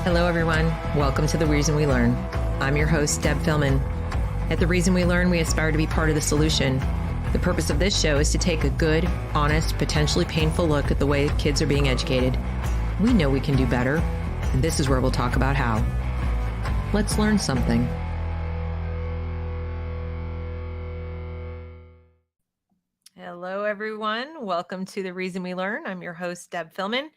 Hello, everyone. Welcome to The Reason We Learn. I'm your host, Deb Philman. At The Reason We Learn, we aspire to be part of the solution. The purpose of this show is to take a good, honest, potentially painful look at the way kids are being educated. We know we can do better, and this is where we'll talk about how. Let's learn something. Hello, everyone. Welcome to The Reason We Learn. I'm your host, Deb Philman.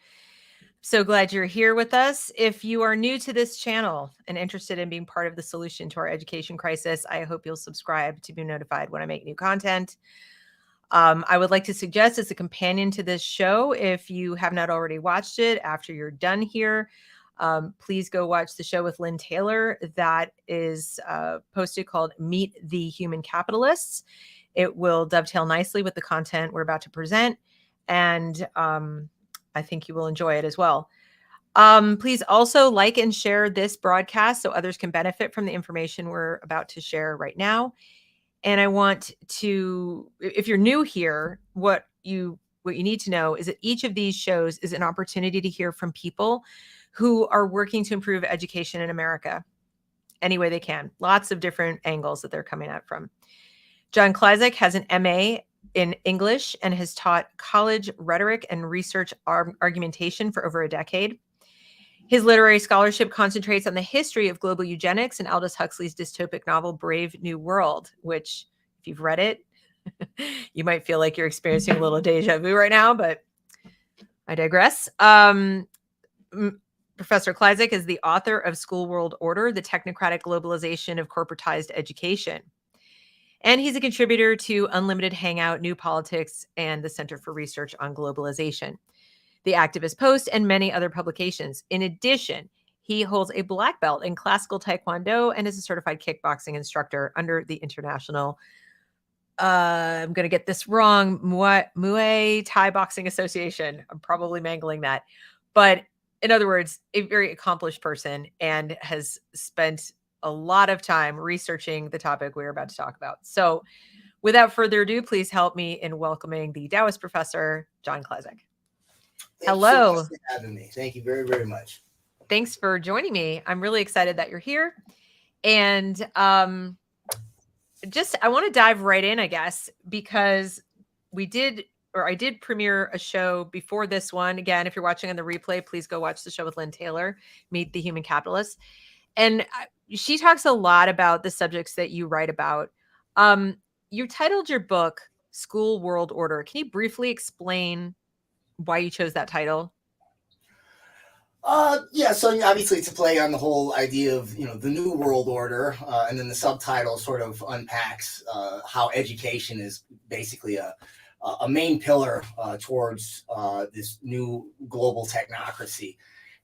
So glad you're here with us. If you are new to this channel and interested in being part of the solution to our education crisis, I hope you'll subscribe to be notified when I make new content. I would like to suggest as a companion to this show, if you have not already watched it after you're done here, please go watch the show with Lynn Taylor that is posted called Meet the Human Capitalists. It will dovetail nicely with the content we're about to present, and I think you will enjoy it as well. Please also like and share this broadcast so others can benefit from the information we're about to share right now. And I want to, if you're new here, what you need to know is that each of these shows is an opportunity to hear from people who are working to improve education in America any way they can. Lots of different angles that they're coming at from. John Klyczek has an MA in English and has taught college rhetoric and research argumentation for over a decade. His literary scholarship concentrates on the history of global eugenics and Aldous Huxley's dystopic novel, Brave New World, which, if you've read it, you might feel like you're experiencing a little deja vu right now, but I digress. Professor Klyczek is the author of School World Order, the Technocratic Globalization of Corporatized Education. And he's a contributor to Unlimited Hangout, New Politics, and the Center for Research on Globalization, the Activist Post, and many other publications. In addition, he holds a black belt in classical Taekwondo and is a certified kickboxing instructor under the international, I'm going to get this wrong, Muay Thai Boxing Association. I'm probably mangling that. But in other words, a very accomplished person and has spent a lot of time researching the topic we're about to talk about. So without further ado, please help me in welcoming the Taoist Professor, John Klyczek. Hello. Thank you so much for having me. Thank you very, very much. Thanks for joining me. I'm really excited that you're here. And I want to dive right in, I guess, because I did premiere a show before this one. Again, if you're watching on the replay, please go watch the show with Lynn Taylor, Meet the Human Capitalist. And she talks a lot about the subjects that you write about. You titled your book School World Order. Can you briefly explain why you chose that title? Yeah, so obviously it's a play on the whole idea of, the New World Order, and then the subtitle sort of unpacks how education is basically a main pillar towards this new global technocracy.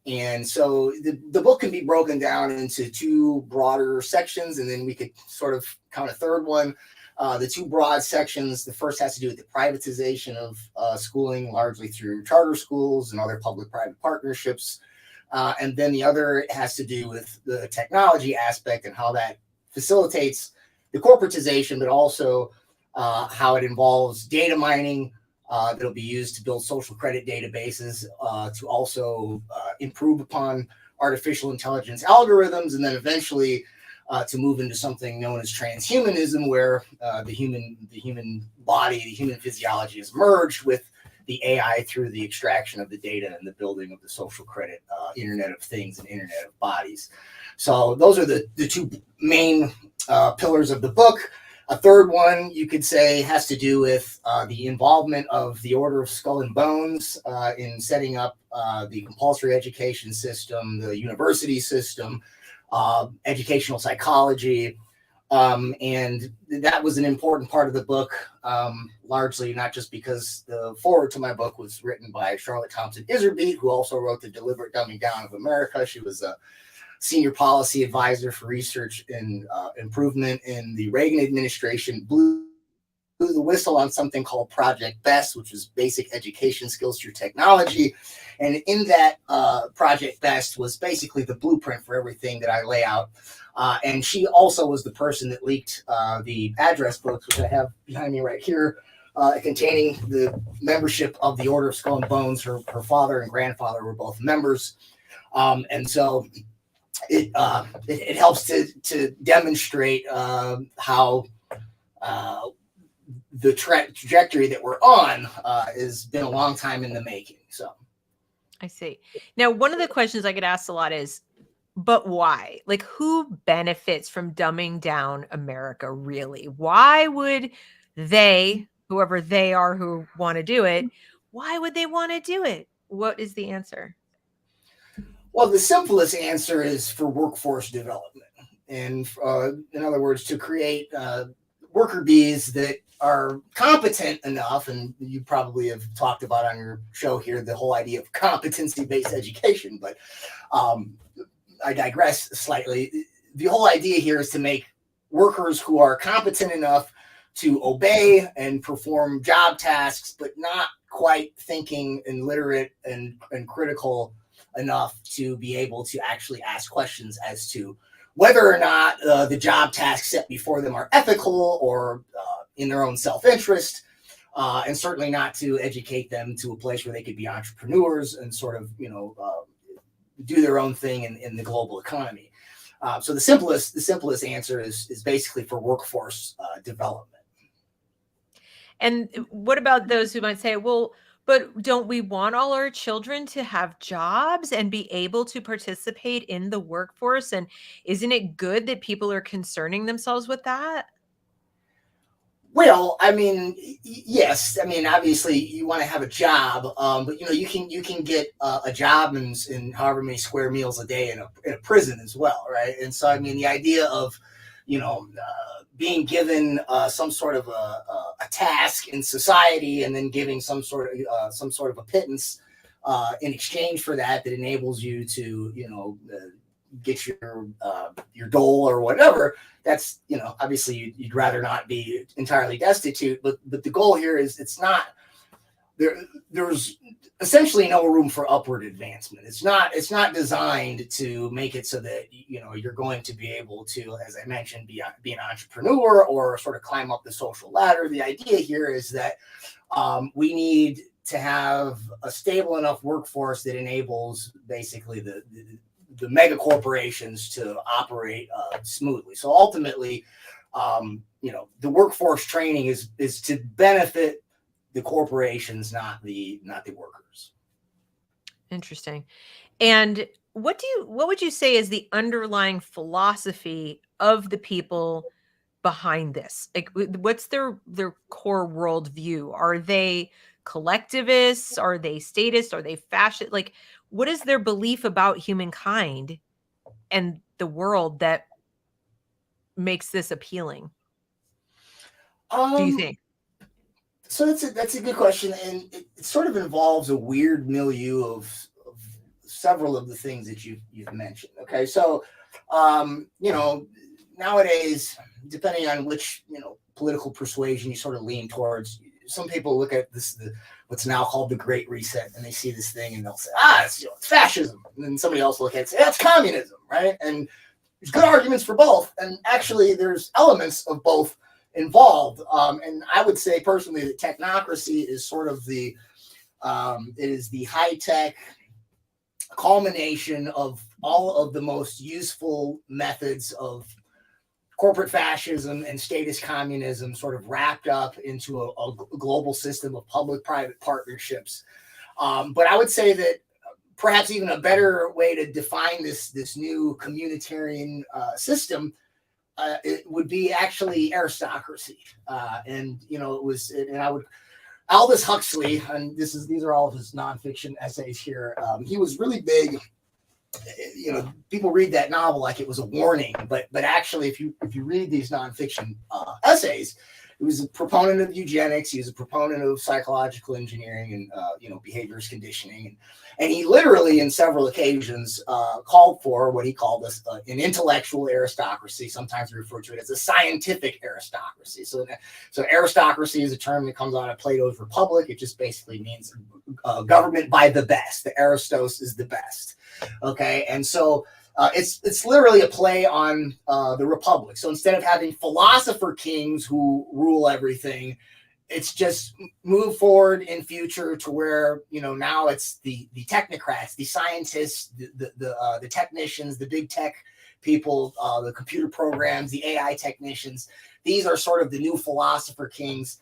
And so the book can be broken down into two broader sections, and then we could sort of count a third one. The two broad sections, the first has to do with the privatization of schooling, largely through charter schools and other public-private partnerships. And then the other has to do with the technology aspect and how that facilitates the corporatization, but also how it involves data mining that'll be used to build social credit databases, to also improve upon artificial intelligence algorithms, and then eventually to move into something known as transhumanism, where the human body, the human physiology is merged with the AI through the extraction of the data and the building of the social credit Internet of Things and Internet of Bodies. So those are the two main pillars of the book. A third one, you could say, has to do with the involvement of the Order of Skull and Bones in setting up the compulsory education system, the university system, educational psychology. And that was an important part of the book, largely not just because the foreword to my book was written by Charlotte Thompson Iserbyt, who also wrote The Deliberate Dumbing Down of America. She was a senior policy advisor for research and improvement in the Reagan administration, blew the whistle on something called Project BEST, which was basic education skills through technology. And in that Project BEST was basically the blueprint for everything that I lay out. And she also was the person that leaked the address books, which I have behind me right here, containing the membership of the Order of Skull and Bones. Her father and grandfather were both members. And so it helps to demonstrate how the trajectory that we're on has been a long time in the making. So I see. Now, one of the questions I get asked a lot is, but why? Like, who benefits from dumbing down America, really? Why would they, whoever they are who want to do it, why would they want to do it? What is the answer? Well, the simplest answer is for workforce development. And in other words, to create worker bees that are competent enough, and you probably have talked about on your show here the whole idea of competency-based education, but I digress slightly. The whole idea here is to make workers who are competent enough to obey and perform job tasks, but not quite thinking and literate and critical enough to be able to actually ask questions as to whether or not the job tasks set before them are ethical or in their own self-interest, and certainly not to educate them to a place where they could be entrepreneurs and sort of, do their own thing in the global economy. So the simplest answer is basically for workforce development. And what about those who might say, well, but don't we want all our children to have jobs and be able to participate in the workforce? And isn't it good that people are concerning themselves with that? Well, I mean, yes. I mean, obviously, you want to have a job, but you can get a job in however many square meals a day in a prison as well, right? And so, I mean, the idea of being given some sort of a task in society, and then giving some sort of a pittance in exchange for that enables you to get your dole or whatever. That's obviously you'd rather not be entirely destitute, but the goal here is it's not there's essentially no room for upward advancement. It's not designed to make it so that you're going to be able to, as I mentioned, be an entrepreneur or sort of climb up the social ladder. The idea here is that we need to have a stable enough workforce that enables basically the mega corporations to operate smoothly. So ultimately, the workforce training is to benefit the corporations, not the workers. Interesting. And what would you say is the underlying philosophy of the people behind this? Like, what's their core worldview? Are they collectivists? Are they statists? Are they fascist? Like, what is their belief about humankind and the world that makes this appealing? Do you think? So that's a good question, and it sort of involves a weird milieu of several of the things that you've mentioned. Okay, so nowadays, depending on which political persuasion you sort of lean towards, some people look at what's now called the Great Reset, and they see this thing and they'll say, it's fascism, and then somebody else will look at it and say, that's communism, right? And there's good arguments for both, and actually there's elements of both involved. And I would say personally that technocracy is sort of it is the high-tech culmination of all of the most useful methods of corporate fascism and statist communism sort of wrapped up into a global system of public-private partnerships. But I would say that perhaps even a better way to define this new communitarian system it would be actually aristocracy. Aldous Huxley, and these are all of his nonfiction essays here. He was really big. People read that novel like it was a warning, but actually, if you read these nonfiction essays, he was a proponent of eugenics. He was a proponent of psychological engineering and behaviorist conditioning, and he literally, in several occasions, called for what he called an intellectual aristocracy. Sometimes we refer to it as a scientific aristocracy. So aristocracy is a term that comes out of Plato's Republic. It just basically means government by the best. The aristos is the best. Okay, and so it's literally a play on the Republic. So instead of having philosopher kings who rule everything, it's just move forward in future to where, now it's the technocrats, the scientists, the technicians, the big tech people, the computer programs, the AI technicians. These are sort of the new philosopher kings,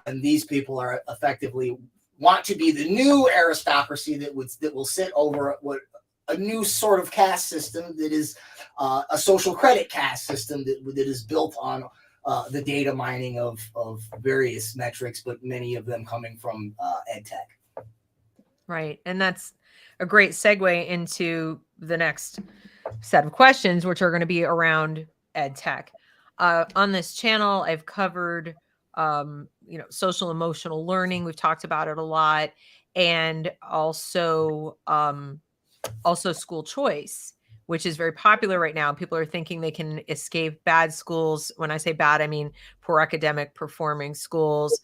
and these people are effectively want to be the new aristocracy that will sit over what a new sort of caste system that is a social credit caste system that is built on the data mining of various metrics, but many of them coming from ed tech. Right. And that's a great segue into the next set of questions, which are going to be around ed tech. On this channel, I've covered, social emotional learning. We've talked about it a lot. And also school choice, which is very popular right now. People are thinking they can escape bad schools. When I say bad, I mean poor academic performing schools,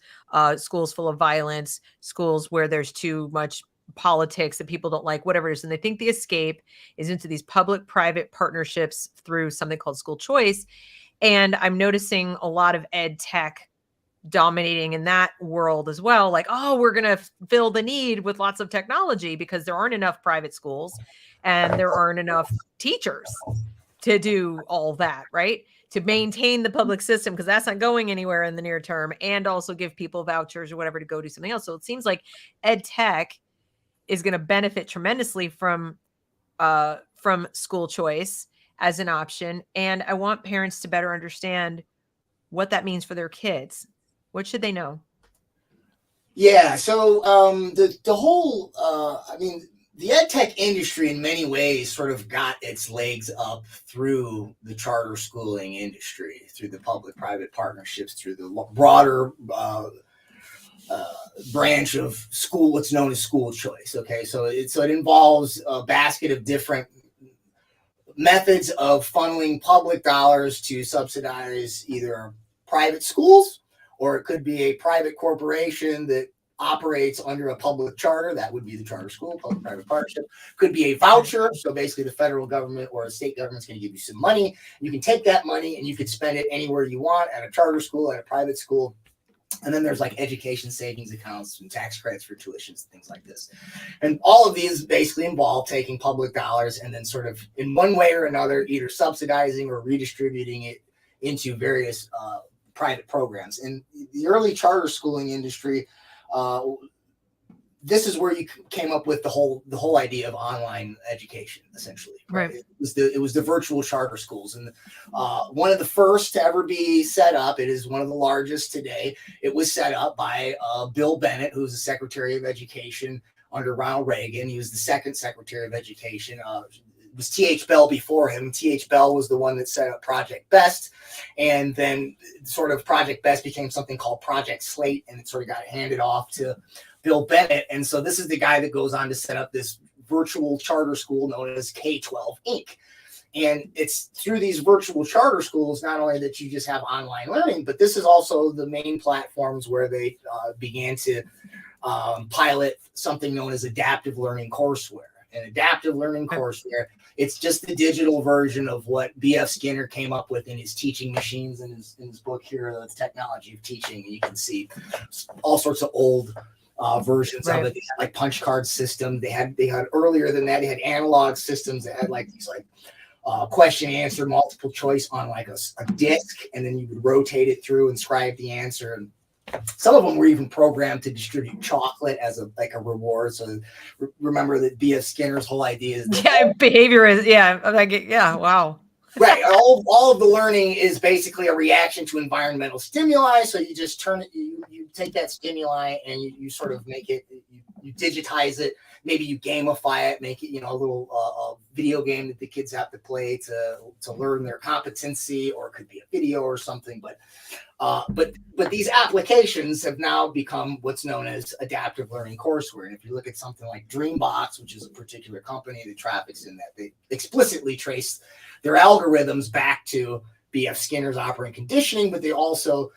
schools full of violence, schools where there's too much politics that people don't like, whatever it is. And they think the escape is into these public-private partnerships through something called school choice. And I'm noticing a lot of ed tech dominating in that world as well. Like, oh, we're going to fill the need with lots of technology because there aren't enough private schools and there aren't enough teachers to do all that, right? To maintain the public system, because that's not going anywhere in the near term, and also give people vouchers or whatever to go do something else. So it seems like ed tech is going to benefit tremendously from school choice as an option. And I want parents to better understand what that means for their kids. What should they know? Yeah, so the whole, the ed tech industry in many ways sort of got its legs up through the charter schooling industry, through the public-private partnerships, through the broader branch of school, what's known as school choice. Okay, so it involves a basket of different methods of funneling public dollars to subsidize either private schools, or it could be a private corporation that operates under a public charter. That would be the charter school, public-private partnership. Could be a voucher. So basically the federal government or a state government's going to give you some money. You can take that money and you could spend it anywhere you want, at a charter school, at a private school. And then there's like education savings accounts and tax credits for tuitions, things like this. And all of these basically involve taking public dollars and then sort of in one way or another, either subsidizing or redistributing it into various private programs. In the early charter schooling industry, this is where you came up with the whole idea of online education, essentially. Right. It was the virtual charter schools, and one of the first to ever be set up. It is one of the largest today. It was set up by Bill Bennett, who was the Secretary of Education under Ronald Reagan. He was the second Secretary of Education. It was T.H. Bell before him. T.H. Bell was the one that set up Project Best. And then sort of Project Best became something called Project Slate, and it sort of got handed off to Bill Bennett. And so this is the guy that goes on to set up this virtual charter school known as K-12 Inc. And it's through these virtual charter schools, not only that you just have online learning, but this is also the main platforms where they began to pilot something known as adaptive learning courseware. And adaptive learning courseware, it's just the digital version of what B.F. Skinner came up with in his teaching machines in his book here, The Technology of Teaching. And you can see all sorts of old versions of it. They had like punch card system. They had earlier than that, they had analog systems that had like these question answer multiple choice on like a disc, and then you would rotate it through and scribe the answer. And some of them were even programmed to distribute chocolate as a reward. So remember that B.F. Skinner's whole idea is behavior is wow. Right. All of the learning is basically a reaction to environmental stimuli. So you just turn it, you take that stimuli and you sort of make it, you digitize it. Maybe you gamify it, make it, a little video game that the kids have to play to learn their competency, or it could be a video or something. But these applications have now become what's known as adaptive learning courseware. And if you look at something like Dreambox, which is a particular company that traffics in that, they explicitly trace their algorithms back to B.F. Skinner's operant conditioning, but they also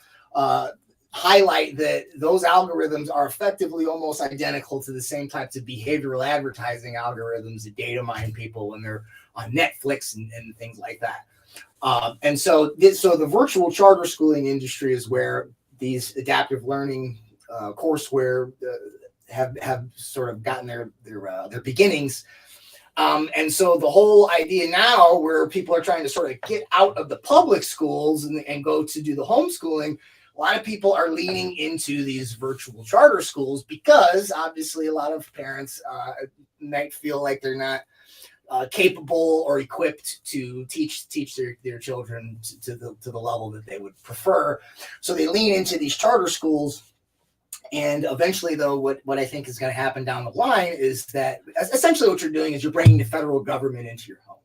highlight that those algorithms are effectively almost identical to the same types of behavioral advertising algorithms that data mine people when they're on Netflix and things like that. And so the virtual charter schooling industry is where these adaptive learning courseware have sort of gotten their beginnings. And so the whole idea now, where people are trying to sort of get out of the public schools and go to do the homeschooling, a lot of people are leaning into these virtual charter schools, because obviously a lot of parents might feel like they're not capable or equipped to teach their children to the level that they would prefer. So they lean into these charter schools. And eventually, though, what I think is going to happen down the line is that essentially what you're doing is you're bringing the federal government into your home,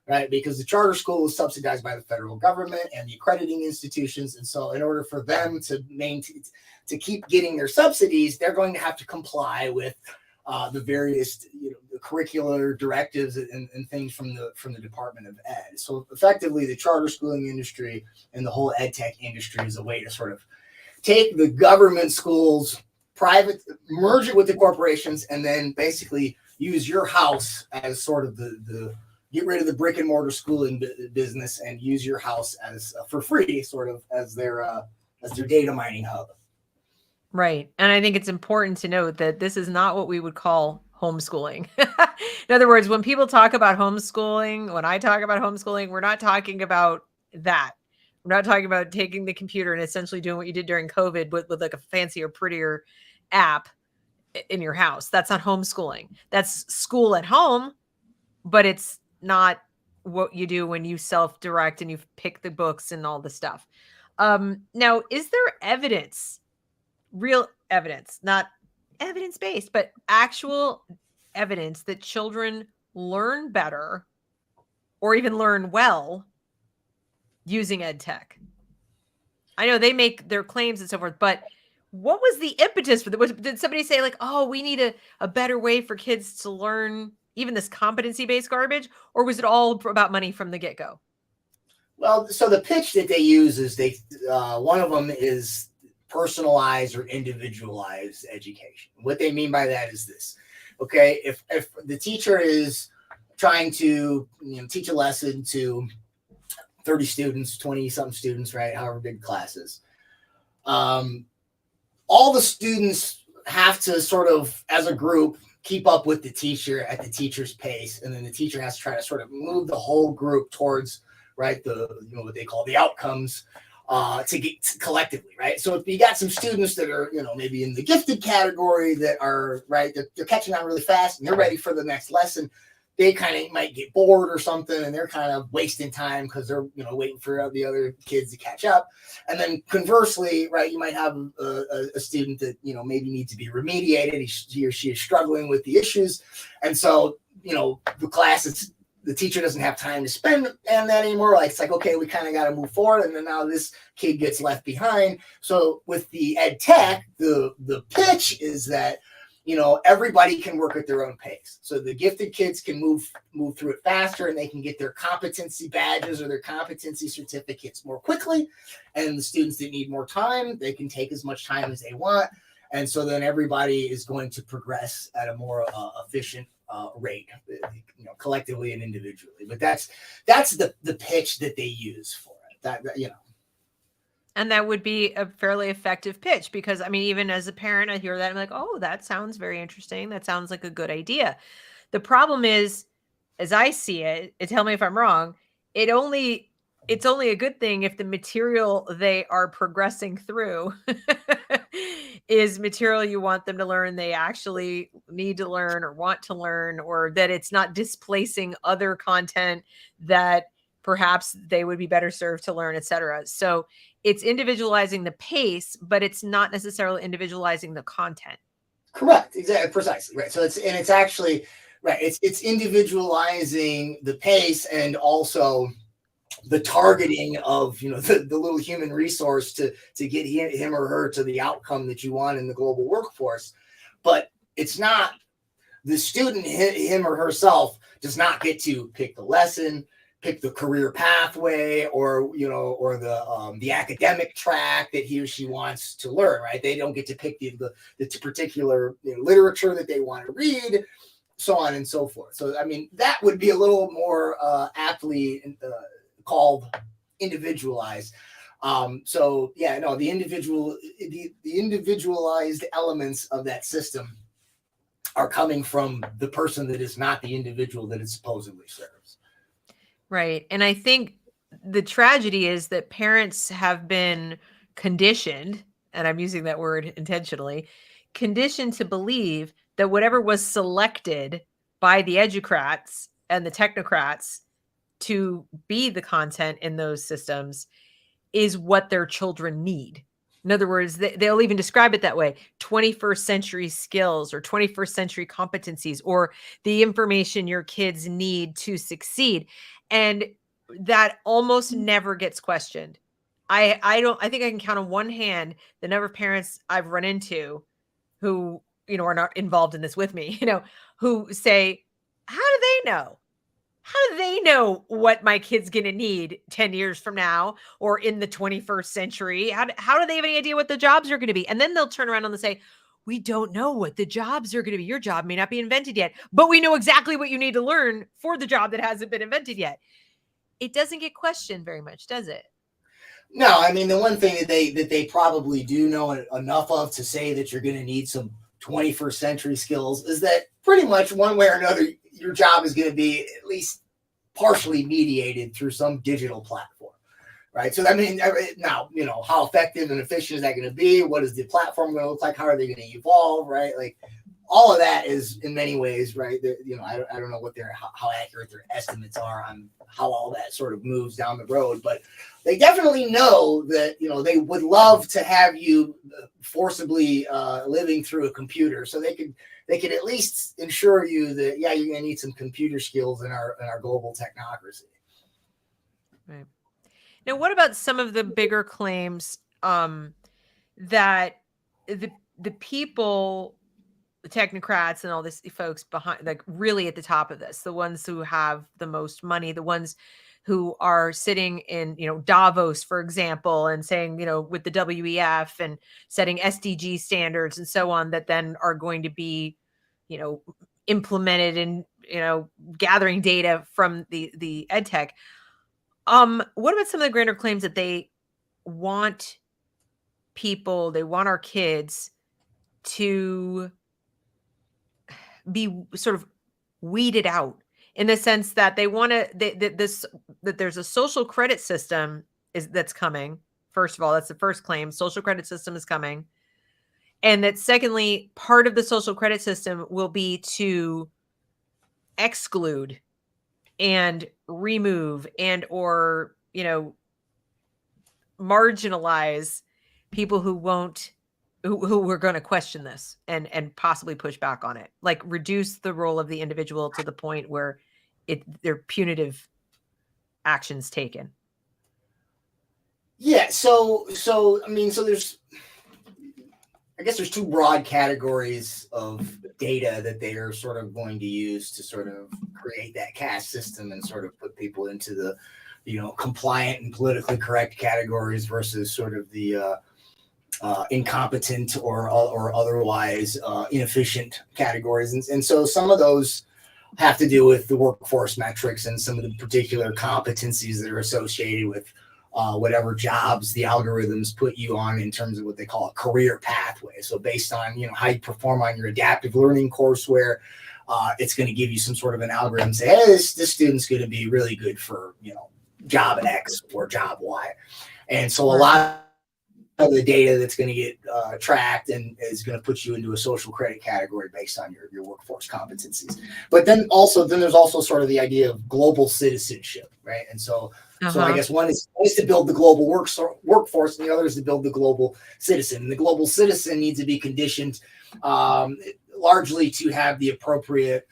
right? Because the charter school is subsidized by the federal government and the accrediting institutions. And so in order for them to keep getting their subsidies, they're going to have to comply with the various the curricular directives and things from the Department of Ed. So effectively, the charter schooling industry and the whole ed tech industry is a way to sort of take the government schools, private, merge it with the corporations, and then basically use your house as sort of the get rid of the brick and mortar schooling business and use your house as for free, sort of as their data mining hub. Right. And I think it's important to note that this is not what we would call homeschooling. In other words, when people talk about homeschooling, when I talk about homeschooling, we're not talking about that. We're not talking about taking the computer and essentially doing what you did during COVID with like a fancier, prettier app in your house. That's not homeschooling. That's school at home, but it's not what you do when you self-direct and you pick the books and all the stuff. Now, is there evidence, real evidence, not evidence-based, but actual evidence that children learn better or even learn well using ed tech? I know they make their claims and so forth, but what was the impetus for that? Did somebody say like, oh, we need a better way for kids to learn even this competency-based garbage? Or was it all about money from the get-go? Well, so the pitch that they use is one of them is personalized or individualized education. What they mean by that is this. Okay, if the teacher is trying to teach a lesson to 30 students, 20-something students, right? However big class is. All the students have to sort of, as a group, keep up with the teacher at the teacher's pace. And then the teacher has to try to sort of move the whole group towards, right, what they call the outcomes to get collectively, right? So if you got some students that are, maybe in the gifted category that are, right, they're catching on really fast and they're ready for the next lesson, they kind of might get bored or something and they're kind of wasting time because they're, waiting for the other kids to catch up. And then conversely, right, you might have a student that, maybe needs to be remediated. He or she is struggling with the issues. And so, the teacher doesn't have time to spend on that anymore. Like, it's like, okay, we kind of got to move forward. And then now this kid gets left behind. So with the ed tech, the pitch is that, everybody can work at their own pace. So the gifted kids can move through it faster and they can get their competency badges or their competency certificates more quickly. And the students that need more time, they can take as much time as they want. And so then everybody is going to progress at a more efficient rate, collectively and individually. But that's the pitch that they use for it. And that would be a fairly effective pitch because, I mean, even as a parent, I hear that I'm like, oh, that sounds very interesting. That sounds like a good idea. The problem is, as I see it, tell me if I'm wrong, it's only a good thing if the material they are progressing through is material you want them to learn, they actually need to learn or want to learn, or that it's not displacing other content that perhaps they would be better served to learn, etc. So it's individualizing the pace, but it's not necessarily individualizing the content. Correct. Exactly. Precisely. Right. So it's actually right. It's individualizing the pace and also the targeting of, the little human resource to get him or her to the outcome that you want in the global workforce. But it's not the student, him or herself does not get to pick the lesson, pick the career pathway, or the academic track that he or she wants to learn, right? They don't get to pick the particular literature that they want to read, so on and so forth. So, I mean, that would be a little more aptly called individualized. So yeah, no, the individualized elements of that system are coming from the person that is not the individual that it supposedly serves. Right. And I think the tragedy is that parents have been conditioned, and I'm using that word intentionally, conditioned to believe that whatever was selected by the educrats and the technocrats to be the content in those systems is what their children need. In other words, they'll even describe it that way: 21st century skills or 21st century competencies, or the information your kids need to succeed. And that almost never gets questioned. I think I can count on one hand the number of parents I've run into who, are not involved in this with me, who say, how do they know? How do they know what my kid's going to need 10 years from now or in the 21st century? How do they have any idea what the jobs are going to be? And then they'll turn around and they'll say, we don't know what the jobs are going to be. Your job may not be invented yet, but we know exactly what you need to learn for the job that hasn't been invented yet. It doesn't get questioned very much, does it? No, I mean, the one thing that they probably do know enough of to say that you're going to need some 21st century skills is that pretty much one way or another, your job is going to be at least partially mediated through some digital platform, right? So, I mean, now, how effective and efficient is that going to be? What is the platform going to look like? How are they going to evolve, right? Like, all of that is in many ways, right? I don't know what how accurate their estimates are on how all that sort of moves down the road, but they definitely know that, they would love to have you forcibly living through a computer, so they could at least ensure you that, yeah, you're going to need some computer skills in our global technocracy. Right. Now, what about some of the bigger claims that the people, the technocrats and all these folks behind, like really at the top of this, the ones who have the most money, the ones who are sitting in, Davos, for example, and saying, with the WEF and setting SDG standards and so on, that then are going to be, implemented in, gathering data from the ed tech. What about some of the grander claims that they want our kids to be sort of weeded out, in the sense that they want to, that there's a social credit system that's coming. First of all, that's the first claim. Social credit system is coming. And that secondly, part of the social credit system will be to exclude and remove and or, marginalize people who are going to question this and possibly push back on it, like reduce the role of the individual to the point where they're punitive actions taken. Yeah. So I mean, I guess there's two broad categories of data that they are sort of going to use to sort of create that caste system and sort of put people into the, compliant and politically correct categories versus sort of the incompetent or otherwise inefficient categories. And so some of those have to do with the workforce metrics and some of the particular competencies that are associated with whatever jobs the algorithms put you on in terms of what they call a career pathway. So based on, how you perform on your adaptive learning courseware, it's going to give you some sort of an algorithm, say, hey, this student's going to be really good for, job X or job Y. And so a lot of the data that's going to get tracked and is going to put you into a social credit category based on your workforce competencies. But then there's also sort of the idea of global citizenship, right? And so I guess one is to build the global workforce, and the other is to build the global citizen. And the global citizen needs to be conditioned largely to have the appropriate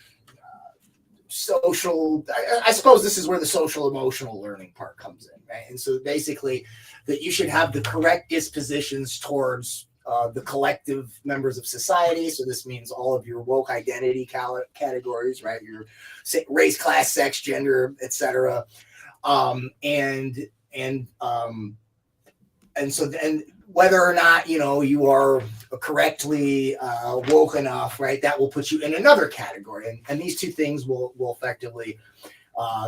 social, I suppose this is where the social emotional learning part comes in, right? And so basically that you should have the correct dispositions towards the collective members of society. So this means all of your woke identity categories, right? Your race, class, sex, gender, etc. And so whether or not, you are correctly woke enough, right, that will put you in another category. And these two things will effectively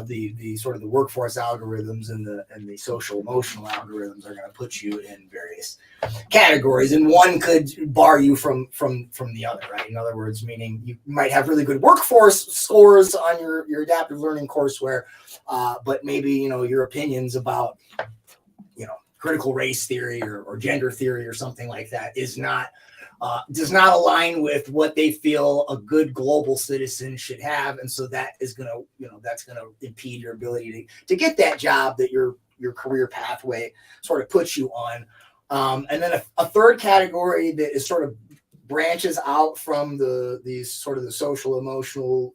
the sort of the workforce algorithms and the social emotional algorithms are going to put you in various categories, and one could bar you from the other, right? In other words, meaning you might have really good workforce scores on your adaptive learning courseware, but maybe your opinions about critical race theory or gender theory or something like that does not align with what they feel a good global citizen should have, and so that is going to that's going to impede your ability to get that job that your career pathway sort of puts you on. And then a third category that is sort of branches out from these sort of the social emotional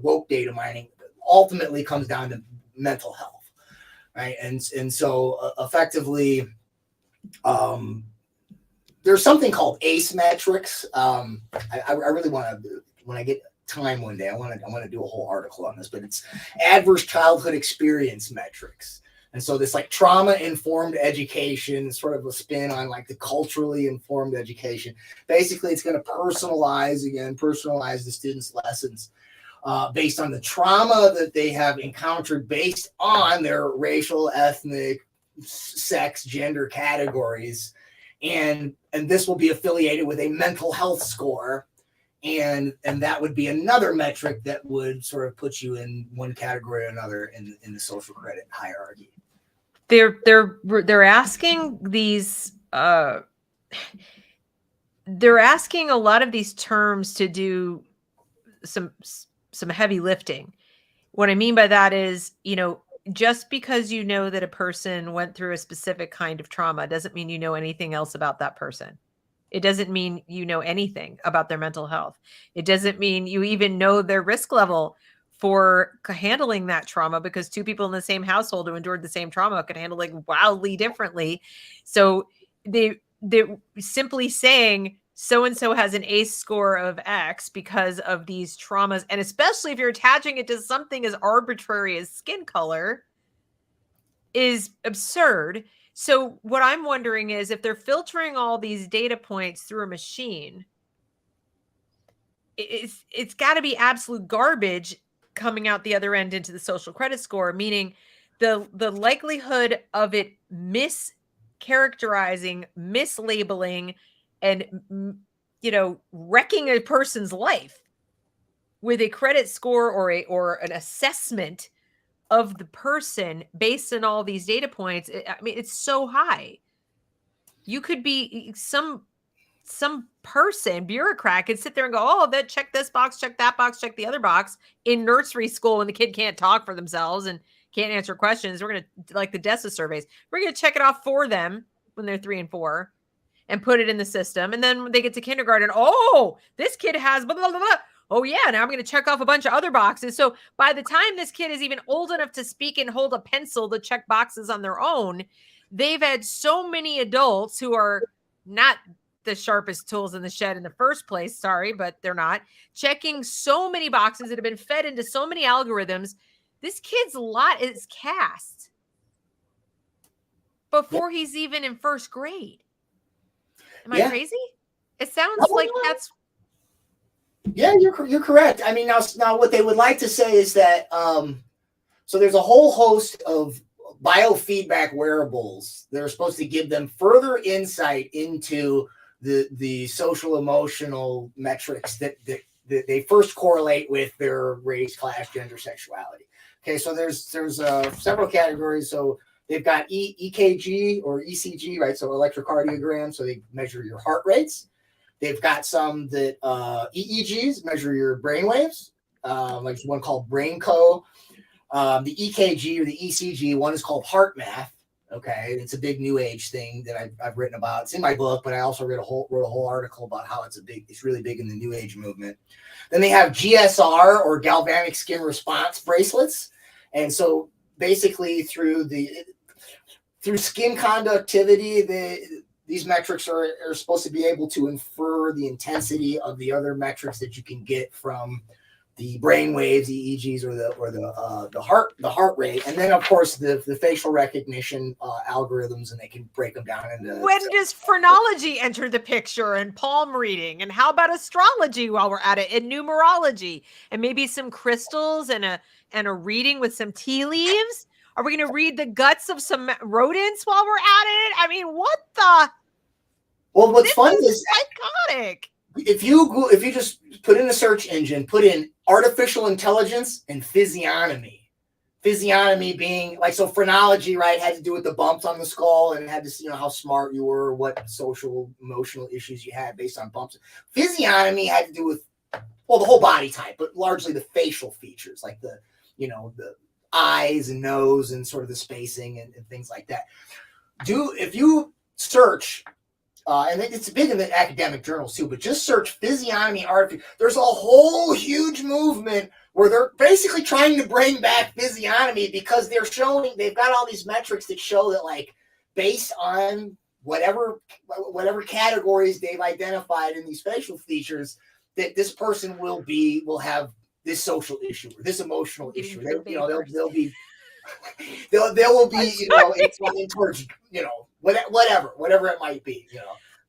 woke data mining ultimately comes down to mental health, right? And so effectively, there's something called ACE metrics. I really want to, when I get time one day, I want to do a whole article on this, but it's adverse childhood experience metrics. And so this like trauma-informed education, sort of a spin on like the culturally informed education. Basically, it's going to personalize the students' lessons based on the trauma that they have encountered based on their racial, ethnic, sex, gender categories. And this will be affiliated with a mental health score. And that would be another metric that would sort of put you in one category or another in the social credit hierarchy. They're asking these they're asking a lot of these terms to do some heavy lifting. What I mean by that is, just because you know that a person went through a specific kind of trauma doesn't mean you know anything else about that person. It doesn't mean you know anything about their mental health. It doesn't mean you even know their risk level for handling that trauma, because two people in the same household who endured the same trauma could handle it wildly differently. So they're simply saying so-and-so has an ACE score of X because of these traumas. And especially if you're attaching it to something as arbitrary as skin color is absurd. So what I'm wondering is, if they're filtering all these data points through a machine, it's got to be absolute garbage coming out the other end into the social credit score, meaning the likelihood of it mischaracterizing, mislabeling, and wrecking a person's life with a credit score or an assessment of the person based on all these data points. I mean, it's so high. You could be some person, bureaucrat, could sit there and go, oh, that check this box, check that box, check the other box in nursery school when the kid can't talk for themselves and can't answer questions. We're going to, like the DESA surveys, we're going to check it off for them when they're 3 and 4 and put it in the system. And then when they get to kindergarten, oh, this kid has blah, blah, blah, blah. Oh yeah, now I'm going to check off a bunch of other boxes. So by the time this kid is even old enough to speak and hold a pencil to check boxes on their own, they've had so many adults who are not the sharpest tools in the shed in the first place. Sorry, but they're not checking so many boxes that have been fed into so many algorithms. This kid's lot is cast before he's even in first grade. Am I crazy? It sounds like that's. Yeah, you're correct. I mean, now what they would like to say is that so there's a whole host of biofeedback wearables that are supposed to give them further insight into the social emotional metrics that they first correlate with their race, class, gender, sexuality. Okay, so there's several categories. So they've got EKG or ECG, right? So electrocardiogram, so they measure your heart rates. They've got some that EEGs measure your brain waves, like one called BrainCo. The EKG or the ECG, one is called HeartMath. Okay, it's a big new age thing that I've written about. It's in my book, but I also wrote a whole article about how it's really big in the new age movement. Then they have GSR or galvanic skin response bracelets, and so basically through skin conductivity, these metrics are supposed to be able to infer the intensity of the other metrics that you can get from the brain waves, EEGs, or the heart rate, and then of course the facial recognition algorithms, and they can break them down into. When does phrenology enter the picture, and palm reading, and how about astrology while we're at it, and numerology, and maybe some crystals and a reading with some tea leaves? Are we going to read the guts of some rodents while we're at it? I mean, what the? Well, what's funny is psychotic. If you just put in a search engine, put in artificial intelligence and physiognomy being like, so phrenology, right, had to do with the bumps on the skull, and it had to see, how smart you were, what social emotional issues you had based on bumps. Physiognomy had to do with, well, the whole body type, but largely the facial features, like the eyes and nose and sort of the spacing and things like that. If you search, and it's big in the academic journals too, but just search physiognomy art. There's a whole huge movement where they're basically trying to bring back physiognomy, because they've got all these metrics that show that, like, based on whatever categories they've identified in these facial features, that this person will have this social issue or this emotional issue. They'll be inclined towards, whatever it might be,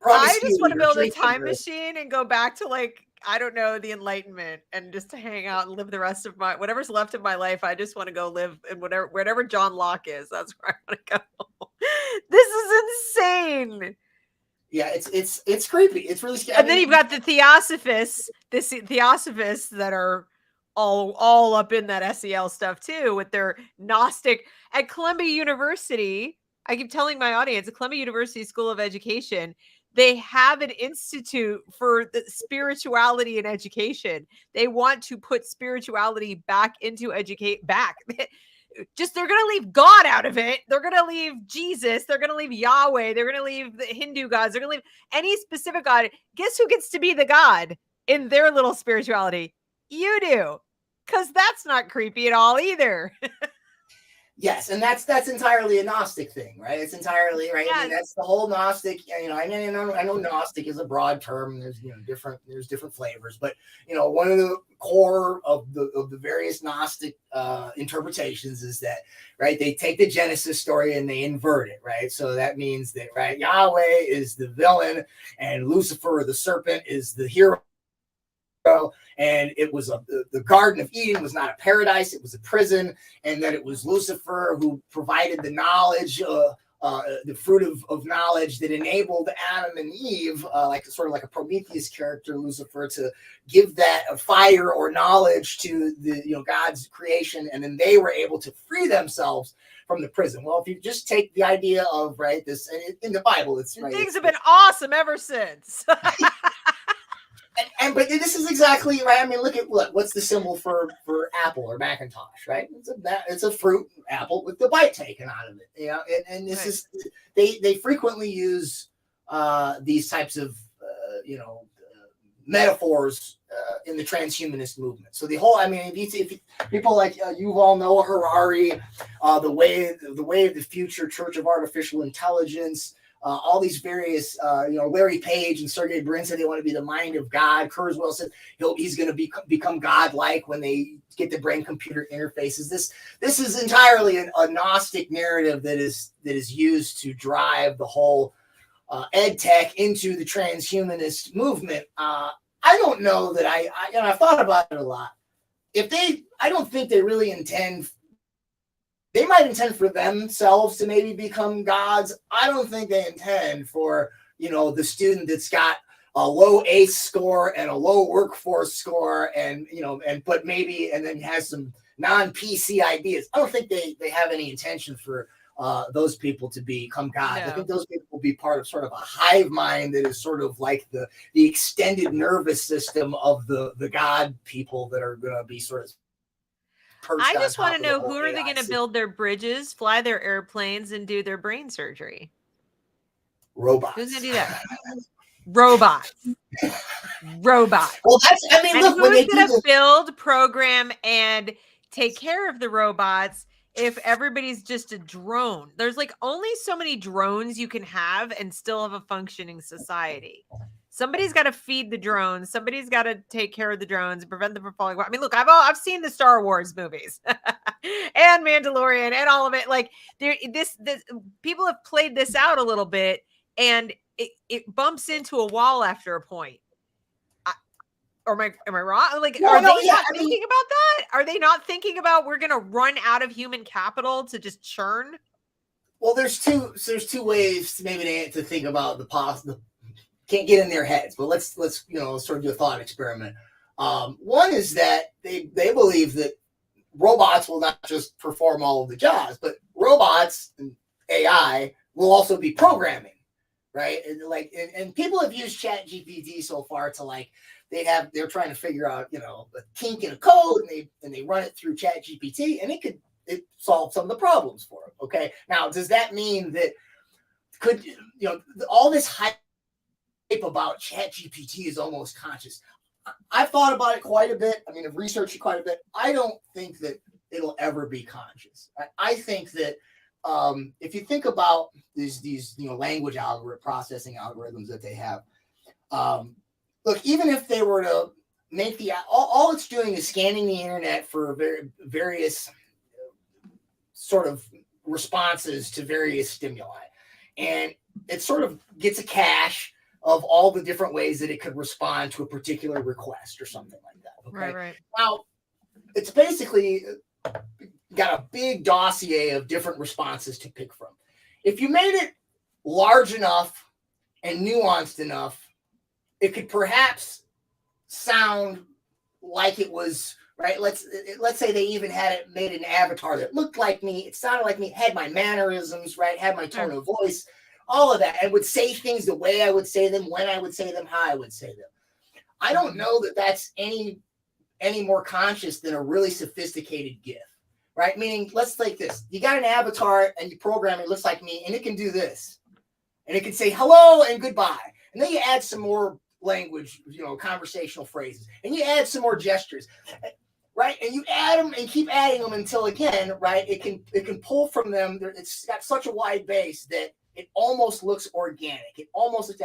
I just want to build a time machine and go back to, like, I don't know, the Enlightenment, and just to hang out and live the rest of whatever's left of my life. I just want to go live in wherever John Locke is. That's where I want to go. This is insane. Yeah, it's creepy. It's really scary. And then you've got the theosophists, that are all up in that SEL stuff too, with their Gnostic at Columbia University. I keep telling my audience, at Columbia University School of Education, they have an institute for the spirituality and education. They want to put spirituality back into back. They're going to leave God out of it. They're going to leave Jesus. They're going to leave Yahweh. They're going to leave the Hindu gods. They're going to leave any specific God. Guess who gets to be the God in their little spirituality? You do. Because that's not creepy at all either. Yes, and that's entirely a Gnostic thing, right? It's entirely right. Yes. I mean, that's the whole Gnostic. I know Gnostic is a broad term. There's different flavors, but one of the core of the various Gnostic interpretations is that, right, they take the Genesis story and they invert it, right? So that means that, right, Yahweh is the villain and Lucifer, the serpent, is the hero. And it was the Garden of Eden was not a paradise, it was a prison, and that it was Lucifer who provided the knowledge, the fruit of knowledge that enabled Adam and Eve, like a Prometheus character, Lucifer, to give that fire or knowledge to the God's creation, and then they were able to free themselves from the prison. Well, if you just take the idea of, right, this, and in the Bible, it's right, things have been awesome ever since. But this is exactly right. I mean, look, what's the symbol for Apple or Macintosh, right? It's a fruit apple with the bite taken out of it. And this is they frequently use these types of metaphors in the transhumanist movement. So the whole, I mean, if people like Yuval Noah Harari, the way of the future, Church of Artificial Intelligence. All these various, Larry Page and Sergey Brin said they want to be the mind of God. Kurzweil said he's going to become God-like when they get the brain-computer interfaces. This is entirely a Gnostic narrative that is used to drive the whole ed tech into the transhumanist movement. I don't know that I've thought about it a lot. I don't think they really intend. They might intend for themselves to maybe become gods. I don't think they intend for, the student that's got a low ACE score and a low workforce score and then has some non-PC ideas. I don't think they have any intention for those people to become gods. No. I think those people will be part of sort of a hive mind that is sort of like the extended nervous system of the god people that are going to be sort of. I just want to know, who are they going to build their bridges, fly their airplanes, and do their brain surgery? Robots. Who's going to do that? Robots. Well, who's going to build, program, and take care of the robots if everybody's just a drone? There's only so many drones you can have and still have a functioning society. Somebody's got to feed the drones. Somebody's got to take care of the drones and prevent them from falling. I mean, look, I've seen the Star Wars movies and Mandalorian and all of it. Like this people have played this out a little bit, and it bumps into a wall after a point. Or am I wrong? Like, are they not thinking about that? Are they not thinking about we're going to run out of human capital to just churn? Well, there's two ways maybe to think about the possible. Can't get in their heads, but let's sort of do a thought experiment. One is that they believe that robots will not just perform all of the jobs, but robots and AI will also be programming, right? And people have used ChatGPT so far to they're trying to figure out a kink in a code, and they run it through ChatGPT, and it solves some of the problems for them. Okay, now does that mean that all this hype about ChatGPT is almost conscious? I've thought about it quite a bit. I mean, I've researched it quite a bit. I don't think that it'll ever be conscious. I think that if you think about these language processing algorithms that they have, look, even if they were to make all it's doing is scanning the internet for various sort of responses to various stimuli, and it sort of gets a cache of all the different ways that it could respond to a particular request or something like that. Okay? Right. Now, it's basically got a big dossier of different responses to pick from. If you made it large enough and nuanced enough, it could perhaps sound like it was right. Let's say they even made an avatar that looked like me. It sounded like me, had my mannerisms, right? Had my tone of voice, all of that, and would say things the way I would say them, when I would say them, how I would say them. I don't know that that's any more conscious than a really sophisticated GIF, right? Meaning, let's take this. You got an avatar and you program it looks like me, and it can do this. And it can say hello and goodbye. And then you add some more language, conversational phrases, and you add some more gestures, right? And you add them and keep adding them until, again, right, it can pull from them. It's got such a wide base that it almost looks organic. It almost looks,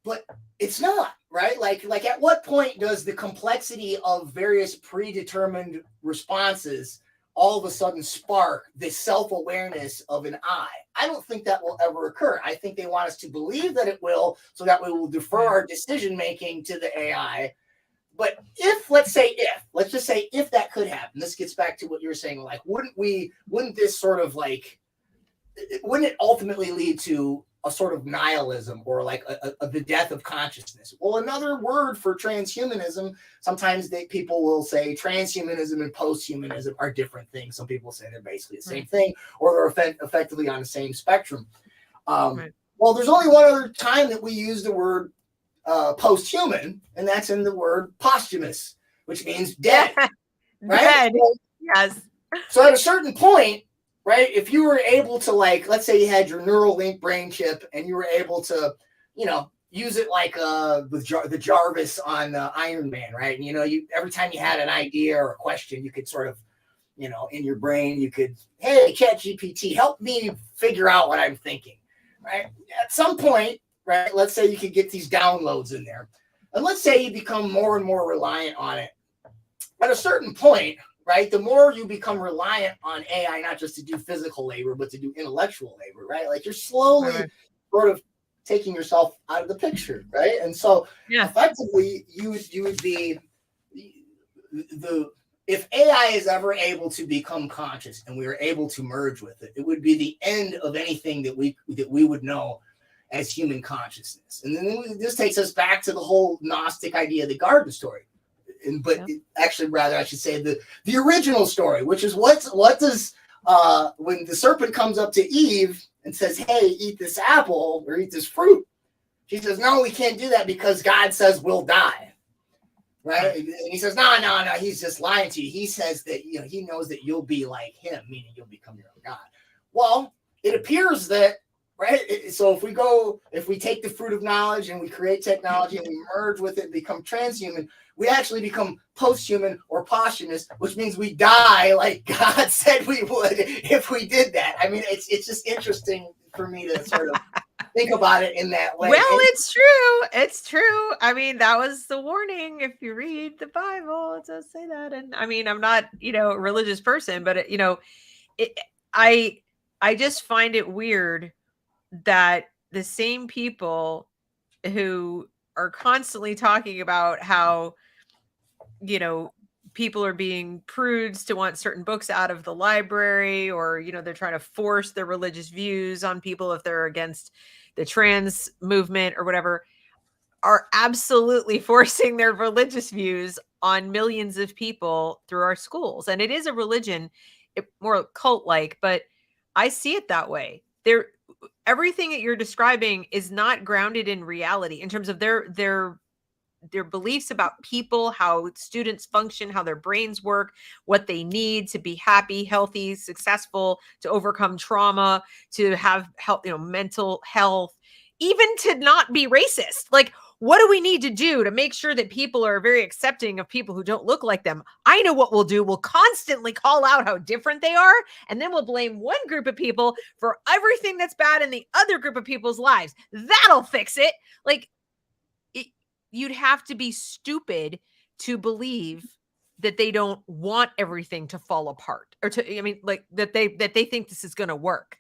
but it's not, right? Like at what point does the complexity of various predetermined responses all of a sudden spark the self-awareness of an I? I don't think that will ever occur. I think they want us to believe that it will, so that we will defer our decision-making to the AI. But let's just say if that could happen, this gets back to what you were saying, like, wouldn't this sort of wouldn't it ultimately lead to a sort of nihilism or like the death of consciousness? Well, another word for transhumanism, sometimes people will say transhumanism and posthumanism are different things. Some people say they're basically the same thing, or they're effectively on the same spectrum. Well, there's only one other time that we use the word posthuman, and that's in the word posthumous, which means dead. Right? Dead. Yes. So at a certain point, right, if you were able to, let's say you had your Neuralink brain chip and you were able to, use it like with the Jarvis on Iron Man, right? And, you every time you had an idea or a question, you could sort of, in your brain, you could, hey, ChatGPT, help me figure out what I'm thinking, right? At some point, right, let's say you could get these downloads in there. And let's say you become more and more reliant on it. At a certain point, right, the more you become reliant on AI, not just to do physical labor, but to do intellectual labor, right? Like you're slowly sort of taking yourself out of the picture, right? And so effectively, you would be if AI is ever able to become conscious and we are able to merge with it, it would be the end of anything that we would know as human consciousness. And then this takes us back to the whole Gnostic idea of the garden story. Actually, rather, I should say the original story, which is what does when the serpent comes up to Eve and says, "Hey, eat this apple or eat this fruit," she says, "No, we can't do that because God says we'll die." Right? And he says, "No, he's just lying to you. He says that he knows that you'll be like him, meaning you'll become your own God." Well, it appears that. Right. So if we take the fruit of knowledge and we create technology and we merge with it and become transhuman, we actually become posthuman or posthumous, which means we die like God said we would if we did that. I mean, it's just interesting for me to sort of think about it in that way. Well, it's true. It's true. I mean, that was the warning. If you read the Bible, it does say that. And I mean, I'm not, a religious person, but it, I just find it weird that the same people who are constantly talking about how, people are being prudes to want certain books out of the library, or, they're trying to force their religious views on people if they're against the trans movement or whatever, are absolutely forcing their religious views on millions of people through our schools. And it is a religion, more cult-like, but I see it that way. Everything that you're describing is not grounded in reality in terms of their beliefs about people, how students function, how their brains work, what they need to be happy, healthy, successful, to overcome trauma, to have health, mental health, even to not be racist. Like, what do we need to do to make sure that people are very accepting of people who don't look like them? I know what we'll do. We'll constantly call out how different they are, and then we'll blame one group of people for everything that's bad in the other group of people's lives. That'll fix it. Like, you'd have to be stupid to believe that they don't want everything to fall apart, or that they think this is going to work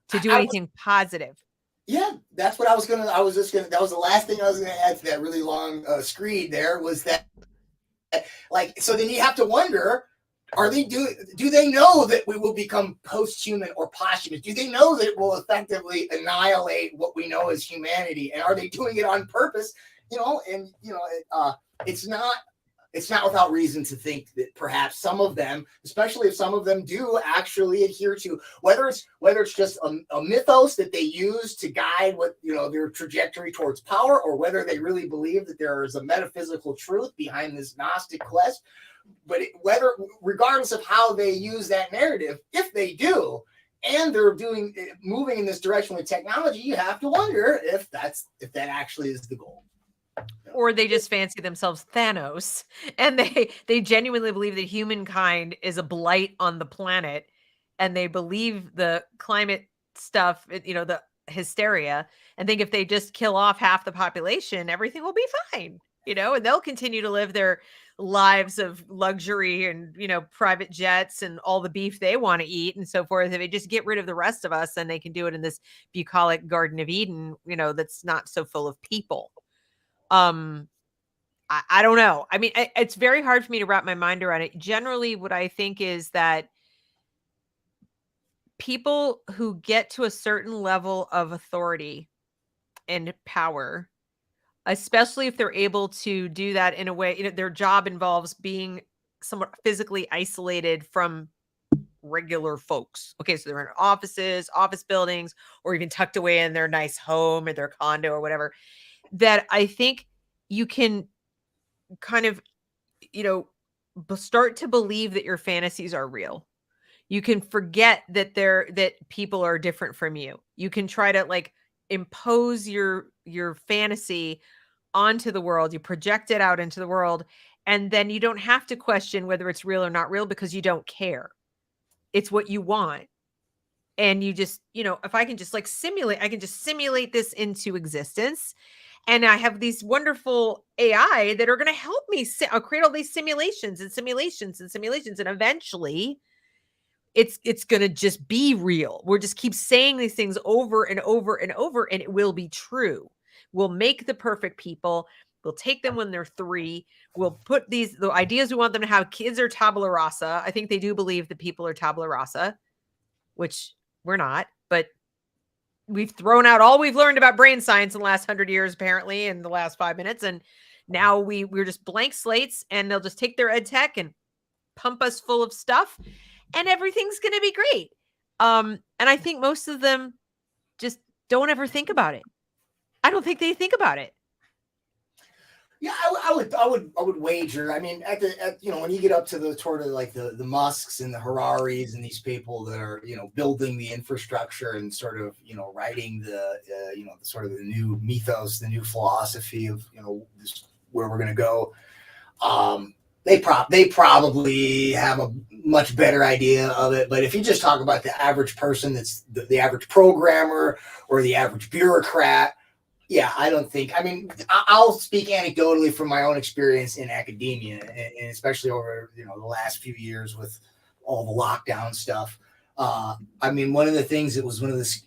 to do anything positive. Yeah, that's what that was the last thing I was going to add to that really long screed there, was that, so then you have to wonder, do they know that we will become post-human or posthumous? Do they know that it will effectively annihilate what we know as humanity? And are they doing it on purpose? It's not without reason to think that perhaps some of them, especially if some of them do actually adhere to, whether it's just a mythos that they use to guide their trajectory towards power, or whether they really believe that there is a metaphysical truth behind this Gnostic quest. But regardless of how they use that narrative, if they do, and they're moving in this direction with technology, you have to wonder if that actually is the goal. Or they just fancy themselves Thanos, and they genuinely believe that humankind is a blight on the planet, and they believe the climate stuff, the hysteria, and think if they just kill off half the population, everything will be fine, and they'll continue to live their lives of luxury and, private jets and all the beef they want to eat and so forth. If they just get rid of the rest of us, then they can do it in this bucolic Garden of Eden, that's not so full of people. I don't know. I mean, it's very hard for me to wrap my mind around it. Generally, what I think is that people who get to a certain level of authority and power, especially if they're able to do that in a way, their job involves being somewhat physically isolated from regular folks. Okay, so they're in offices, office buildings, or even tucked away in their nice home or their condo or whatever, that I think you can kind of, start to believe that your fantasies are real. You can forget that people are different from you. You can try to impose your fantasy onto the world. You project it out into the world, and then you don't have to question whether it's real or not real, because you don't care. It's what you want. And you just, if I can just simulate this into existence. And I have these wonderful AI that are going to help me create all these simulations. And eventually it's going to just be real. We'll just keep saying these things over and over and over, and it will be true. We'll make the perfect people. We'll take them when they're 3. We'll put the ideas we want them to have. Kids are tabula rasa. I think they do believe that people are tabula rasa, which we're not, but we've thrown out all we've learned about brain science in the last 100 years, apparently, in the last 5 minutes. And now we're just blank slates, and they'll just take their ed tech and pump us full of stuff, and everything's going to be great. And I think most of them just don't ever think about it. I don't think they think about it. Yeah, I would wager. I mean, when you get up to the sort of the Musks and the Hararis and these people that are building the infrastructure and sort of writing the sort of the new mythos, the new philosophy of where we're going to go. they probably have a much better idea of it. But if you just talk about the average person, that's the average programmer or the average bureaucrat, yeah, I don't think. I mean, I'll speak anecdotally from my own experience in academia, and especially over the last few years with all the lockdown stuff. I mean, one of the things that was one of the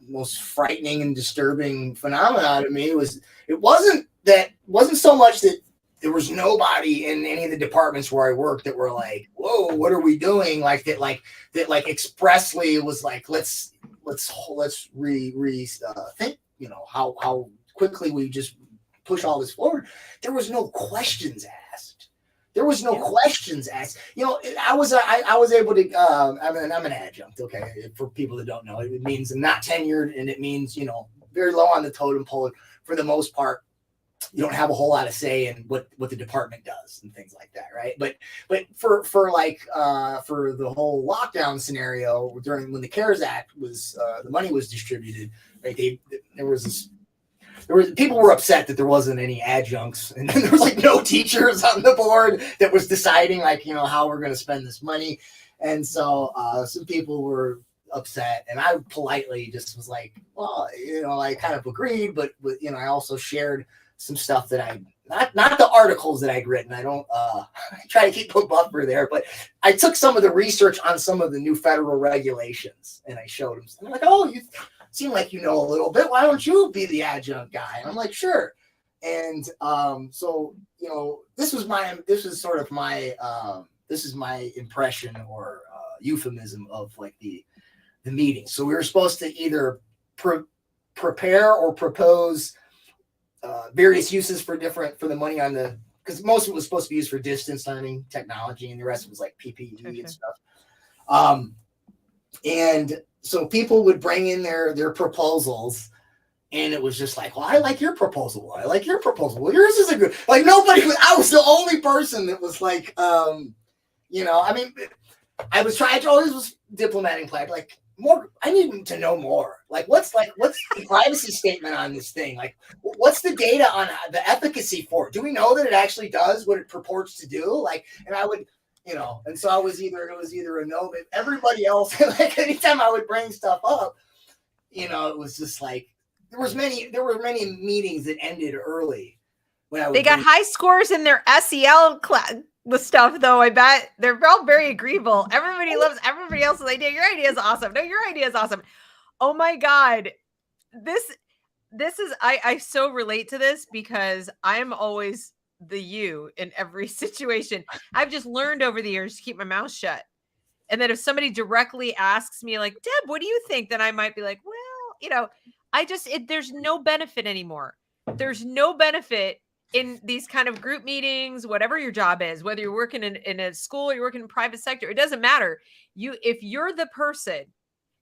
most frightening and disturbing phenomena to me was it wasn't so much that there was nobody in any of the departments where I worked that were like, "Whoa, what are we doing?" Like that expressly was like, let's think, how quickly we just push all this forward. There was no questions asked. I was able to. I'm an adjunct. Okay, for people that don't know, it means I'm not tenured, and it means very low on the totem pole for the most part. You don't have a whole lot of say in what the department does and things like that, right? But for the whole lockdown scenario during when the CARES Act was the money was distributed, right? People were upset that there wasn't any adjuncts, and there was like no teachers on the board that was deciding how we're going to spend this money, and so some people were upset, and I politely just was like, well, I kind of agreed, but I also shared some stuff that I not the articles that I'd written. I don't I try to keep a buffer there, but I took some of the research on some of the new federal regulations and I showed them. I'm like, oh, you seem like you know a little bit. Why don't you be the adjunct guy? And I'm like, sure. And so this is my impression or euphemism of like the meeting. So we were supposed to either prepare or propose various uses for the money on because most of it was supposed to be used for distance learning technology, and the rest was like PPE and stuff. And so people would bring in their proposals, and it was just like, well, I like your proposal. I like your proposal. Well, yours is a good. Like I was the only person that was like, I mean, I always was diplomatic, like more. I need to know more. What's the privacy statement on this thing? Like, what's the data on the efficacy for it? Do we know that it actually does what it purports to do? Like, and I would, and so it was either a no, but everybody else, like anytime I would bring stuff up, it was just like, there were many meetings that ended early. They got high scores in their SEL class. The stuff though, I bet they're all very agreeable. Everybody loves everybody else's idea. Your idea is awesome. No, your idea is awesome. Oh my God. This is, I so relate to this because I am always the you in every situation. I've just learned over the years to keep my mouth shut. And then if somebody directly asks me like, Deb, what do you think? Then I might be like, well, there's no benefit anymore. There's no benefit in these kind of group meetings, whatever your job is, whether you're working in a school or you're working in private sector, it doesn't matter. If you're the person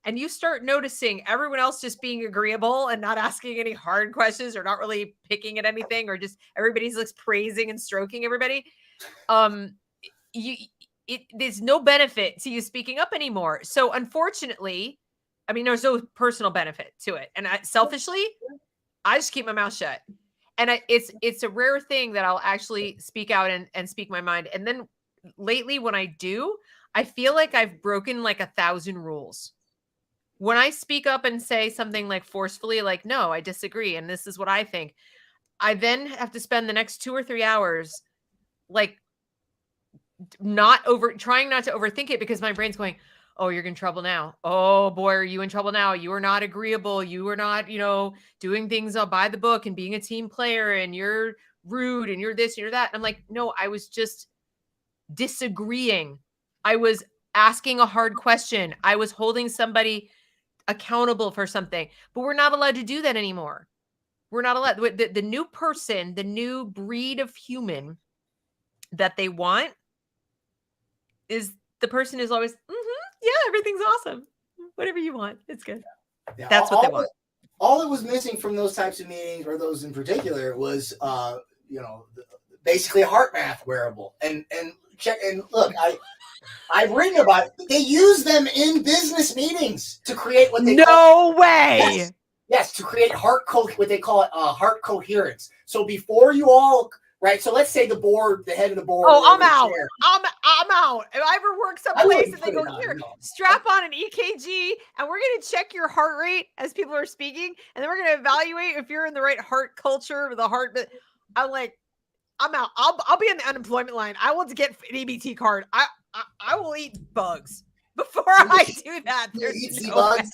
and you start noticing everyone else just being agreeable and not asking any hard questions or not really picking at anything, or just everybody's like praising and stroking everybody, there's no benefit to you speaking up anymore. So unfortunately, I mean, there's no personal benefit to it. And selfishly, I just keep my mouth shut. And it's a rare thing that I'll actually speak out and speak my mind. And then lately when I do, I feel like I've broken like 1,000 rules. When I speak up and say something like forcefully, like, no, I disagree, and this is what I think, I then have to spend the next 2 or 3 hours like trying not to overthink it, because my brain's going, oh, you're in trouble now. Oh boy, are you in trouble now? You are not agreeable. You are not, doing things by the book and being a team player, and you're rude and you're this and you're that. And I'm like, no, I was just disagreeing. I was asking a hard question. I was holding somebody accountable for something, but we're not allowed to do that anymore. We're not allowed. The new person, the new breed of human that they want is the person who's always, yeah, everything's awesome. Whatever you want, it's good. Yeah, that's what they want. All that was missing from those types of meetings, or those in particular, was basically a heart math wearable. And look, I've written about it. They use them in business meetings to create what they call way. Yes, to create what they call heart coherence. So before you all right? So let's say the head of the board. Oh, or I'm out. chair, I'm out. If I ever work someplace and they go, here, strap on an EKG and we're going to check your heart rate as people are speaking. And then we're going to evaluate if you're in the right heart culture or the heart. I'm like, I'm out. I'll be in the unemployment line. I want to get an EBT card. I will eat bugs before I do that. There's no bugs.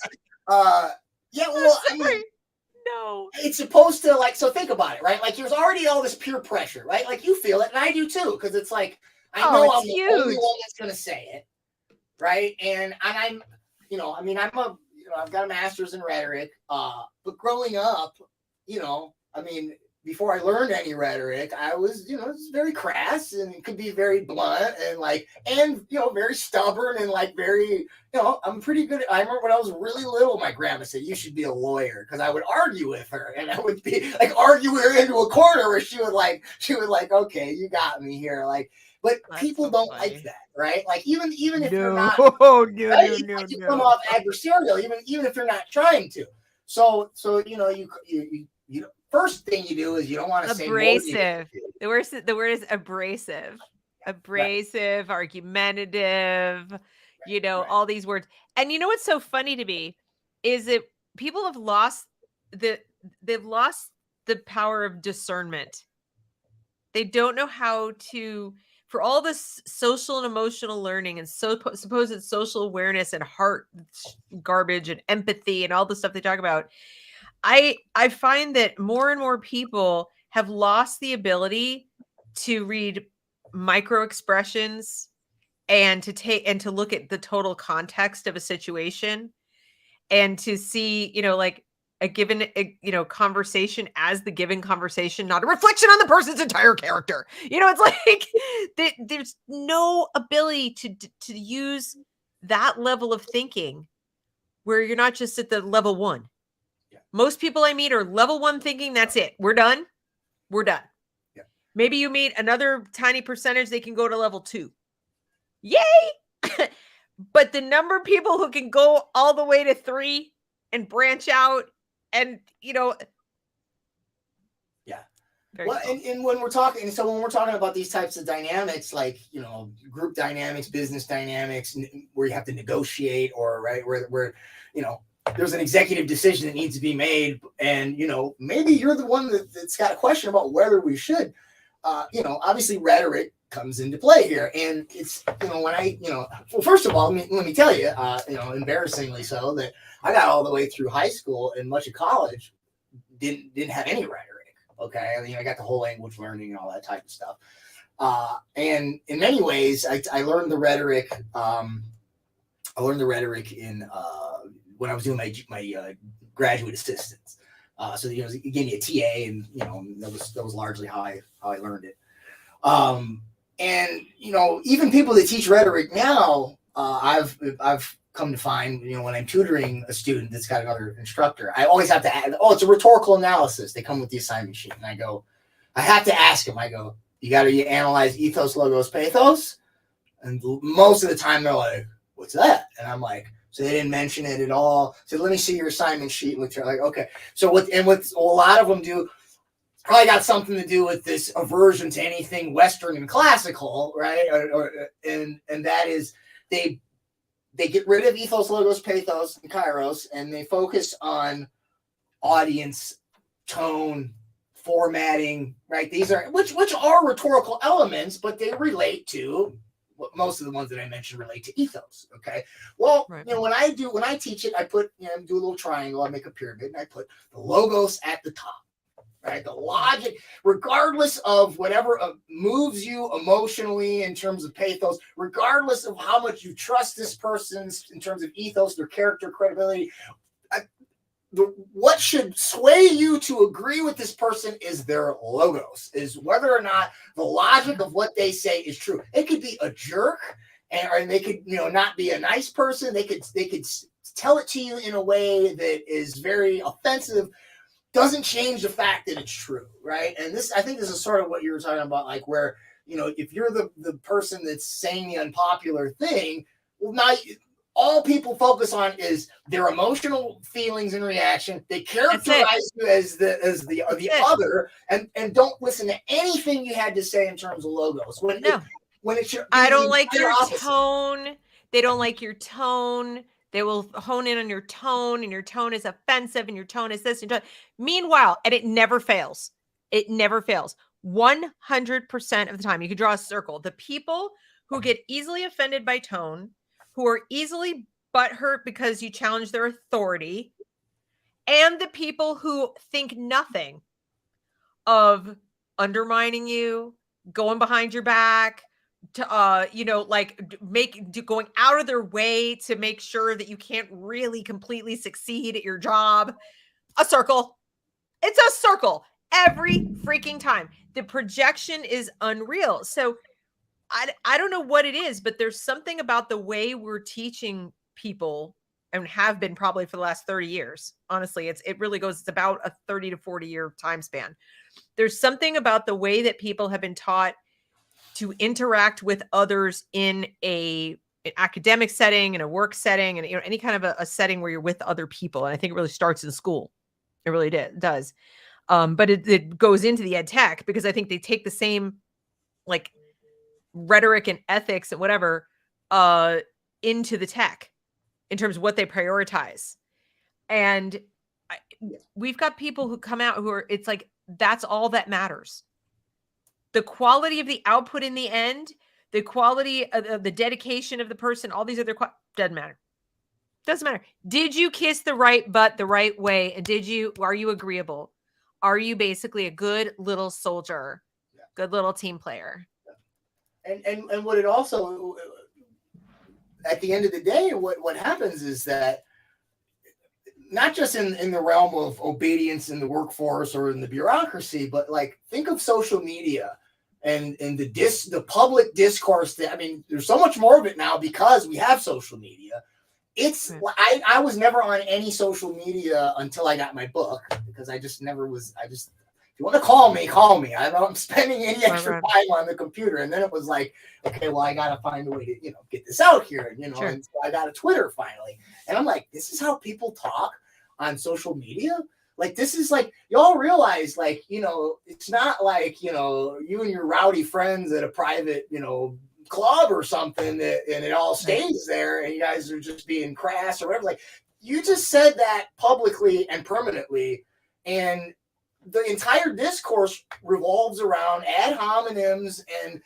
Yeah, well, I mean, no. It's supposed to, like, so think about it, right? Like, there's already all this peer pressure, right? Like, you feel it, and I do too, because it's like, I know I'm the only one that's going to say it, right? And I'm, I mean, I've got a master's in rhetoric, but growing up, I mean, before I learned any rhetoric, I was, it's very crass and it could be very blunt and very stubborn and like very, I'm pretty good. I remember when I was really little, my grandma said, you should be a lawyer, because I would argue with her and I would be like argue her into a corner where she would like, okay, you got me here. Like, but that's people so don't like that, right? Like even if you're not, you come off adversarial, even if you're not trying to. So you first thing you do is you don't want to say abrasive. The word is abrasive. Abrasive, right. Argumentative, right. All these words. And what's so funny to me is that people have lost they've lost the power of discernment. They don't know how to, for all this social and emotional learning and supposed social awareness and heart garbage and empathy and all the stuff they talk about. I find that more and more people have lost the ability to read micro expressions and to look at the total context of a situation and to see, like a given, conversation as the given conversation, not a reflection on the person's entire character. It's like there's no ability to use that level of thinking where you're not just at the level one. Most people I meet are level one thinking. That's it. We're done. We're done. Yeah. Maybe you meet another tiny percentage. They can go to level 2. Yay. But the number of people who can go all the way to 3 and branch out and, Yeah. Well, and when we're talking about these types of dynamics, like, group dynamics, business dynamics, where you have to negotiate or right where there's an executive decision that needs to be made. And, maybe you're the one that's got a question about whether we should, obviously rhetoric comes into play here. And it's, when well, first of all, let me tell you, embarrassingly so, that I got all the way through high school and much of college didn't have any rhetoric. Okay. I mean, I got the whole language learning and all that type of stuff. And in many ways, I learned the rhetoric. In, when I was doing my graduate assistance. So it gave me a TA, and that was largely how I learned it. And even people that teach rhetoric now, I've come to find, when I'm tutoring a student that's got another instructor, I always have to add, it's a rhetorical analysis. They come with the assignment sheet, and I have to ask them. I go, you got to analyze ethos, logos, pathos, and most of the time they're like, what's that? And I'm like, so they didn't mention it at all. So let me see your assignment sheet. Which are like, okay. So what a lot of them do probably got something to do with this aversion to anything Western and classical, right? And that is they get rid of ethos, logos, pathos, and kairos, and they focus on audience, tone, formatting, right? These are which are rhetorical elements, but they relate to. Most of the ones that I mentioned relate to ethos. Okay. Well, right. When I teach it, I put, do a little triangle, I make a pyramid, and I put the logos at the top, right? The logic, regardless of whatever moves you emotionally in terms of pathos, regardless of how much you trust this person in terms of ethos, their character, credibility, what should sway you to agree with this person is their logos, is whether or not the logic of what they say is true. It could be a jerk, and they could, not be a nice person. They could tell it to you in a way that is very offensive. Doesn't change the fact that it's true, right? And I think this is sort of what you were talking about, like where, if you're the person that's saying the unpopular thing, well, now all people focus on is their emotional feelings and reaction. They characterize you as the other, and don't listen to anything you had to say in terms of logos. When it should be I don't like your tone. They don't like your tone. They will hone in on your tone, and your tone is offensive, and your tone is this. Meanwhile, and it never fails. It never fails. 100% of the time, you could draw a circle. The people who get easily offended by tone, who are easily butthurt because you challenge their authority, and the people who think nothing of undermining you, going behind your back, to going out of their way to make sure that you can't really completely succeed at your job. A circle. It's a circle every freaking time. The projection is unreal. So I don't know what it is, but there's something about the way we're teaching people, and have been probably for the last 30 years. Honestly, it's about a 30 to 40 year time span. There's something about the way that people have been taught to interact with others in an academic setting, in a work setting, and any kind of a setting where you're with other people. And I think it really starts in school. It really does. But it goes into the ed tech, because I think they take the same like rhetoric and ethics and whatever into the tech in terms of what they prioritize. And we've got people who come out who are, it's like, that's all that matters. The quality of the output in the end, the quality of the dedication of the person, all these other doesn't matter. Doesn't matter. Did you kiss the right butt the right way? And are you agreeable? Are you basically a good little soldier? Yeah. Good little team player? Yeah. And what it also, at the end of the day, what happens is that not just in the realm of obedience in the workforce or in the bureaucracy, but like think of social media and the public discourse. There's so much more of it now because we have social media. It's right. I was never on any social media until I got my book, because I just never was. If you want to call me. I'm spending any extra time on the computer. And then it was like, okay, well, I got to find a way to, get this out here. Sure. And so I got a Twitter finally. And I'm like, this is how people talk on social media? Like, this is like, y'all realize, like, it's not like, you and your rowdy friends at a private, club or something and it all stays there and you guys are just being crass or whatever. Like, you just said that publicly and permanently, and the entire discourse revolves around ad hominems and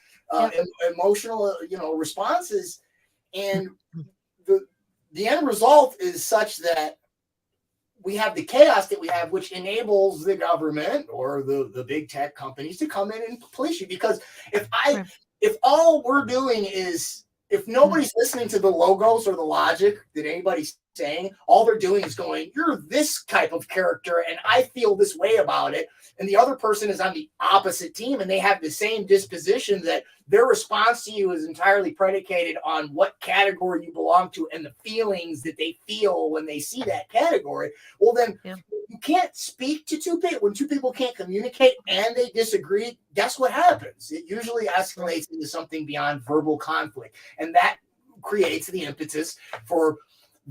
emotional, responses. And the end result is such that we have the chaos that we have, which enables the government or the big tech companies to come in and police you. Because if all we're doing is, if nobody's listening to the logos or the logic that anybody's saying, all they're doing is going, you're this type of character and I feel this way about it. And the other person is on the opposite team and they have the same disposition, that their response to you is entirely predicated on what category you belong to and the feelings that they feel when they see that category. Well, then you can't speak to two people. When two people can't communicate and they disagree, guess what happens? It usually escalates into something beyond verbal conflict. And that creates the impetus for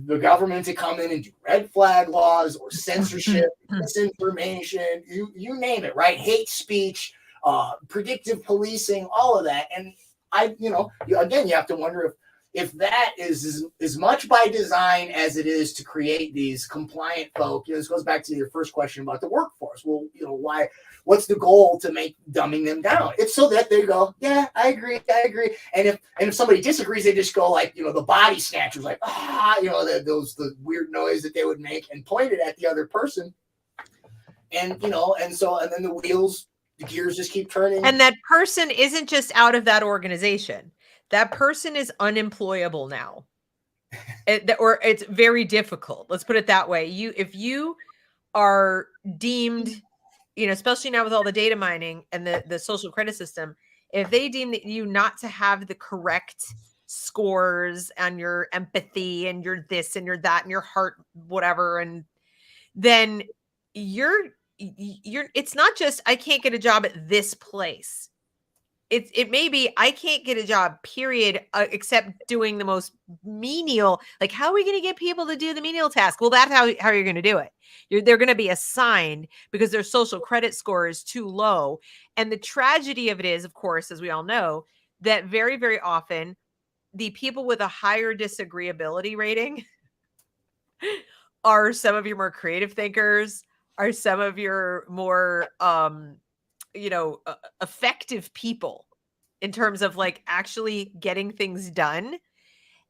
the government to come in and do red flag laws or censorship, misinformation, you name it, right? Hate speech, predictive policing, all of that. And you have to wonder if that is as much by design as it is to create these compliant folk. This goes back to your first question about the workforce. Well, why? What's the goal to make dumbing them down? It's so that they go, yeah, I agree. And if somebody disagrees, they just go like, the body snatchers, like, the weird noise that they would make and point it at the other person. And, and then the gears just keep turning. And that person isn't just out of that organization. That person is unemployable now. Or it's very difficult. Let's put it that way. If you are deemed, especially now with all the data mining and the social credit system, if they deem that you not to have the correct scores and your empathy and your this and your that and your heart, whatever, and then you're it's not just, I can't get a job at this place. it may be, I can't get a job, period, except doing the most menial. Like, how are we going to get people to do the menial task? Well, that's how you're going to do it. They're going to be assigned because their social credit score is too low. And the tragedy of it is, of course, as we all know, that very, very often the people with a higher disagreeability rating are some of your more creative thinkers, are some of your more effective people in terms of like actually getting things done.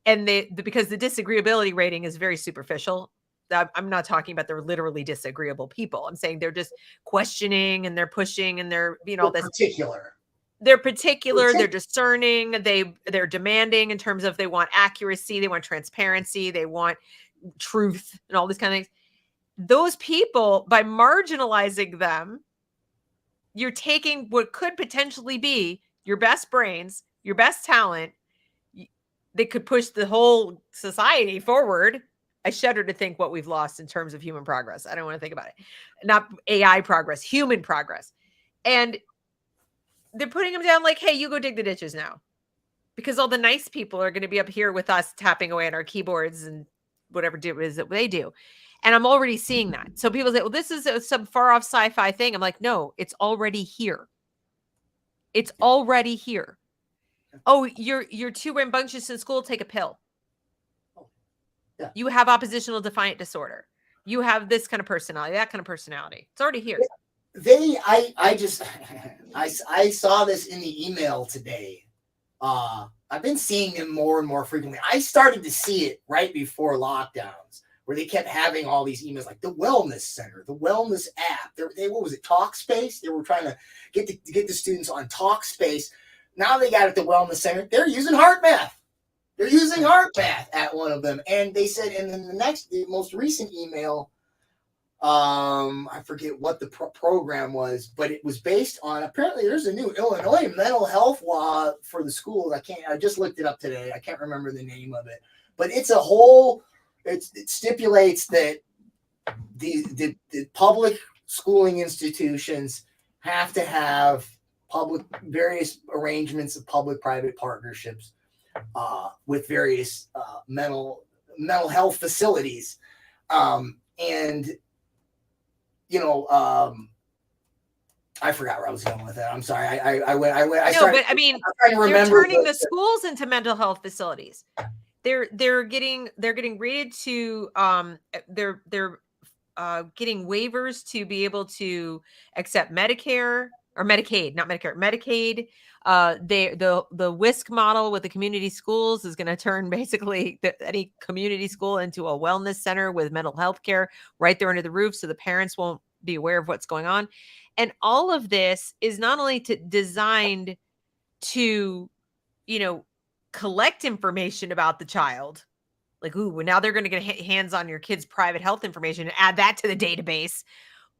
And because the disagreeability rating is very superficial. I'm not talking about they're literally disagreeable people. I'm saying they're just questioning and they're pushing and they're, all this particular. They're particular, they're discerning, they're demanding in terms of they want accuracy, they want transparency, they want truth and all these kind of things. Those people, by marginalizing them, you're taking what could potentially be your best brains, your best talent. They could push the whole society forward. I shudder to think what we've lost in terms of human progress. I don't want to think about it. Not AI progress, human progress. And they're putting them down like, hey, you go dig the ditches now. Because all the nice people are going to be up here with us tapping away on our keyboards and whatever it is that they do. And I'm already seeing that. So people say, well, this is some far off sci-fi thing. I'm like, no, it's already here. It's already here. Oh, you're too rambunctious in school. Take a pill. Yeah. You have oppositional defiant disorder. You have this kind of personality, that kind of personality. It's already here. I saw this in the email today. I've been seeing them more and more frequently. I started to see it right before lockdowns, where they kept having all these emails like the wellness center, the wellness app. They what was it, Talkspace? They were trying to get the students on Talkspace. Now they got it, the wellness center. They're using HeartMath. They're using HeartMath at one of them. And they said, and then the most recent email, I forget what the program was, but it was based on, apparently there's a new Illinois mental health law for the schools. I just looked it up today. I can't remember the name of it, but it's a whole, it stipulates that the public schooling institutions have to have various arrangements of public-private partnerships with various mental health facilities. And I forgot where I was going with that. I'm sorry. I started, but I mean, they're turning the schools into mental health facilities. They're getting rated to they're getting waivers to be able to accept Medicare or Medicaid, not Medicare, Medicaid. The WISC model with the community schools is going to turn basically any community school into a wellness center with mental health care right there under the roof, so the parents won't be aware of what's going on. And all of this is not only designed to, collect information about the child, like, ooh, now they're going to get hands on your kid's private health information and add that to the database,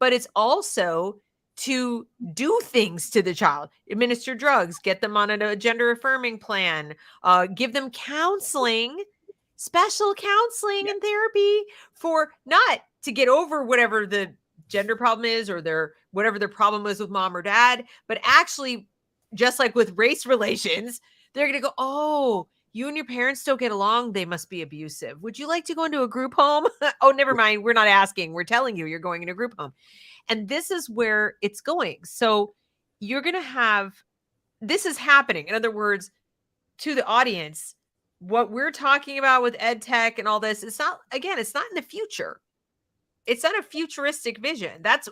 but it's also to do things to the child, administer drugs, get them on a gender affirming plan, give them counseling, special counseling and therapy for not to get over whatever the gender problem is or whatever their problem is with mom or dad, but actually, just like with race relations, they're going to go, oh, you and your parents don't get along. They must be abusive. Would you like to go into a group home? Oh, never mind. We're not asking. We're telling you you're going into a group home. And this is where it's going. So you're going to have, this is happening. In other words, to the audience, what we're talking about with ed tech and all this, it's not in the future. It's not a futuristic vision. That's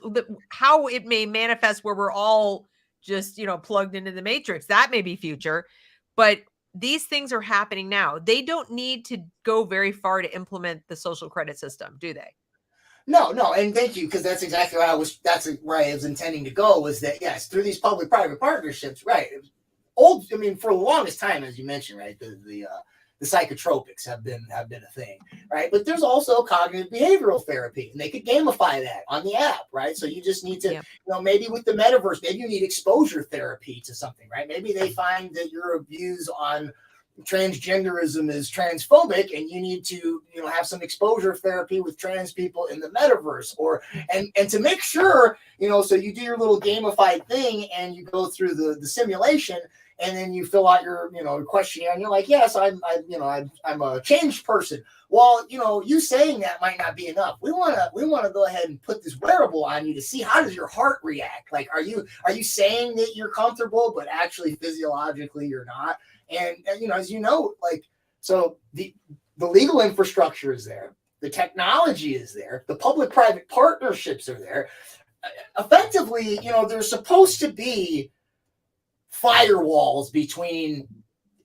how it may manifest, where we're all just, plugged into the matrix. That may be future, but these things are happening now. They don't need to go very far to implement the social credit system, do they? No, and thank you, because that's exactly that's where I was intending to go, was that, yes, through these public-private partnerships, right? For the longest time, as you mentioned, right, the psychotropics have been a thing, right? But there's also cognitive behavioral therapy, and they could gamify that on the app, right? So you just need to, maybe with the metaverse, maybe you need exposure therapy to something, right? Maybe they find that your views on transgenderism is transphobic and you need to have some exposure therapy with trans people in the metaverse, or and to make sure so you do your little gamified thing and you go through the simulation, and then you fill out your questionnaire and you're like, yes, I'm a changed person. Well, you saying that might not be enough. We want to go ahead and put this wearable on you to see how does your heart react. Like, are you saying that you're comfortable, but actually physiologically you're not? And as like, so the legal infrastructure is there, the technology is there, the public-private partnerships are there. Effectively, there's supposed to be firewalls between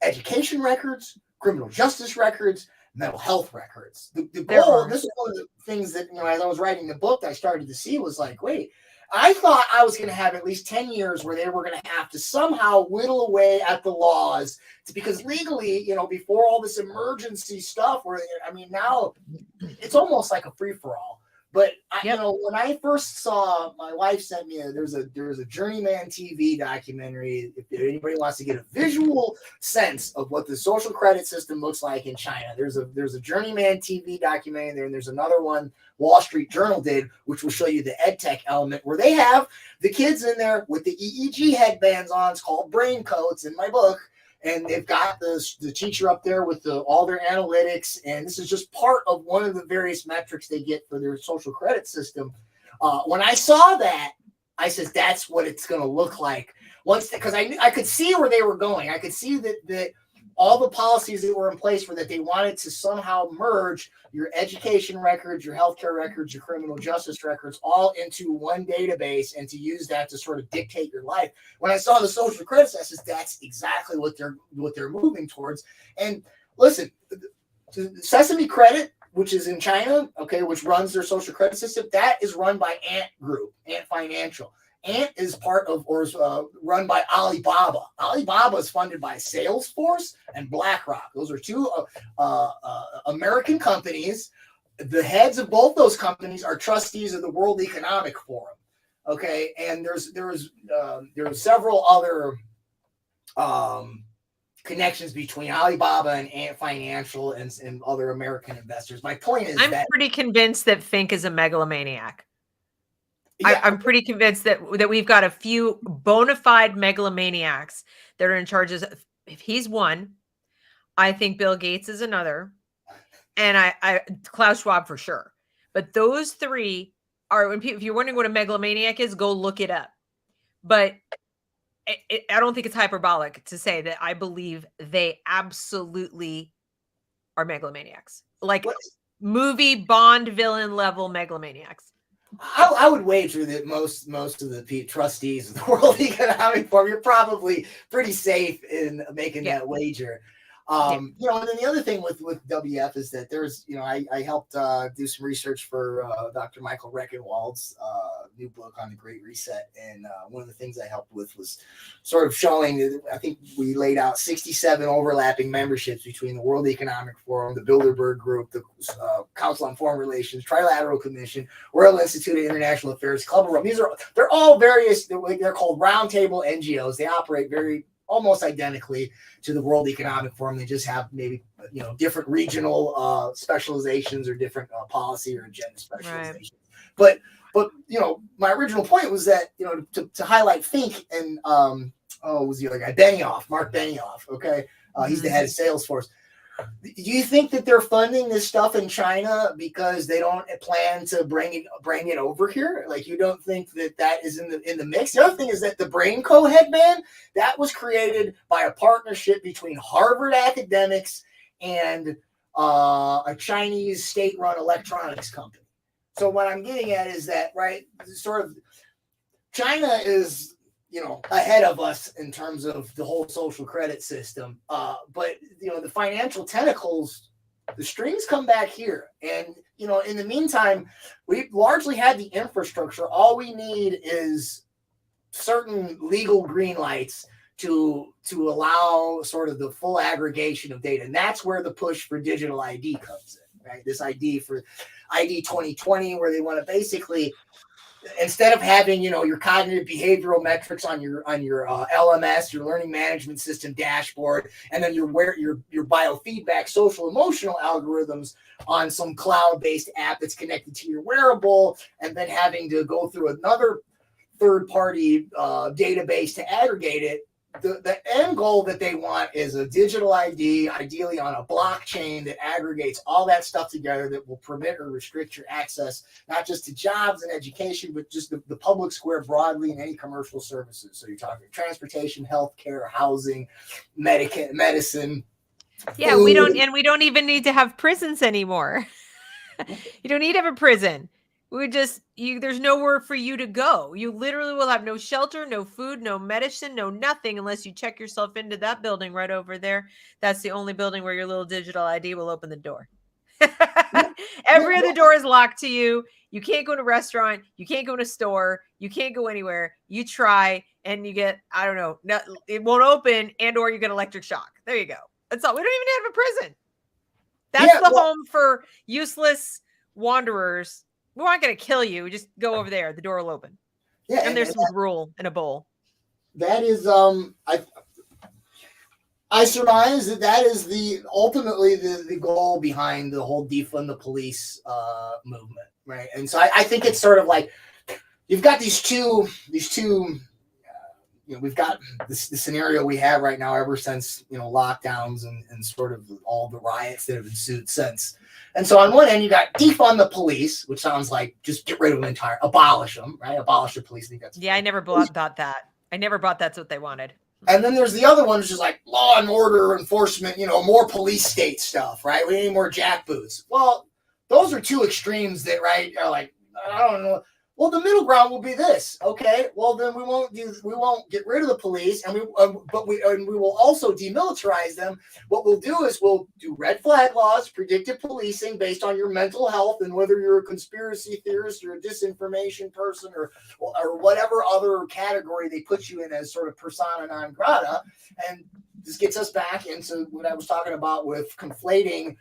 education records, criminal justice records, mental health records. The goal, this is one of the things that, as I was writing the book, I started to see was like, wait, I thought I was going to have at least 10 years where they were going to have to somehow whittle away at the laws because legally, before all this emergency stuff now it's almost like a free-for-all. But when I first saw, my wife sent me there's a Journeyman TV documentary. If anybody wants to get a visual sense of what the social credit system looks like in China, there's a Journeyman TV documentary there, and there's another one Wall Street Journal did, which will show you the ed tech element where they have the kids in there with the EEG headbands on. It's called Brain Codes in my book. And they've got the teacher up there with all their analytics. And this is just part of one of the various metrics they get for their social credit system. When I saw that, I said, that's what it's going to look like. Because I could see where they were going. I could see that all the policies that were in place were that they wanted to somehow merge your education records, your healthcare records, your criminal justice records all into one database and to use that to sort of dictate your life. When I saw the social credit census, that's exactly what they're moving towards. And listen, Sesame Credit, which is in China, okay, which runs their social credit system, that is run by Ant Group, Ant Financial. Ant is part of, or is run by Alibaba. Alibaba is funded by Salesforce and BlackRock. Those are two American companies. The heads of both those companies are trustees of the World Economic Forum. Okay, and there's several other connections between Alibaba and Ant Financial and other American investors. My point is, I'm pretty convinced that Fink is a megalomaniac. Yeah. I'm pretty convinced that we've got a few bona fide megalomaniacs that are in charge of. If he's one, I think Bill Gates is another, and I Klaus Schwab for sure. But those three are. If you're wondering what a megalomaniac is, go look it up. But I don't think it's hyperbolic to say that I believe they absolutely are megalomaniacs, like movie Bond villain level megalomaniacs. I would wager that most of the trustees of the World Economic Forum, you're probably pretty safe in making that wager. And then the other thing with WF is that there's, I helped do some research for Dr. Michael Reckenwald's new book on the Great Reset. And one of the things I helped with was sort of showing, I think we laid out 67 overlapping memberships between the World Economic Forum, the Bilderberg Group, the Council on Foreign Relations, Trilateral Commission, Royal Institute of International Affairs, Club of Rome. They're all various, they're called roundtable NGOs. They operate almost identically to the World Economic Forum. They just have maybe different regional specializations or different policy or agenda specializations. Right. But my original point was that to highlight Fink and was the other guy, Mark Benioff. Okay, he's the head of Salesforce. Do you think that they're funding this stuff in China because they don't plan to bring it over here? Like, you don't think that is in the mix? The other thing is that the Brain Co headband, that was created by a partnership between Harvard academics and a Chinese state-run electronics company. So what I'm getting at is that, right, sort of China is ahead of us in terms of the whole social credit system. But the financial tentacles, the strings come back here. And, in the meantime, we've largely had the infrastructure. All we need is certain legal green lights to allow sort of the full aggregation of data. And that's where the push for digital ID comes in, right? This ID for ID 2020, where they want to basically instead of having, your cognitive behavioral metrics on your LMS, your learning management system dashboard, and then your biofeedback social emotional algorithms on some cloud-based app that's connected to your wearable, and then having to go through another third-party database to aggregate it. The end goal that they want is a digital ID, ideally on a blockchain, that aggregates all that stuff together, that will permit or restrict your access, not just to jobs and education, but just the public square broadly and any commercial services. So you're talking transportation, healthcare, housing, medicine. Yeah, food. we don't even need to have prisons anymore. You don't need to have a prison. There's nowhere for you to go. You literally will have no shelter, no food, no medicine, no nothing, unless you check yourself into that building right over there. That's the only building where your little digital ID will open the door. Every other door is locked to you. You can't go to a restaurant. You can't go to a store. You can't go anywhere. You try and you get, I don't know, it won't open, and or you get electric shock. There you go. That's all. We don't even have a prison. That's the home for useless wanderers. We're not going to kill you. Just go over there. The door will open. Yeah, and there's some gruel in a bowl. That is, I surmise that is ultimately the goal behind the whole defund the police movement, right? And so I think it's sort of like you've got these two. We've got the scenario we have right now ever since lockdowns and sort of all the riots that have ensued since. And so on one end, you got defund the police, which sounds like just get rid of them entirely, abolish them, right? Abolish the police. I never thought that. I never thought that's what they wanted. And then there's the other one, which is like law and order enforcement, more police state stuff, right? We need more jackboots. Well, those are two extremes that, right, are like, I don't know. Well, the middle ground will be this. Okay, well then we won't get rid of the police, and we will also demilitarize them. What we'll do is we'll do red flag laws, predictive policing based on your mental health and whether you're a conspiracy theorist or a disinformation person or whatever other category they put you in as sort of persona non grata. And this gets us back into what I was talking about with conflating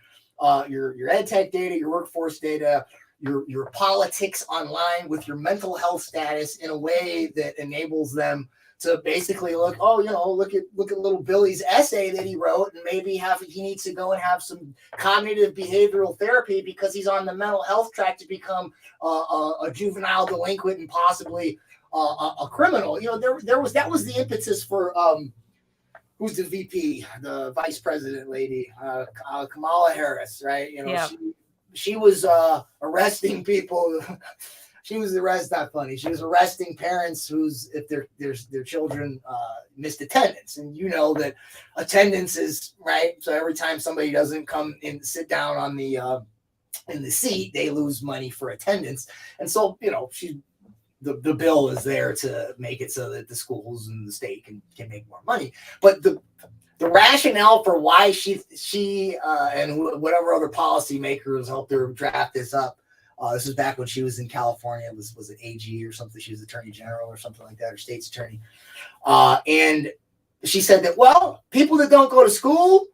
your ed tech data, your workforce data, your politics online with your mental health status in a way that enables them to basically look at little Billy's essay that he wrote, and maybe he needs to go and have some cognitive behavioral therapy because he's on the mental health track to become a juvenile delinquent and possibly a criminal. That was the impetus for who's the VP, the vice president lady, Kamala Harris, right? She was arresting people. She was arresting parents if their children missed attendance, and that attendance is right. So every time somebody doesn't come and sit down on the in the seat, they lose money for attendance. And so the bill is there to make it so that the schools and the state can make more money. But the rationale for why she and whatever other policymakers helped her draft this up. This was back when she was in California. Was it AG or something? She was attorney general or something like that, or state's attorney. And she said that, well, people that don't go to school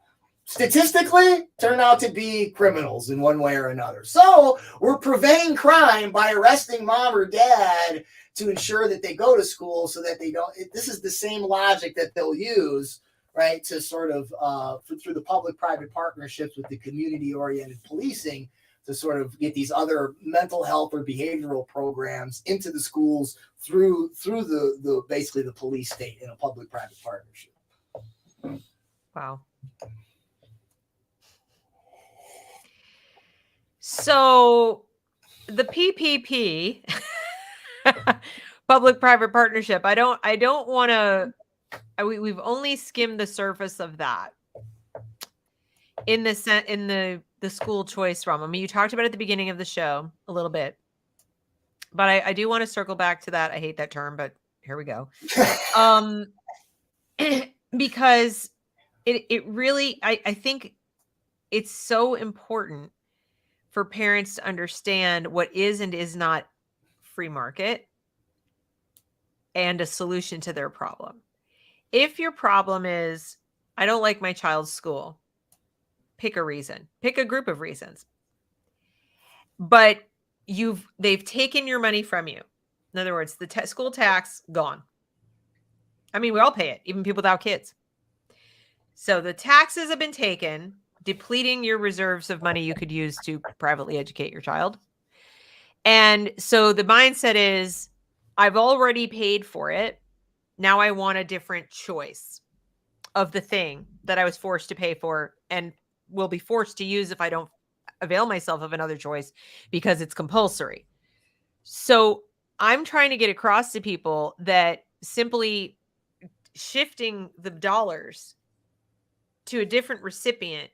statistically turn out to be criminals in one way or another. So we're preventing crime by arresting mom or dad to ensure that they go to school so that they don't. This is the same logic that they'll use, right, to sort of through the public-private partnerships with the community-oriented policing to sort of get these other mental health or behavioral programs into the schools through the basically the police state in a public-private partnership. Wow. So the PPP, public-private partnership, I don't want to. We've only skimmed the surface of that in the school choice realm. I mean, you talked about it at the beginning of the show a little bit, but I do want to circle back to that. I hate that term, but here we go. Because it really, I think it's so important for parents to understand what is and is not free market and a solution to their problem. If your problem is, I don't like my child's school, pick a reason, pick a group of reasons. But they've taken your money from you. In other words, the school tax gone. I mean, we all pay it, even people without kids. So the taxes have been taken, depleting your reserves of money you could use to privately educate your child. And so the mindset is, I've already paid for it. Now I want a different choice of the thing that I was forced to pay for and will be forced to use if I don't avail myself of another choice because it's compulsory. So I'm trying to get across to people that simply shifting the dollars to a different recipient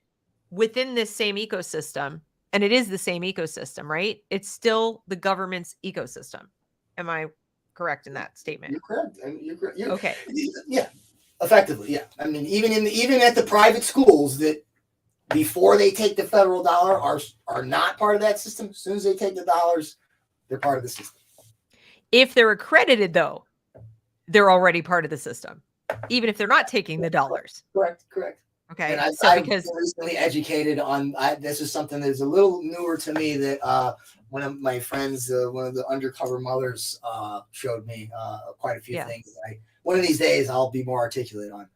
within this same ecosystem, and it is the same ecosystem, right? It's still the government's ecosystem. Am I correct in that statement? You're correct. I mean, you're correct. Okay. Yeah, effectively, yeah. I mean, even at the private schools that before they take the federal dollar are not part of that system. As soon as they take the dollars, they're part of the system. If they're accredited, though, they're already part of the system, even if they're not taking the dollars. Correct. Okay. And I've been recently educated on, this is something that's a little newer to me that one of my friends, one of the undercover mothers showed me quite a few things. One of these days I'll be more articulate on.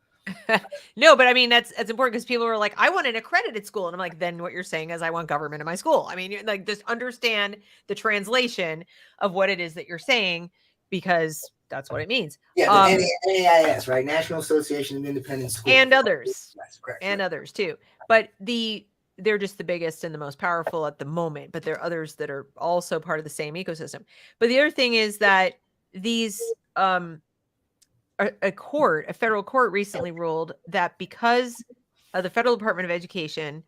No, but I mean, that's important because people were like, I want an accredited school. And I'm like, then what you're saying is I want government in my school. I mean, like, just understand the translation of what it is that you're saying, because that's what it means. Yeah, the NAIS, right? National Association of Independent Schools. And others. That's correct. And others too. But they're just the biggest and the most powerful at the moment. But there are others that are also part of the same ecosystem. But the other thing is that these a federal court recently ruled that because of the Federal Department of Education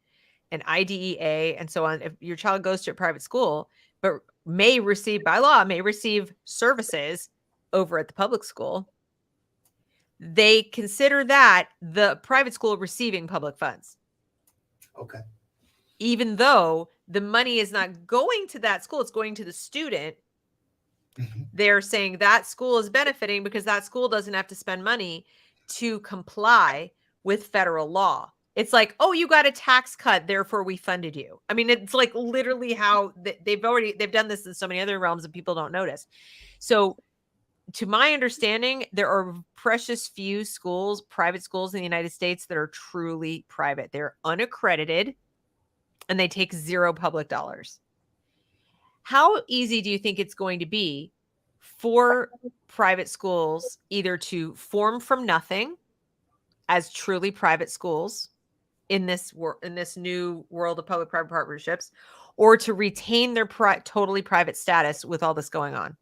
and IDEA and so on, if your child goes to a private school, but may receive services over at the public school, they consider that the private school receiving public funds. Okay. Even though the money is not going to that school, it's going to the student. Mm-hmm. They're saying that school is benefiting because that school doesn't have to spend money to comply with federal law. It's like, oh, you got a tax cut, therefore we funded you. I mean, it's like literally how they've done this in so many other realms and people don't notice. So to my understanding, there are precious few schools, private schools in the United States that are truly private. They're unaccredited and they take zero public dollars. How easy do you think it's going to be for private schools either to form from nothing as truly private schools in this new world of public-private partnerships, or to retain their totally private status with all this going on?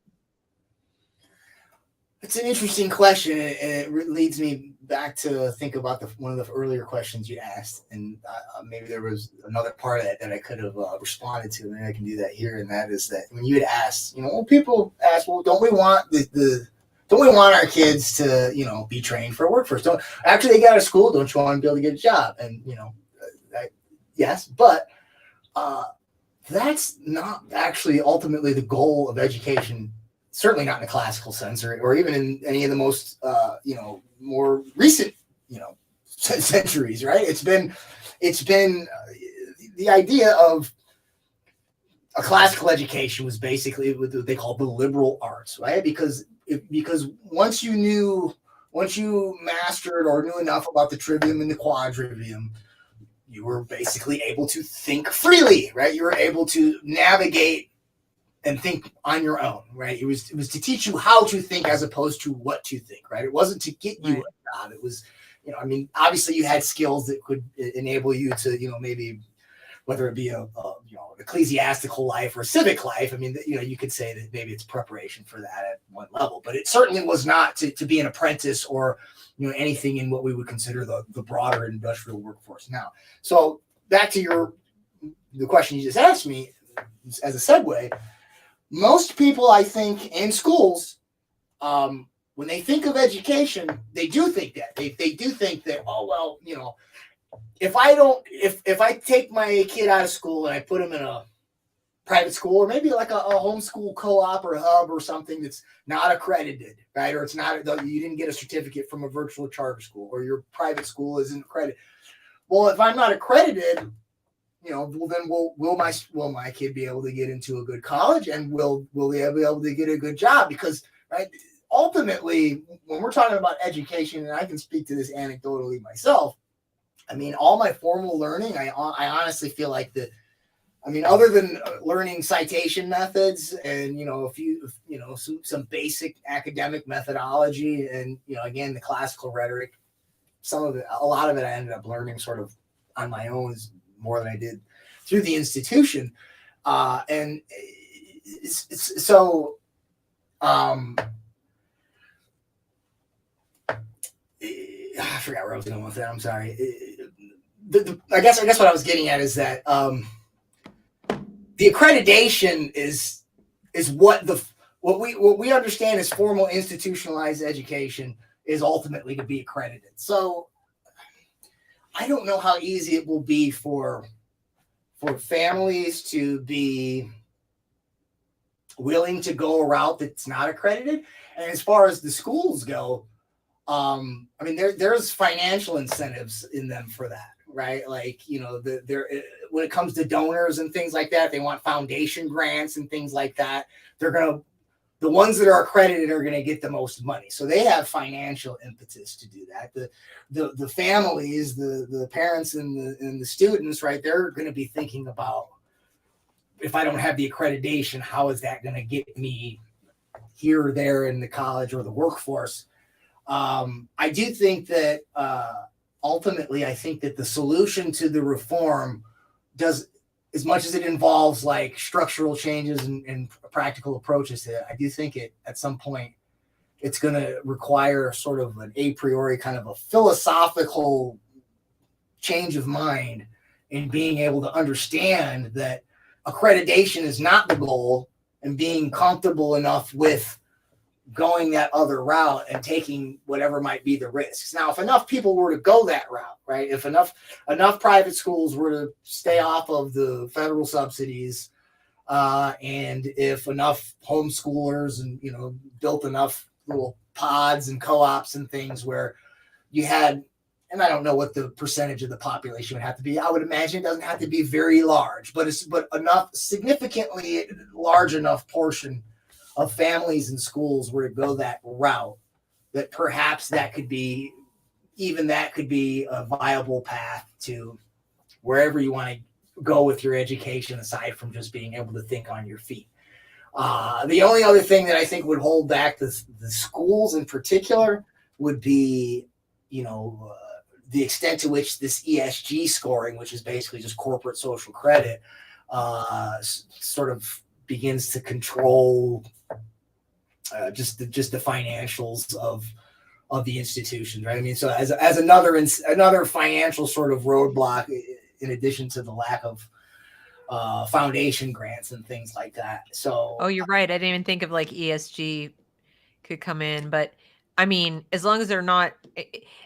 It's an interesting question, and it leads me back to think about one of the earlier questions you asked, and maybe there was another part of that I could have responded to, and I can do that here. And that is that when you had asked, people ask, well, don't we want our kids to, be trained for a workforce? After they get out of school, don't you want them to be able to get a job? And yes, but that's not actually ultimately the goal of education. Certainly not in a classical sense, or even in any of the most, more recent, centuries, right? It's been the idea of a classical education was basically what they call the liberal arts, right? Because once you mastered or knew enough about the trivium and the quadrivium, you were basically able to think freely, right? You were able to navigate and think on your own, right? It was to teach you how to think as opposed to what to think, right? It wasn't to get you a job. It was, obviously you had skills that could enable you to, maybe whether it be a ecclesiastical life or civic life. I mean, you could say that maybe it's preparation for that at one level, but it certainly was not to be an apprentice or, anything in what we would consider the broader industrial workforce now. So back to the question you just asked me as a segue. Most people, I think, in schools, when they think of education, they do think that. They do think that, oh, well, if I take my kid out of school and I put him in a private school, or maybe like a homeschool co-op or hub or something that's not accredited, right? Or it's not, you didn't get a certificate from a virtual charter school, or your private school isn't accredited. Well, if I'm not accredited, well then will my kid be able to get into a good college, and will they be able to get a good job? Because right, ultimately, when we're talking about education, and I can speak to this anecdotally myself, I mean, all my formal learning, I honestly feel like other than learning citation methods and some basic academic methodology, and again the classical rhetoric, a lot of it I ended up learning sort of on my own, more than I did through the institution, and so I forgot where I was going with that. I'm sorry. I guess what I was getting at is that the accreditation is what we understand as formal institutionalized education is ultimately to be accredited. So I don't know how easy it will be for families to be willing to go a route that's not accredited. And as far as the schools go, there's financial incentives in them for that, right? Like, when it comes to donors and things like that, they want foundation grants and things like that. The ones that are accredited are going to get the most money. So they have financial impetus to do that. The families, the parents and the students, right, they're going to be thinking about, if I don't have the accreditation, how is that going to get me here or there in the college or the workforce? I do think that ultimately, I think that the solution to the reform does, as much as it involves like structural changes and practical approaches to it, I do think at some point it's going to require sort of an a priori kind of a philosophical change of mind in being able to understand that accreditation is not the goal, and being comfortable enough with going that other route and taking whatever might be the risks. Now, if enough people were to go that route, right? If enough private schools were to stay off of the federal subsidies, and if enough homeschoolers and built enough little pods and co-ops and things where you had, and I don't know what the percentage of the population would have to be. I would imagine it doesn't have to be very large, but enough, significantly large enough portion of families and schools were to go that route, that perhaps that could be a viable path to wherever you want to go with your education, aside from just being able to think on your feet. The only other thing that I think would hold back the schools in particular would be, the extent to which this ESG scoring, which is basically just corporate social credit, sort of begins to control just the financials of the institutions, right? I mean, so as another financial sort of roadblock, in addition to the lack of foundation grants and things like that. So, oh, you're right. I didn't even think of like ESG could come in, but I mean, as long as they're not,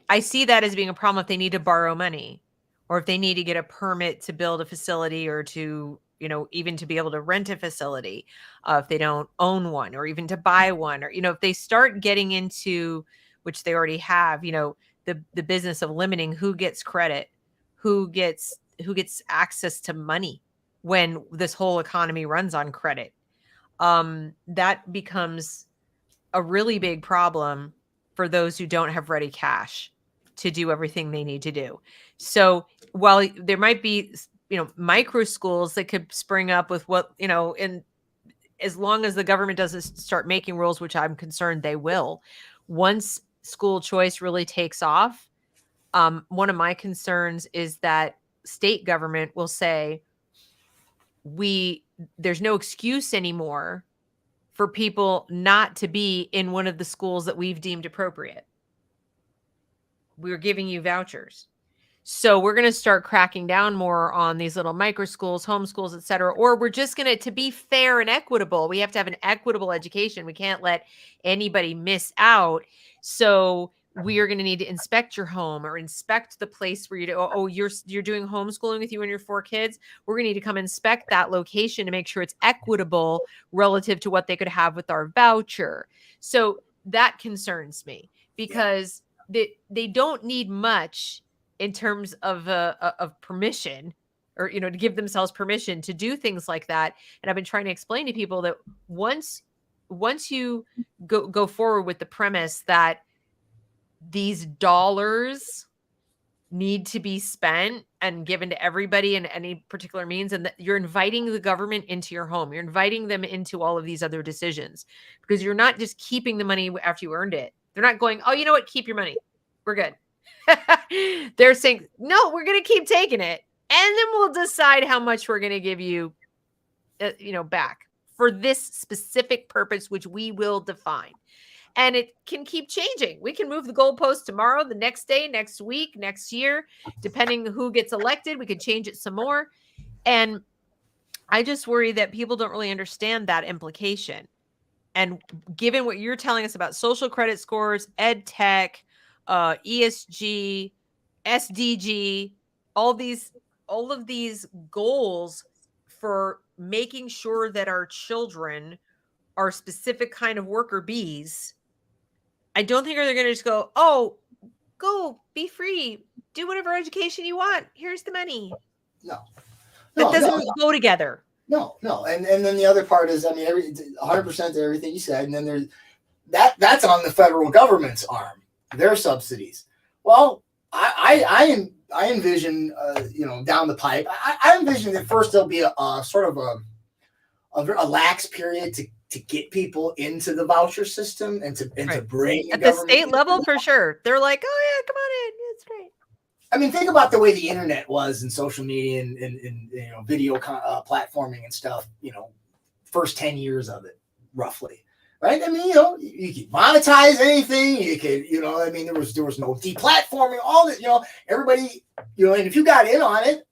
I see that as being a problem if they need to borrow money, or if they need to get a permit to build a facility, or to, even to be able to rent a facility, if they don't own one, or even to buy one, or, if they start getting into, which they already have, the business of limiting who gets credit, who gets access to money when this whole economy runs on credit, that becomes a really big problem for those who don't have ready cash to do everything they need to do. So while there might be, micro schools that could spring up with what, and as long as the government doesn't start making rules, which I'm concerned they will, once school choice really takes off, one of my concerns is that state government will say, there's no excuse anymore for people not to be in one of the schools that we've deemed appropriate. We're giving you vouchers. So we're going to start cracking down more on these little micro schools, homeschools, et cetera. Or we're just going to be fair and equitable. We have to have an equitable education. We can't let anybody miss out. So we are going to need to inspect your home, or inspect the place where you're doing homeschooling with you and your 4 kids. We're going to need to come inspect that location to make sure it's equitable relative to what they could have with our voucher. So that concerns me, because they don't need much in terms of permission. or, to give themselves permission to do things like that. And I've been trying to explain to people that once you go forward with the premise that these dollars need to be spent and given to everybody in any particular means, and that you're inviting the government into your home, you're inviting them into all of these other decisions, because you're not just keeping the money after you earned it. They're not going, oh, you know what, keep your money, we're good. They're saying, no, we're going to keep taking it, and then we'll decide how much we're going to give you, back for this specific purpose, which we will define. And it can keep changing. We can move the goalpost tomorrow, the next day, next week, next year, depending who gets elected. We could change it some more. And I just worry that people don't really understand that implication. And given what you're telling us about social credit scores, ed tech, ESG, SDG, all of these goals for making sure that our children are specific kind of worker bees, I don't think they're going to just go, oh, go be free, do whatever education you want, here's the money. No, that doesn't go together. No. And then the other part is, 100% to everything you said. And then there's that's on the federal government's arm, their subsidies. Well, I envision, down the pipe, I envision that first there'll be a sort of a lax period to get people into the voucher system and to bring at the state level, for sure. They're like, oh yeah, come on in, it's great. I mean, think about the way the internet was and social media and video platforming and stuff, first 10 years of it, roughly. Right? I mean, you could monetize anything. You could, there was no deplatforming, all that, everybody, and if you got in on it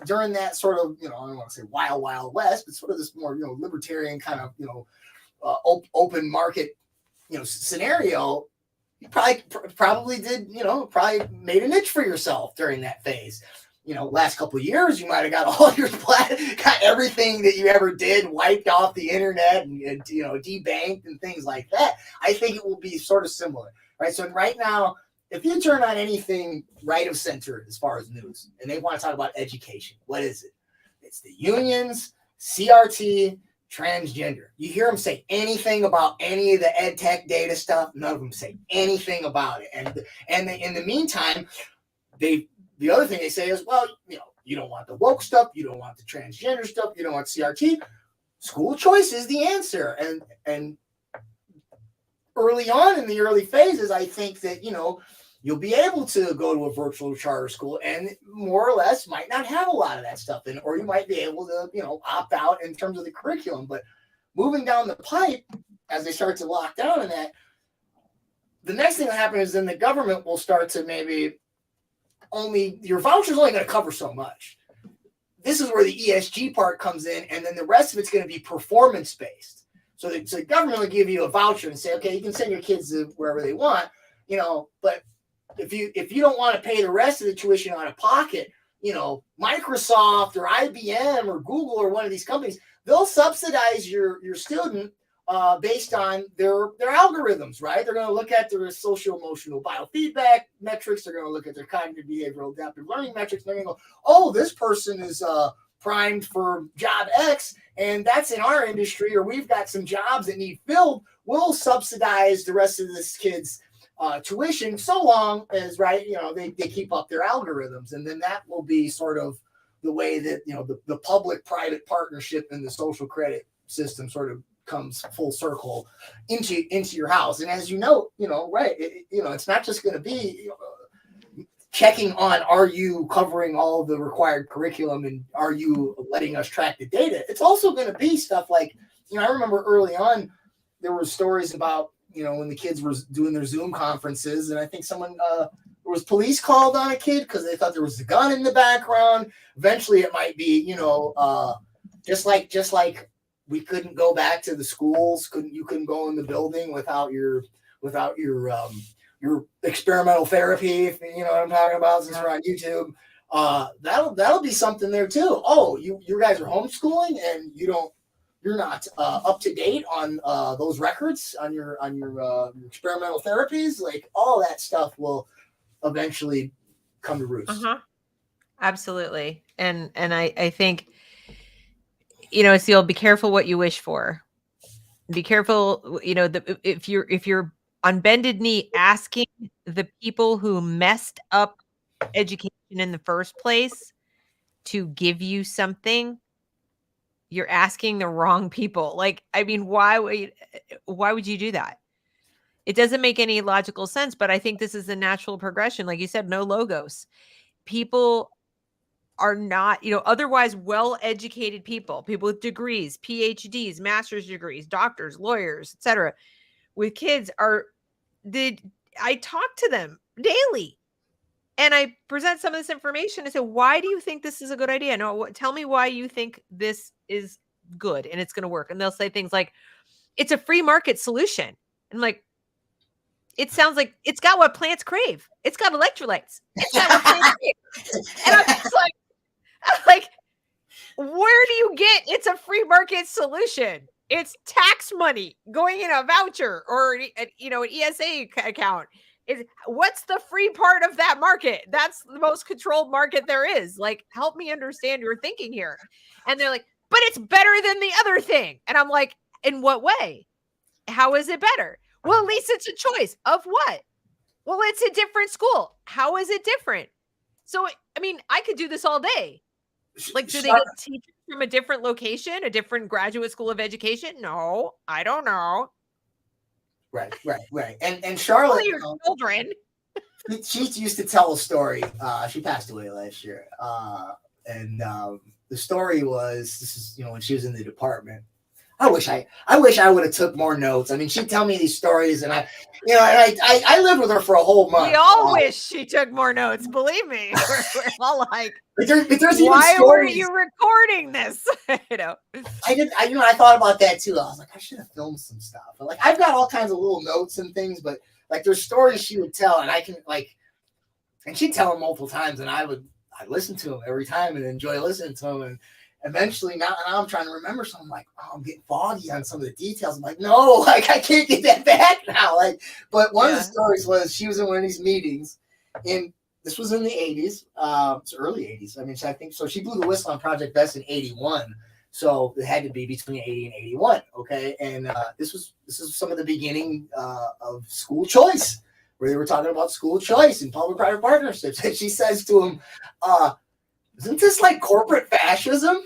during that sort of, I don't want to say wild west, but sort of this more, libertarian kind of, open market, scenario, you probably did, probably made a niche for yourself during that phase. Last couple of years, you might have got all got everything that you ever did wiped off the internet and debanked and things like that. I think it will be sort of similar, right? So right now, if you turn on anything right of center as far as news, and they want to talk about education, what is it? It's the unions, CRT, transgender. You hear them say anything about any of the ed tech data stuff? None of them say anything about it. And in the meantime, the other thing they say is, well, you don't want the woke stuff, you don't want the transgender stuff, you don't want CRT. School choice is the answer. And early on in the early phases, I think that, you'll be able to go to a virtual charter school and more or less might not have a lot of that stuff in it, or you might be able to, opt out in terms of the curriculum. But moving down the pipe, as they start to lock down on that, the next thing that happens is then the government will start to maybe your voucher's only going to cover so much. This is where the ESG part comes in, and then the rest of it's going to be performance based. So the government will give you a voucher and say, okay, you can send your kids to wherever they want, but if you don't want to pay the rest of the tuition out of pocket, Microsoft or IBM or Google or one of these companies, they'll subsidize your student based on their algorithms, right? They're going to look at their social emotional biofeedback metrics. They're going to look at their cognitive behavioral adaptive learning metrics. They're going to go, oh, this person is primed for job X, and that's in our industry, or we've got some jobs that need filled. We'll subsidize the rest of this kid's tuition so long as, right, they keep up their algorithms. And then that will be sort of the way that, the public-private partnership in the social credit system sort of comes full circle into your house. And as right, it's not just going to be checking on, are you covering all the required curriculum and are you letting us track the data? It's also going to be stuff like, I remember early on, there were stories about, when the kids were doing their Zoom conferences, and I think someone, there was police called on a kid because they thought there was a gun in the background. Eventually it might be, just like we couldn't go back to the schools, you couldn't go in the building without your experimental therapy, if you know what I'm talking about, since we're on YouTube. That'll be something there too. Oh, you guys are homeschooling and you're not up to date on those records on your experimental therapies. Like all that stuff will eventually come to roost. Absolutely. And I think, it's the old, be careful what you wish for. Be careful, if you're on bended knee asking the people who messed up education in the first place to give you something, you're asking the wrong people. Like, I mean, why would you do that? It doesn't make any logical sense, but I think this is a natural progression. Like you said, no logos. People are not, otherwise well-educated people with degrees, PhDs, master's degrees, doctors, lawyers, etc. With kids I talk to them daily and I present some of this information and say, why do you think this is a good idea? No, tell me why you think this is good and it's going to work. And they'll say things like, it's a free market solution. And I'm like, it sounds like it's got what plants crave. It's got electrolytes. It's got what plants crave. And I'm just like, where do you get it's a free market solution? It's tax money going in a voucher or an ESA account. What's the free part of that market? That's the most controlled market there is. Like, help me understand your thinking here. And they're like, but it's better than the other thing. And I'm like, in what way? How is it better? Well, at least it's a choice of what? Well, it's a different school. How is it different? So, I mean, I could do this all day. Like, do they get teachers from a different location, a different graduate school of education? No, I don't know. Right. And Charlotte, your children. She used to tell a story. She passed away last year. And the story was, this is, when she was in the department. I wish I would have took more notes. I mean, she'd tell me these stories, and I lived with her for a whole month. We all wish she took more notes. Believe me, we're all like, but there's why were you recording this? I thought about that too. I was like, I should have filmed some stuff. But like, I've got all kinds of little notes and things, but like, there's stories she would tell, and I can and she'd tell them multiple times, and I'd listen to them every time and enjoy listening to them. And eventually now I'm trying to remember something, like, oh, I'm getting foggy on some of the details. I'm like, no, like, I can't get that back now. Like, but one of the stories was she was in one of these meetings, and this was in the 80s. It's early 80s. I mean, I think so. She blew the whistle on Project Best in 81. So it had to be between 80 and 81. Okay. And this is some of the beginning of school choice, where they were talking about school choice and public-private partnerships. And she says to him, isn't this like corporate fascism?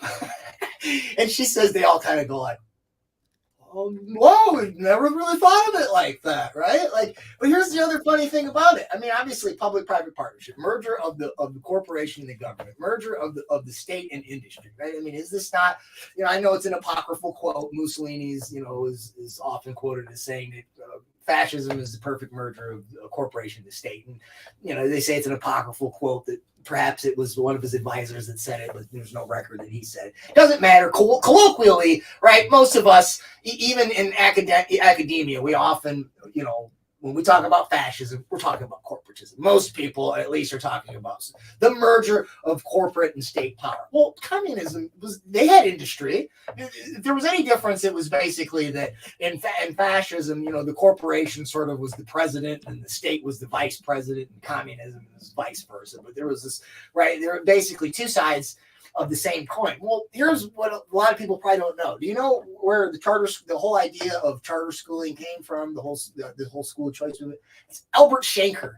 And she says they all kind of go like, oh, whoa, we never really thought of it like that, right? Like, but here's the other funny thing about it. I mean, obviously, public-private partnership, merger of the corporation and the government, merger of the state and industry, right? I mean, is this not? I know it's an apocryphal quote. Mussolini's, is often quoted as saying that fascism is the perfect merger of a corporation and the state, and they say it's an apocryphal quote that perhaps it was one of his advisors that said it, but there's no record that he said it. Doesn't matter. Colloquially, right? Most of us, even in academia, we often, when we talk about fascism, we're talking about corporatism. Most people, at least, are talking about the merger of corporate and state power. Well, communism they had industry. If there was any difference, it was basically that in fascism, the corporation sort of was the president and the state was the vice president, and communism was vice versa. But there was this, right? There were basically two sides of the same coin. Well, here's what a lot of people probably don't know. Do you know where the whole idea of charter schooling came from? The whole school choice movement. It's Albert Shanker.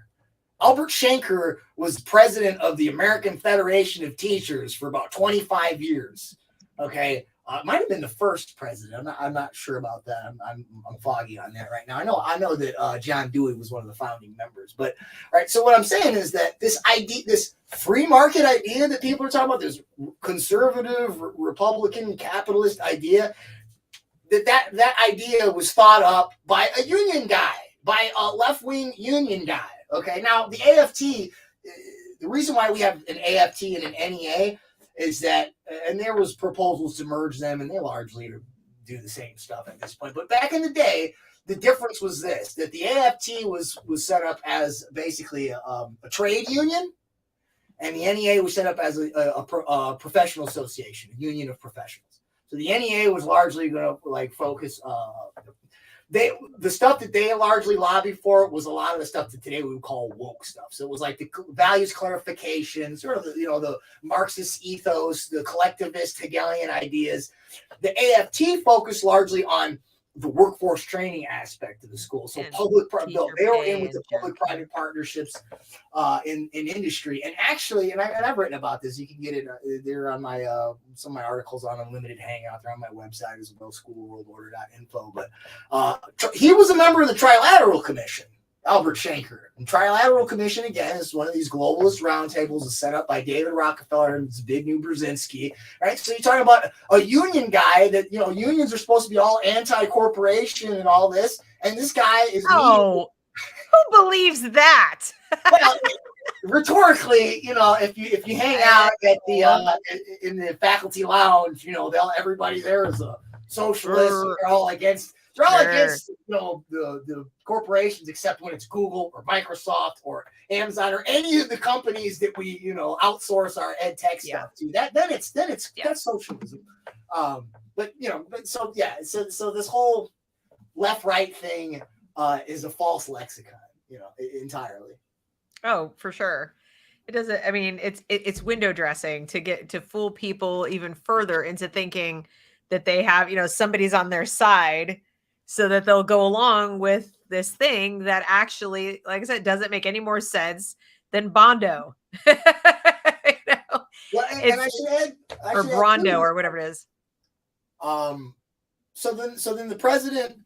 Albert Shanker was president of the American Federation of Teachers for about 25 years. Okay. Might have been the first president. I'm not sure about that. I'm foggy on that right now. I know that John Dewey was one of the founding members. But all right, so what I'm saying is that this idea, this free market idea that people are talking about, this conservative, Republican, capitalist idea, that idea was thought up by a union guy, by a left-wing union guy. Okay, now the AFT, the reason why we have an AFT and an NEA is that, and there was proposals to merge them, and they largely do the same stuff at this point. But back in the day, the difference was this, that the AFT was set up as basically a trade union, and the NEA was set up as a professional association, a union of professionals. So the NEA was largely going to focus the stuff that they largely lobbied for was a lot of the stuff that today we would call woke stuff. So it was like the values clarification, sort of the Marxist ethos, the collectivist Hegelian ideas. The AFT focused largely on the workforce training aspect of the school. So they were in with the public-private partnerships in industry. And actually, and I've written about this. You can get it there on my some of my articles on Unlimited Hangout. They're on my website as well, schoolworldorder.info. But he was a member of the Trilateral Commission, Albert Shanker. And Trilateral Commission, again, is one of these globalist roundtables set up by David Rockefeller and Zbigniew Brzezinski, right? So you're talking about a union guy that, unions are supposed to be all anti-corporation and all this, and this guy is... who believes that? Well, rhetorically, if you hang out at the in the faculty lounge, everybody there is a socialist. They're all against... They're all against, the corporations, except when it's Google or Microsoft or Amazon or any of the companies that we, outsource our ed tech stuff to. That's socialism. So this whole left-right thing is a false lexicon, entirely. Oh, for sure. It doesn't. I mean, it's window dressing to fool people even further into thinking that they have, somebody's on their side, so that they'll go along with this thing that actually, like I said, doesn't make any more sense than Bondo. Well, and I should add, or Brondo, or whatever it is. So then the president,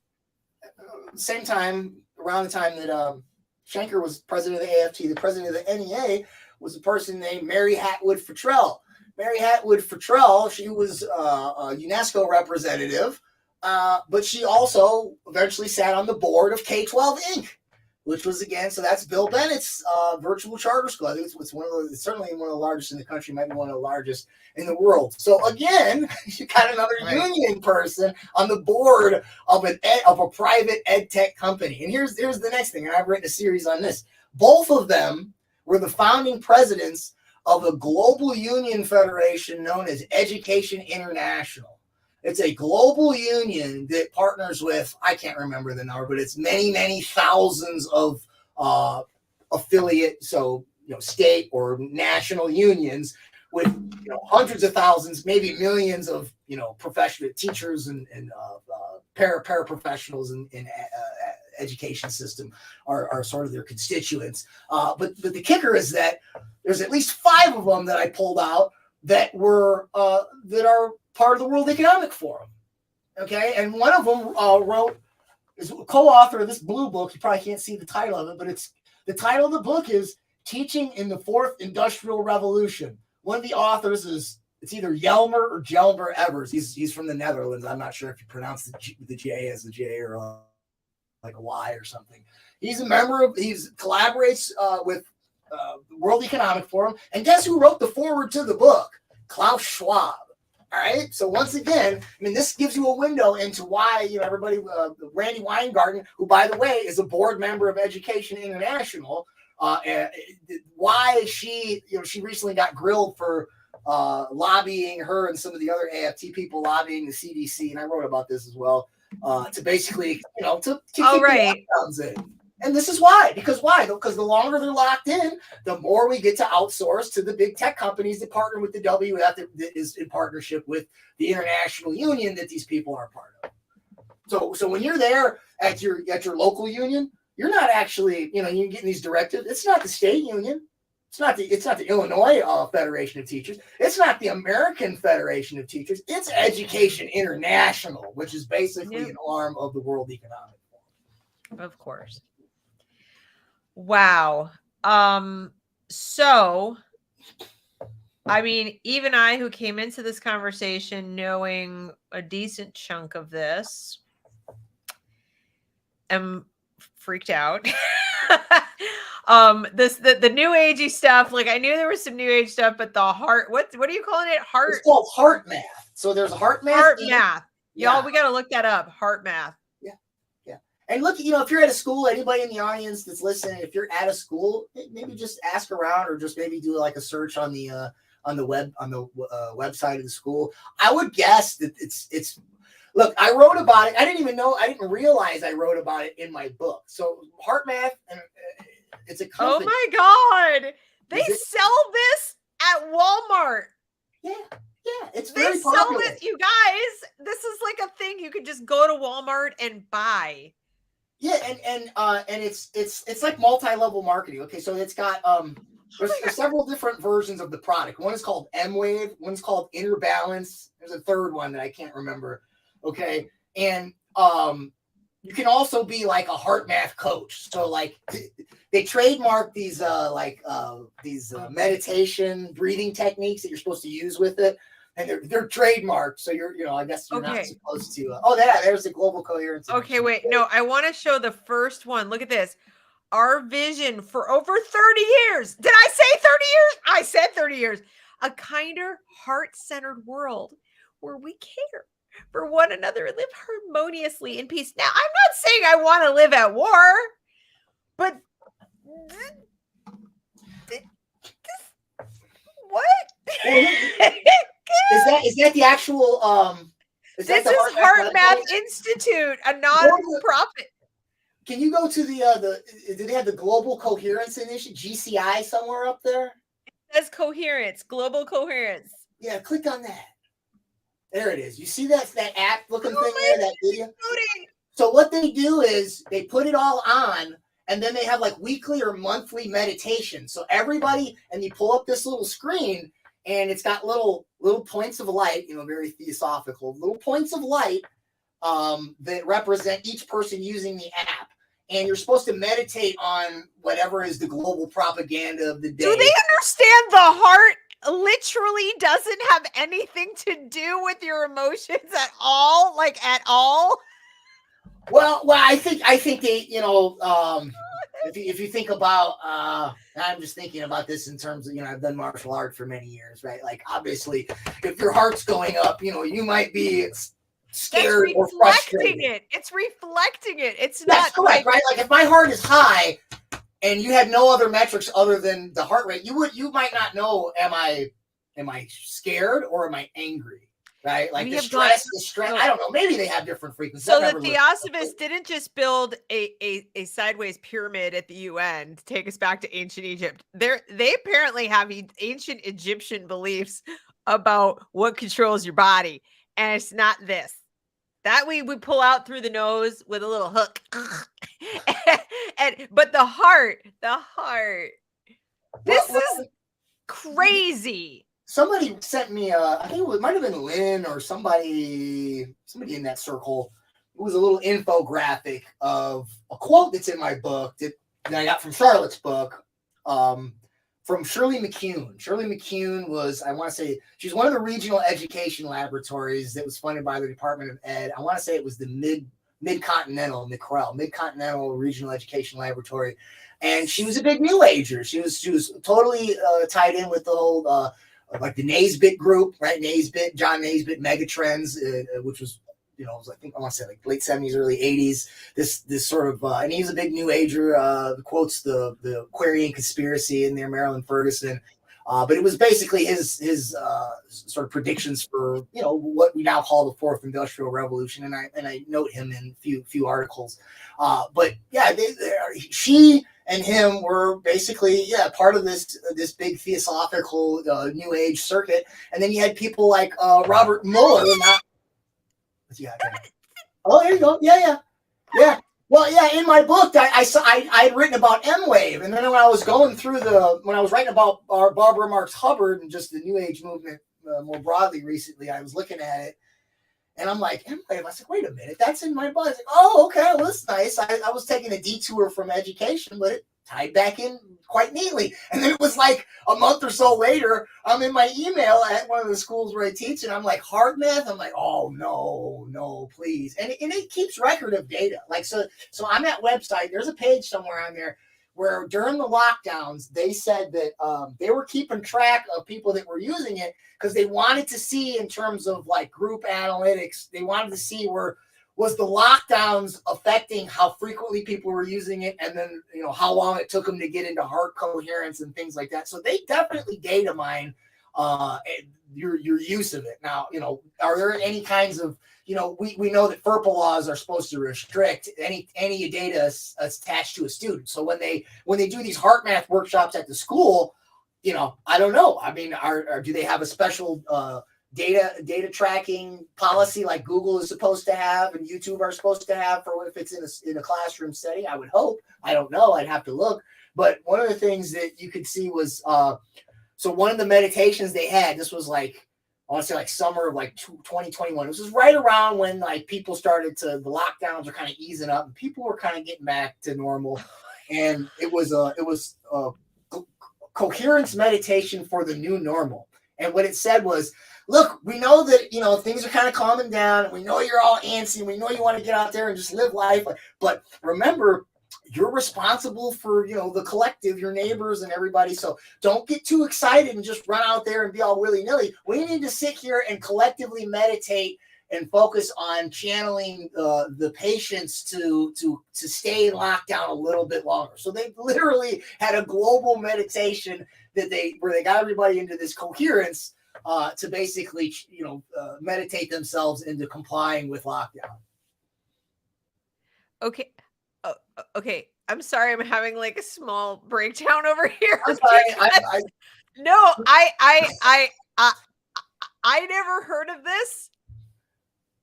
same time, around the time that Shanker was president of the AFT, the president of the NEA was a person named Mary Hatwood Futrell. Mary Hatwood Futrell, she was a UNESCO representative. But she also eventually sat on the board of K-12 Inc., which was, again, so that's Bill Bennett's virtual charter school. I think it's certainly one of the largest in the country, might be one of the largest in the world. So again, you got another union person on the board of a private ed tech company. And here's the next thing, and I've written a series on this. Both of them were the founding presidents of a global union federation known as Education International. It's a global union that partners with, I can't remember the number, but it's many, many thousands of affiliate, state or national unions with hundreds of thousands, maybe millions of professional teachers and paraprofessionals in education system are sort of their constituents. But the kicker is that there's at least 5 of them that I pulled out that that are part of the World Economic Forum. Okay, and one of them is a co-author of this blue book. You probably can't see the title of it, but the title of the book is Teaching in the Fourth Industrial Revolution. One of the authors it's either Jelmer or Jelmer Evers. He's from the Netherlands. I'm not sure if you pronounce the J as a J or like a Y or something. He's a member of. He collaborates with the World Economic Forum. And guess who wrote the foreword to the book? Klaus Schwab. All right. So once again, I mean, this gives you a window into why, everybody, Randy Weingarten, who, by the way, is a board member of Education International, why she recently got grilled for lobbying her and some of the other AFT people lobbying the CDC. And I wrote about this as well, to basically, to keep the lockdowns in. And this is why. Because the longer they're locked in, the more we get to outsource to the big tech companies that partner with the WF that is in partnership with the international union that these people are part of. So when you're there at your local union, you're not actually, you're getting these directives. It's not the state union. It's not the Illinois Federation of Teachers. It's not the American Federation of Teachers. It's Education International, which is basically an arm of the World Economic Forum. Of course. Wow. So, I mean, even I, who came into this conversation knowing a decent chunk of this, am freaked out. The new agey stuff, like I knew there was some new age stuff, but the heart, what are you calling it? It's called heart math. So there's heart math. Heart math. Y'all, we got to look that up. Heart math. And look, if you're at a school, anybody in the audience that's listening, if you're at a school, maybe just ask around or just maybe do like a search on the website of the school. I would guess that it's Look, I wrote about it. I didn't realize I wrote about it in my book. So HeartMath, it's a company. Oh my God. They sell this at Walmart. Yeah, it's very popular. Sell this, you guys. This is like a thing you could just go to Walmart and buy. Yeah, and it's like multi-level marketing. Okay, so it's got there's several different versions of the product. One is called M-Wave, one's called Inner Balance. There's a third one that I can't remember. Okay, and you can also be like a HeartMath coach. So like they trademark these meditation breathing techniques that you're supposed to use with it, and they're trademarked. So I guess you're not supposed to. There's the global coherence. Okay, wait, no, I want to show the first one. Look at this. Our vision for over 30 years. Did I say 30 years? I said 30 years. A kinder, heart-centered world where we care for one another and live harmoniously in peace. Now, I'm not saying I want to live at war, but what? Is that the actual this is HeartMath Institute, a non-profit. Can you go to do they have the Global Coherence Initiative, GCI, somewhere up there? It says coherence, global coherence. Yeah, click on that. There it is. You see that app looking thing there, that video? So what they do is they put it all on, and then they have like weekly or monthly meditation. So everybody, and you pull up this little screen, and it's got little points of light, very theosophical, little points of light that represent each person using the app. And you're supposed to meditate on whatever is the global propaganda of the day. Do they understand the heart literally doesn't have anything to do with your emotions at all? Like at all? Well, I think they, if you think about, I'm just thinking about this in terms of, I've done martial art for many years, right? Like obviously, if your heart's going up, you might be scared or frustrated. It's reflecting it. It's not correct, right? Like if my heart is high and you had no other metrics other than the heart rate, you might not know, am I scared or am I angry? Right? Like the stress, I don't know. Maybe they have different frequencies. So the Theosophists didn't just build a sideways pyramid at the UN to take us back to ancient Egypt. They apparently have ancient Egyptian beliefs about what controls your body. And it's not this. That we pull out through the nose with a little hook. But the heart. This is crazy. Somebody sent me I think it might have been Lynn or somebody in that circle. It was a little infographic of a quote that's in my book that I got from Charlotte's book, from Shirley McCune. Shirley McCune was, I want to say, she's one of the regional education laboratories that was funded by the Department of Ed. I want to say it was the Mid-Continental Regional Education Laboratory. And she was a big New Ager. She was totally tied in with the whole, like the Naisbitt group, right? John Naisbitt Megatrends, which was, I want to say like late 70s, early 80s. This sort of, and he's a big New Ager, quotes the Aquarian conspiracy in there, Marilyn Ferguson. But it was basically his sort of predictions for, what we now call the Fourth Industrial Revolution. And I note him in few articles. But yeah, she and him were basically, part of this big theosophical New Age circuit. And then you had people like Robert Mueller. Oh, there you go. Yeah. Well, yeah. In my book, I had written about M-Wave, and then when I was going through when I was writing about Barbara Marx Hubbard and just the New Age movement more broadly recently, I was looking at it, and I'm like, M-Wave. I was like, wait a minute, that's in my book. I was like, oh, okay, well, that's nice. I was taking a detour from education, but it tied back in quite neatly. And then it was like a month or so later, I'm in my email at one of the schools where I teach, and I'm like, HeartMath? I'm like, oh, no, please. And it keeps record of data. Like, so on that website, there's a page somewhere on there where during the lockdowns, they said that they were keeping track of people that were using it because they wanted to see, in terms of like group analytics, they wanted to see was the lockdowns affecting how frequently people were using it, and then how long it took them to get into heart coherence and things like that. So they definitely data mine your use of it. Now, are there any kinds of, we know that FERPA laws are supposed to restrict any data attached to a student. So when they do these heart math workshops at the school, I don't know. I mean, do they have a special data tracking policy like Google is supposed to have and YouTube are supposed to have for if it's in a classroom setting? I would hope. I don't know. I'd have to look. But one of the things that you could see was, so one of the meditations they had, this was like, I want to say like summer of like 2021. This was right around when like people started the lockdowns are kind of easing up and people were kind of getting back to normal. And it was a coherence meditation for the new normal. And what it said was, look, we know that, things are kind of calming down. We know you're all antsy. We know you want to get out there and just live life. But remember, you're responsible for, the collective, your neighbors and everybody. So don't get too excited and just run out there and be all willy-nilly. We need to sit here and collectively meditate and focus on channeling the patients to stay locked down a little bit longer. So they literally had a global meditation where they got everybody into this coherence to basically, meditate themselves into complying with lockdown. Okay. Okay. I'm sorry. I'm having like a small breakdown over here. I'm sorry. I never heard of this.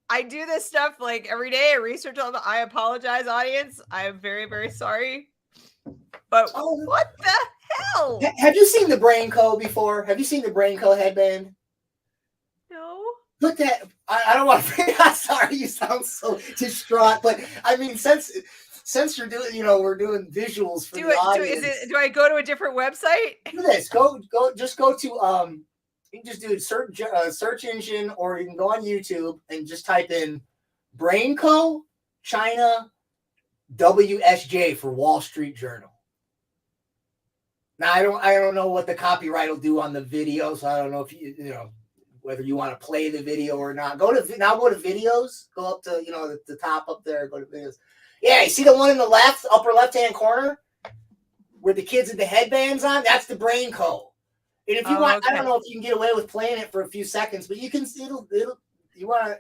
I do this stuff like every day. I research all I apologize, audience. I'm very, very sorry. But what the hell? Have you seen the Brain Co before? Have you seen the Brain Co headband? No. Look that. I don't want to. I'm sorry. You sound so distraught. But I mean, since you're doing, we're doing visuals for the audience. Do I go to a different website? Do this. Just go to you can just do a search engine, or you can go on YouTube and just type in Brain Co. China WSJ for Wall Street Journal. Now I don't know what the copyright will do on the video, so I don't know if whether you want to play the video or not. Go to videos. Go up to the top up there. Go to videos. Yeah, you see the one in the upper left-hand corner where the kids with the headbands on? That's the Brain Co. And if you want, okay. I don't know if you can get away with playing it for a few seconds, but you can. You want to.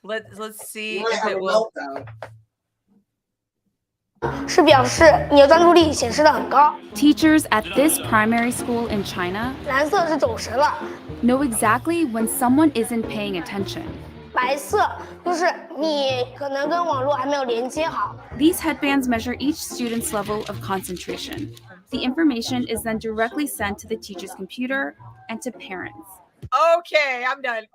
Let's see if it will. 是表示你的专注力显示得很高。 Teachers at this primary school in China 蓝色是走神了， know exactly when someone isn't paying attention. 白色就是你可能跟网络还没有连接好。 These headbands measure each student's level of concentration. The information is then directly sent to the teacher's computer and to parents. Okay, I'm done.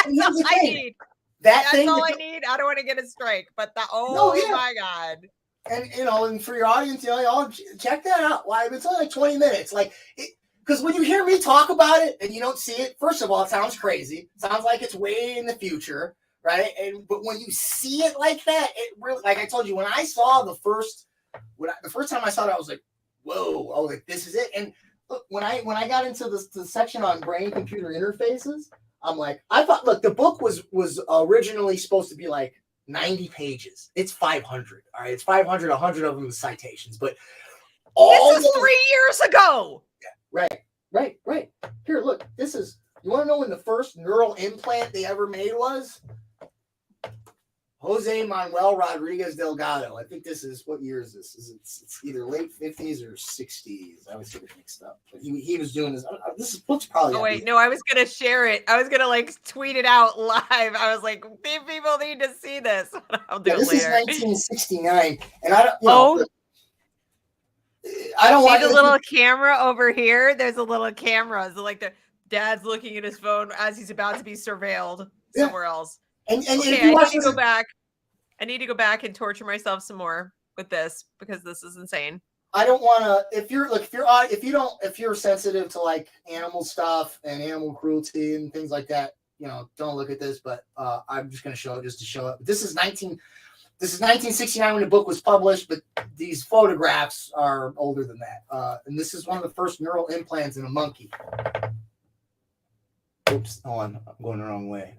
That's all I need. That's all I need. I don't want to get a strike, but my God. And and for your audience, y'all check that out. Why? It's only like 20 minutes. Because when you hear me talk about it and you don't see it, first of all, it sounds crazy. It sounds like it's way in the future, right? But when you see it like that, it really, like I told you, when I saw the first time I saw it, I was like, whoa! I was like, this is it. And look, when I got into the section on brain-computer interfaces, I'm like, I thought, look, the book was originally supposed to be like 90 pages. It's 500. All right, it's 500. 100 of them is citations, but this is 3 years ago. Yeah, right. Here, look. This is. You want to know when the first neural implant they ever made was? Jose Manuel Rodriguez Delgado. I think this is, what year is this? It's either late 50s or 60s. I always get it mixed up. But he was doing this. This book's probably. Oh wait, no, I was gonna share it. I was gonna tweet it out live. I was like, these people need to see this. I'll do it later. This is 1969, and I don't. I don't see the little camera over here. There's a little camera. So the dad's looking at his phone as he's about to be surveilled somewhere else. And okay, if you I need to go back. I need to go back and torture myself some more with this because this is insane. I don't want to. If you're sensitive to animal stuff and animal cruelty and things like that, don't look at this. But I'm just going to show it just to show it. This is 1969 when the book was published, but these photographs are older than that. And this is one of the first neural implants in a monkey. Oops, I'm going the wrong way.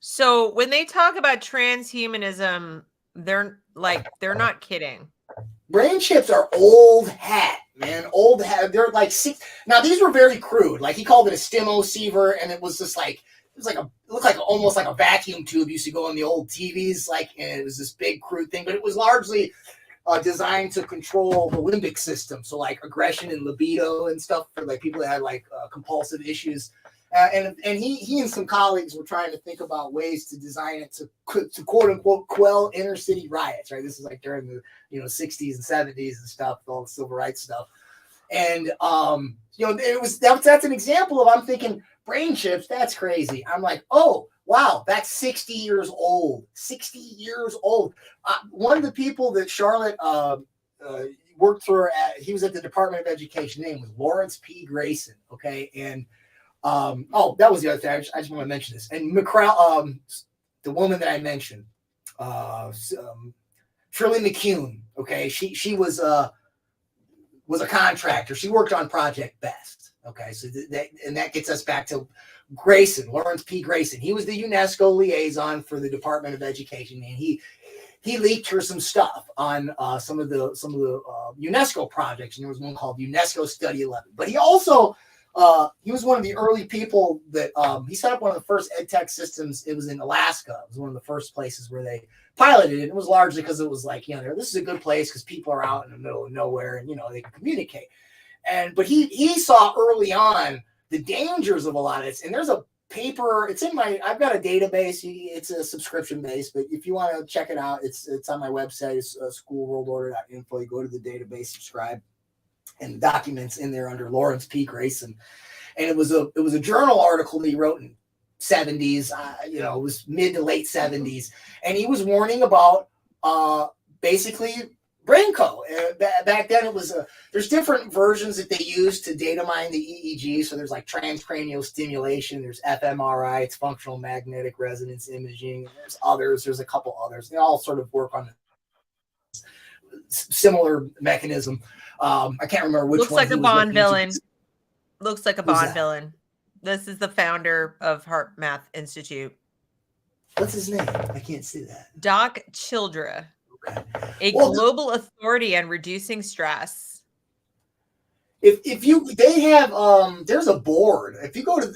So when they talk about transhumanism, they're not kidding. Brain chips are old hat. man. They're like six. Now these were very crude. Like he called it a stimoceiver, and it was just like it looked like almost like a vacuum tube used to go on the old TVs. Like, and it was this big crude thing, but it was largely designed to control the limbic system. So like aggression and libido and stuff for like people that had like compulsive issues. And he and some colleagues were trying to think about ways to design it to quote unquote quell inner city riots, right? This is like during the 60s and 70s and stuff, all the civil rights stuff. And that's an example of, I'm thinking brain chips, that's crazy. I'm like, oh wow, that's 60 years old. 60 years old. One of the people that Charlotte worked for he was at the Department of Education. His name was Lawrence P. Grayson. Okay, and that was the other thing. I just want to mention this. And McCrell, the woman that I mentioned, Shirley McCune. Okay, she was a contractor. She worked on Project Best. Okay, so that gets us back to Grayson, Lawrence P. Grayson. He was the UNESCO liaison for the Department of Education, and he leaked her some stuff on some of the UNESCO projects. And there was one called UNESCO Study 11. But he also he was one of the early people that he set up one of the first ed tech systems. It was in Alaska. It was one of the first places where they piloted it. It was largely because it was like, this is a good place because people are out in the middle of nowhere and, they can communicate. But he saw early on the dangers of a lot of this. And there's a paper, I've got a database. It's a subscription base, but if you want to check it out, it's on my website. It's schoolworldorder.info. You go to the database, subscribe. And documents in there under Lawrence P. Grayson, and it was a journal article that he wrote in 70s. It was mid to late 70s, and he was warning about basically BrainCo. Back then, it was there's different versions that they use to data mine the EEG. So there's like transcranial stimulation. There's fMRI. It's functional magnetic resonance imaging. And there's others. There's a couple others. They all sort of work on similar mechanism. I can't remember which one. Looks like a Bond villain. Looks like a Bond villain. This is the founder of Heart Math Institute. What's his name? I can't see that. Doc Childra, a global authority on reducing stress. They have there's a board. If you go to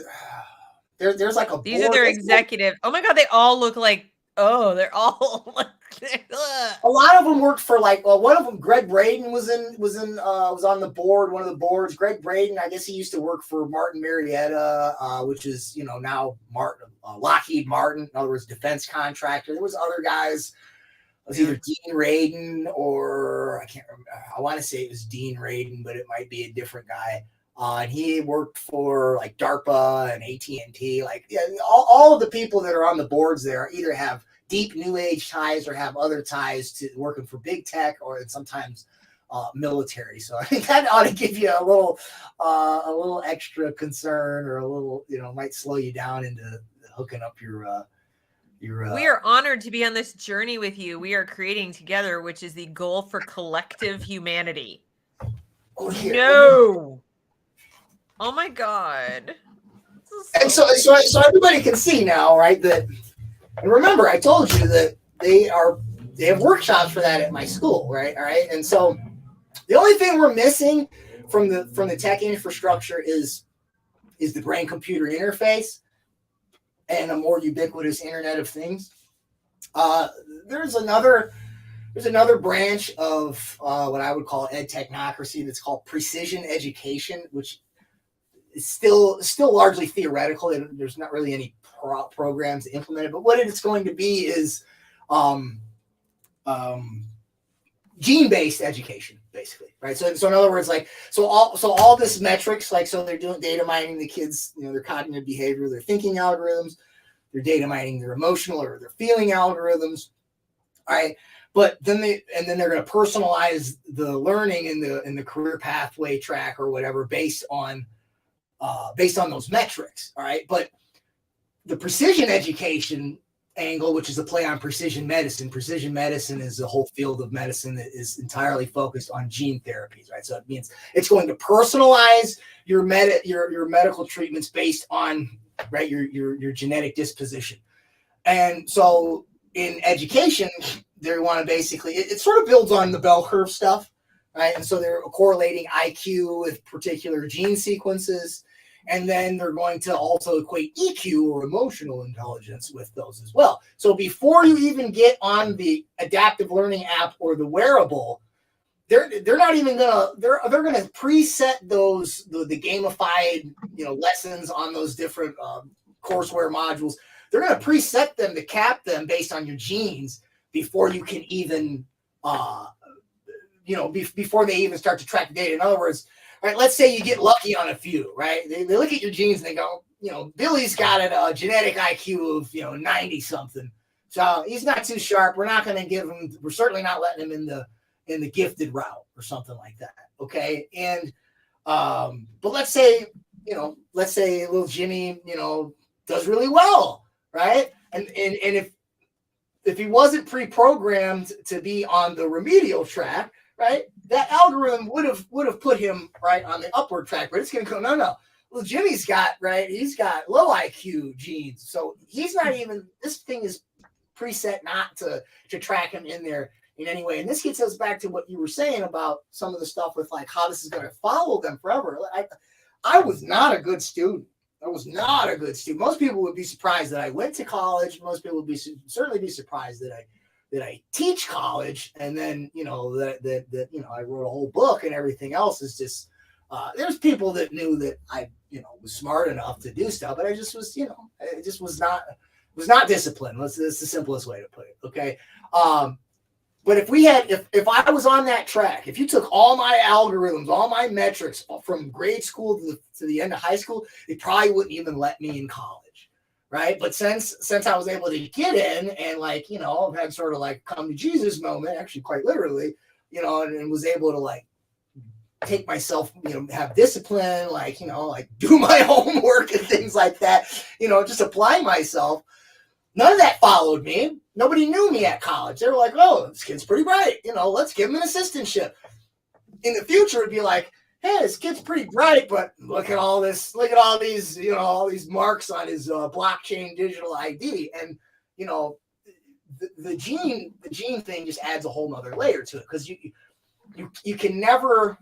there's like a these board. Are their executive. Oh my God, they all look like they're all like. A lot of them worked for one of them, Greg Braden was on the board, one of the boards. Greg Braden, I guess he used to work for Martin Marietta, which is now Lockheed Martin, in other words, defense contractor. There was other guys. It was either Dean Radin or I can't remember. I want to say it was Dean Radin, but it might be a different guy. And he worked for like DARPA and AT&T. All of the people that are on the boards there either have deep new age ties or have other ties to working for big tech or sometimes military. So I think that ought to give you a little extra concern, or a little, might slow you down into hooking up your we are honored to be on this journey with you. We are creating together, which is the goal for collective humanity. No. Oh my God. And so everybody can see now, right, that. And remember, I told you that they have workshops for that at my school, right? All right. And so the only thing we're missing from the tech infrastructure is the brain-computer interface and a more ubiquitous Internet of Things. There's another branch of what I would call ed technocracy that's called precision education, which is still largely theoretical. There's not really any programs implemented, but what it's going to be is gene-based education, basically, right? So in other words, all this metrics, so they're doing data mining the kids, their cognitive behavior, their thinking algorithms, they're data mining their emotional or their feeling algorithms, all right? But then they're going to personalize the learning in the career pathway track or whatever based on those metrics, all right? But the precision education angle, which is a play on precision medicine. Precision medicine is a whole field of medicine that is entirely focused on gene therapies, right? So it means it's going to personalize your medical treatments based on, right, your genetic disposition. And so in education, they want to basically, it sort of builds on the bell curve stuff. right? And so they're correlating IQ with particular gene sequences. And then they're going to also equate EQ or emotional intelligence with those as well. So before you even get on the adaptive learning app or the wearable, they're not even gonna they're gonna preset those the gamified lessons on those different courseware modules. They're gonna preset them to cap them based on your genes before you can even before they even start to track the data. In other words, right, let's say you get lucky on a few, right? They look at your genes and they go, Billy's got a genetic IQ of 90 something, so he's not too sharp. We're not going to give him. We're certainly not letting him in the gifted route or something like that. Okay, and but let's say little Jimmy does really well, right? And if he wasn't pre-programmed to be on the remedial track, right, that algorithm would have put him right on the upward track, but it's going to go, no. Well, Jimmy's got, right, he's got low IQ genes, so he's not even, this thing is preset not to track him in there in any way. And this gets us back to what you were saying about some of the stuff with like how this is going to follow them forever. I was not a good student. Most people would be surprised that I went to college. Most people would certainly be surprised that I teach college, and then that I wrote a whole book and everything else is just there's people that knew that I was smart enough to do stuff, but I just was it just was not disciplined. That's the simplest way to put it. Okay. But if I was on that track, if you took all my algorithms, all my metrics from grade school to the end of high school, they probably wouldn't even let me in college, right? But since I was able to get in and had sort of like come to Jesus moment, actually quite literally, and was able to like take myself, have discipline, like do my homework and things like that, just apply myself. None of that followed me. Nobody knew me at college. They were like, oh, this kid's pretty bright. Let's give him an assistantship. In the future, it'd be like, hey, this kid's pretty bright, but look at all this. Look at all these, all these marks on his blockchain digital ID. And, the gene thing just adds a whole nother layer to it, because you can never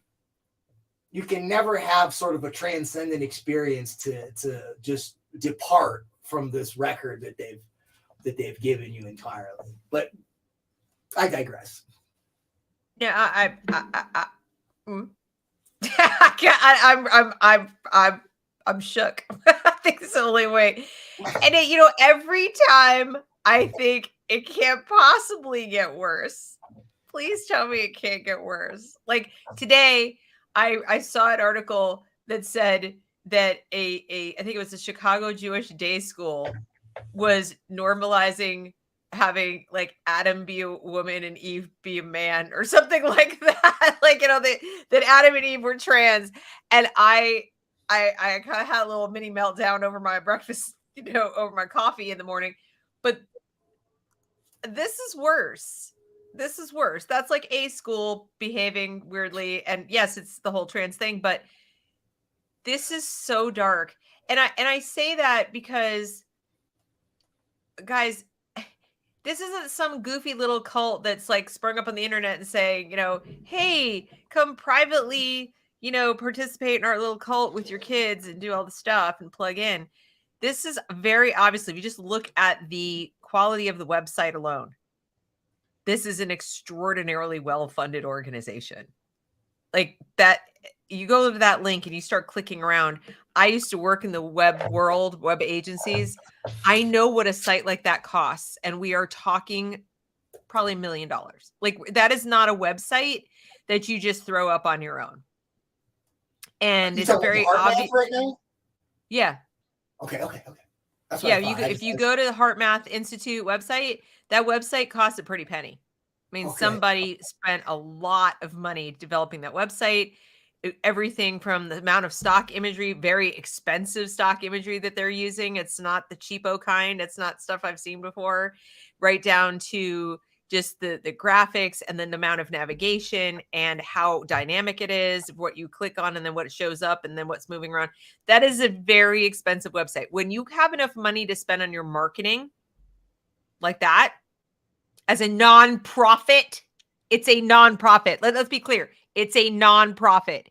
have sort of a transcendent experience to just depart from this record that they've given you entirely. But I digress. Yeah, I'm shook. I think it's the only way. And every time I think it can't possibly get worse. Please tell me it can't get worse. Like today, I saw an article that said that I think it was a Chicago Jewish day school was normalizing having like Adam be a woman and Eve be a man or something like that. Like, that Adam and Eve were trans. And I kind of had a little mini meltdown over my breakfast, over my coffee in the morning. But this is worse. That's like a school behaving weirdly. And yes, it's the whole trans thing, but this is so dark. And I say that because, guys, this isn't some goofy little cult that's like sprung up on the internet and saying, hey, come privately, participate in our little cult with your kids and do all the stuff and plug in. This is very obviously, if you just look at the quality of the website alone, this is an extraordinarily well-funded organization. Like that, you go to that link and you start clicking around. I used to work in the web world, web agencies. I know what a site like that costs. And we are talking probably $1 million. Like that is not a website that you just throw up on your own. And it's very obvious right now. Yeah. Okay. That's what if you go to the HeartMath Institute website, that website costs a pretty penny. I mean, somebody spent a lot of money developing that website. Everything from the amount of stock imagery, very expensive stock imagery that they're using. It's not the cheapo kind. It's not stuff I've seen before, right down to just the graphics and then the amount of navigation and how dynamic it is, what you click on and then what shows up and then what's moving around. That is a very expensive website. When you have enough money to spend on your marketing like that, as a nonprofit, it's a nonprofit. Let's be clear. It's a nonprofit.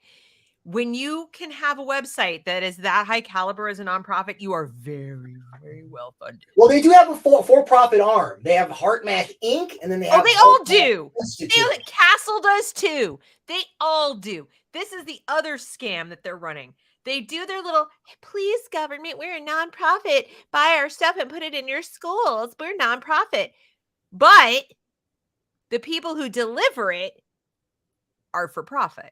When you can have a website that is that high caliber as a nonprofit, you are very, very well funded. Well, they do have a for-profit arm. They have HeartMath Inc. and then they have. Oh, they all do. Castle does too. They all do. This is the other scam that they're running. They do their little, please, government, we're a nonprofit. Buy our stuff and put it in your schools. We're nonprofit. But the people who deliver it are for profit.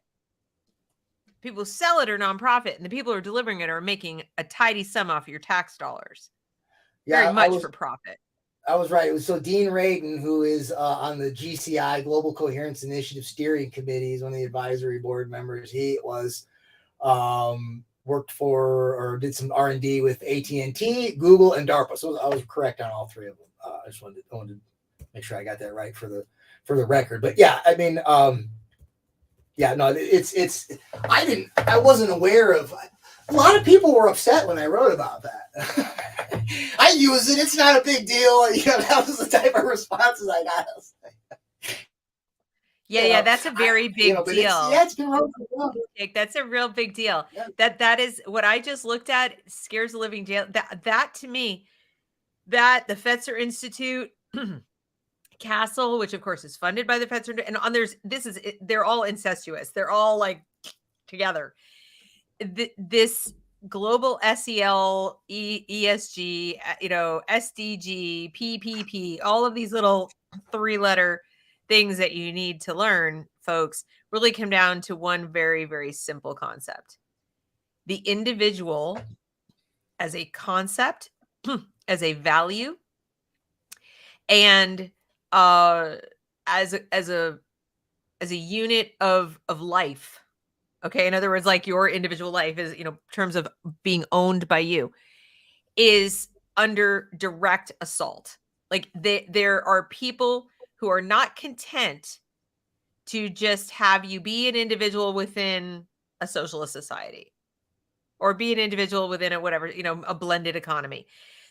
People who sell it are nonprofit, and the people who are delivering it are making a tidy sum off your tax dollars. Very much for profit. I was right. It was so Dean Radin, who is on the GCI Global Coherence Initiative Steering Committee, is one of the advisory board members. He was worked for or did some R&D with AT&T, Google, and DARPA. So I was correct on all three of them. I just wanted to make sure I got that right for the record. But yeah, I mean, yeah, no, I wasn't aware of. A lot of people were upset when I wrote about that. I use it. It's not a big deal. You know, that was the type of responses I got. Yeah, that's a very big deal. It's been wrong for a while. That's a real big deal. Yeah. That is what I just looked at. Scares the living deal. That to me, that the Fetzer Institute, Castle, which of course is funded by the Fetzer, and others. They're all incestuous. They're all like together. This global SEL, ESG, SDG, PPP, all of these little 3-letter things that you need to learn, folks, really come down to one very, very simple concept. The individual as a concept, as a value, and as a unit of life. Okay. In other words, like your individual life is, in terms of being owned by you, is under direct assault. Like there are people who are not content to just have you be an individual within a socialist society or be an individual within a blended economy.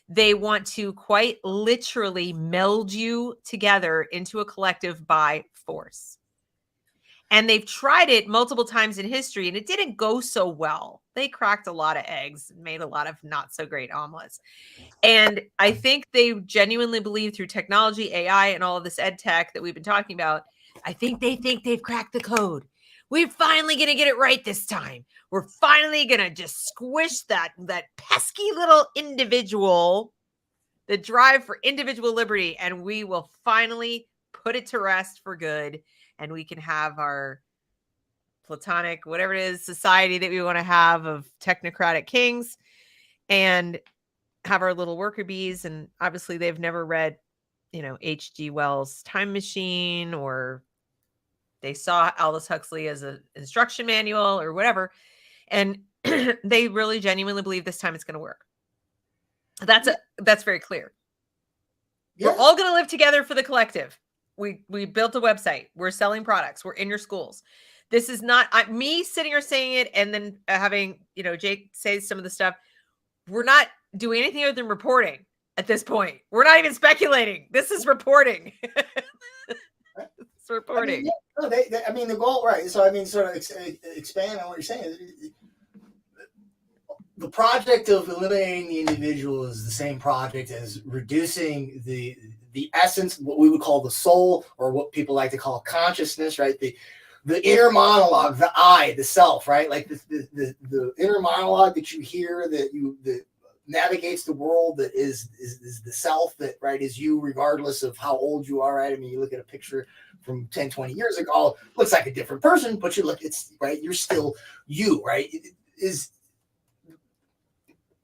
They want to quite literally meld you together into a collective by force. And they've tried it multiple times in history, and it didn't go so well. They cracked a lot of eggs and made a lot of not so great omelets. And I think they genuinely believe through technology, AI, and all of this ed tech that we've been talking about, I think they've cracked the code. We're finally going to get it right this time. We're finally going to just squish that pesky little individual, the drive for individual liberty, and we will finally put it to rest for good. And we can have our platonic, whatever it is, society that we want to have of technocratic kings and have our little worker bees. And obviously they've never read, H.G. Wells' Time Machine, or they saw Aldous Huxley as an instruction manual or whatever. And they really genuinely believe this time it's going to work. That's very clear. Yeah. We're all going to live together for the collective. We built a website. We're selling products. We're in your schools. This is not me sitting here saying it and then having, Jake say some of the stuff. We're not doing anything other than reporting at this point. We're not even speculating. This is reporting. It's reporting. The goal, right. So, sort of expand on what you're saying. The project of eliminating the individual is the same project as reducing the essence, what we would call the soul, or what people like to call consciousness, right? The inner monologue, the I, the self, right? Like the inner monologue that you hear that navigates the world, that is the self, that, right, is you regardless of how old you are, right? You look at a picture from 10, 20 years ago, looks like a different person, but it's right, you're still you, right? It is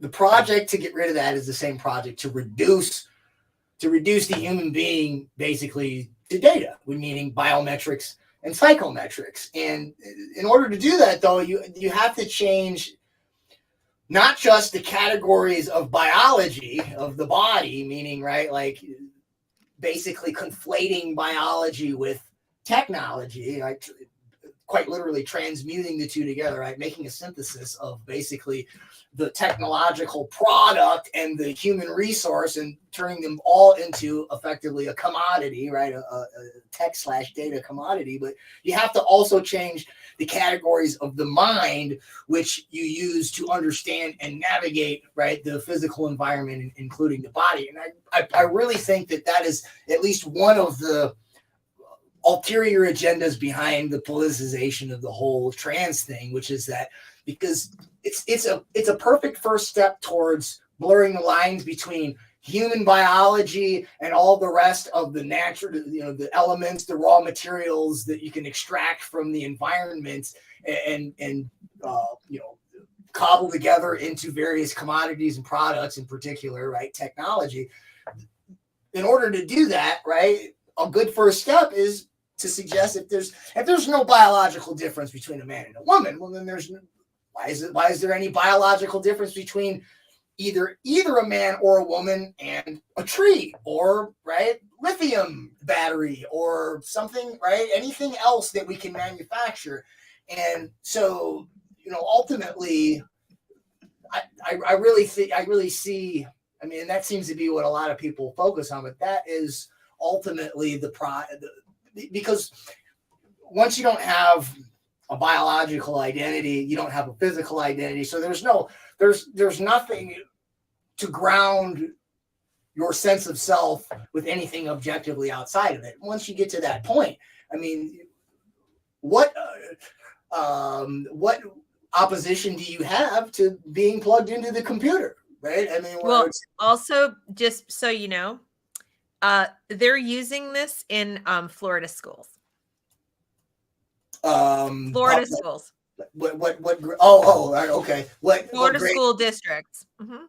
the project to get rid of that is the same project to reduce the human being basically to data, meaning biometrics and psychometrics. And in order to do that, though, you have to change not just the categories of biology of the body, meaning, right, like basically conflating biology with technology, right? Quite literally transmuting the two together, right? Making a synthesis of basically the technological product and the human resource and turning them all into effectively a commodity, right? A tech/data commodity. But you have to also change the categories of the mind, which you use to understand and navigate, right, the physical environment, including the body. And I really think that is at least one of the ulterior agendas behind the politicization of the whole trans thing, which is that because it's a perfect first step towards blurring the lines between human biology and all the rest of the natural, the elements, the raw materials that you can extract from the environment and cobble together into various commodities and products, in particular, right, technology. In order to do that, right, a good first step is to suggest if there's no biological difference between a man and a woman, well, then why is there any biological difference between either a man or a woman and a tree, or right, lithium battery or something, right, anything else that we can manufacture? And so, ultimately, I really see, I mean, that seems to be what a lot of people focus on, but that is ultimately because once you don't have a biological identity, you don't have a physical identity. So there's nothing to ground your sense of self with anything objectively outside of it. Once you get to that point, I mean, what opposition do you have to being plugged into the computer, right? I mean, well, also, just so you know, they're using this in Florida schools. Schools. What? Oh, okay. Florida school districts. Mm-hmm.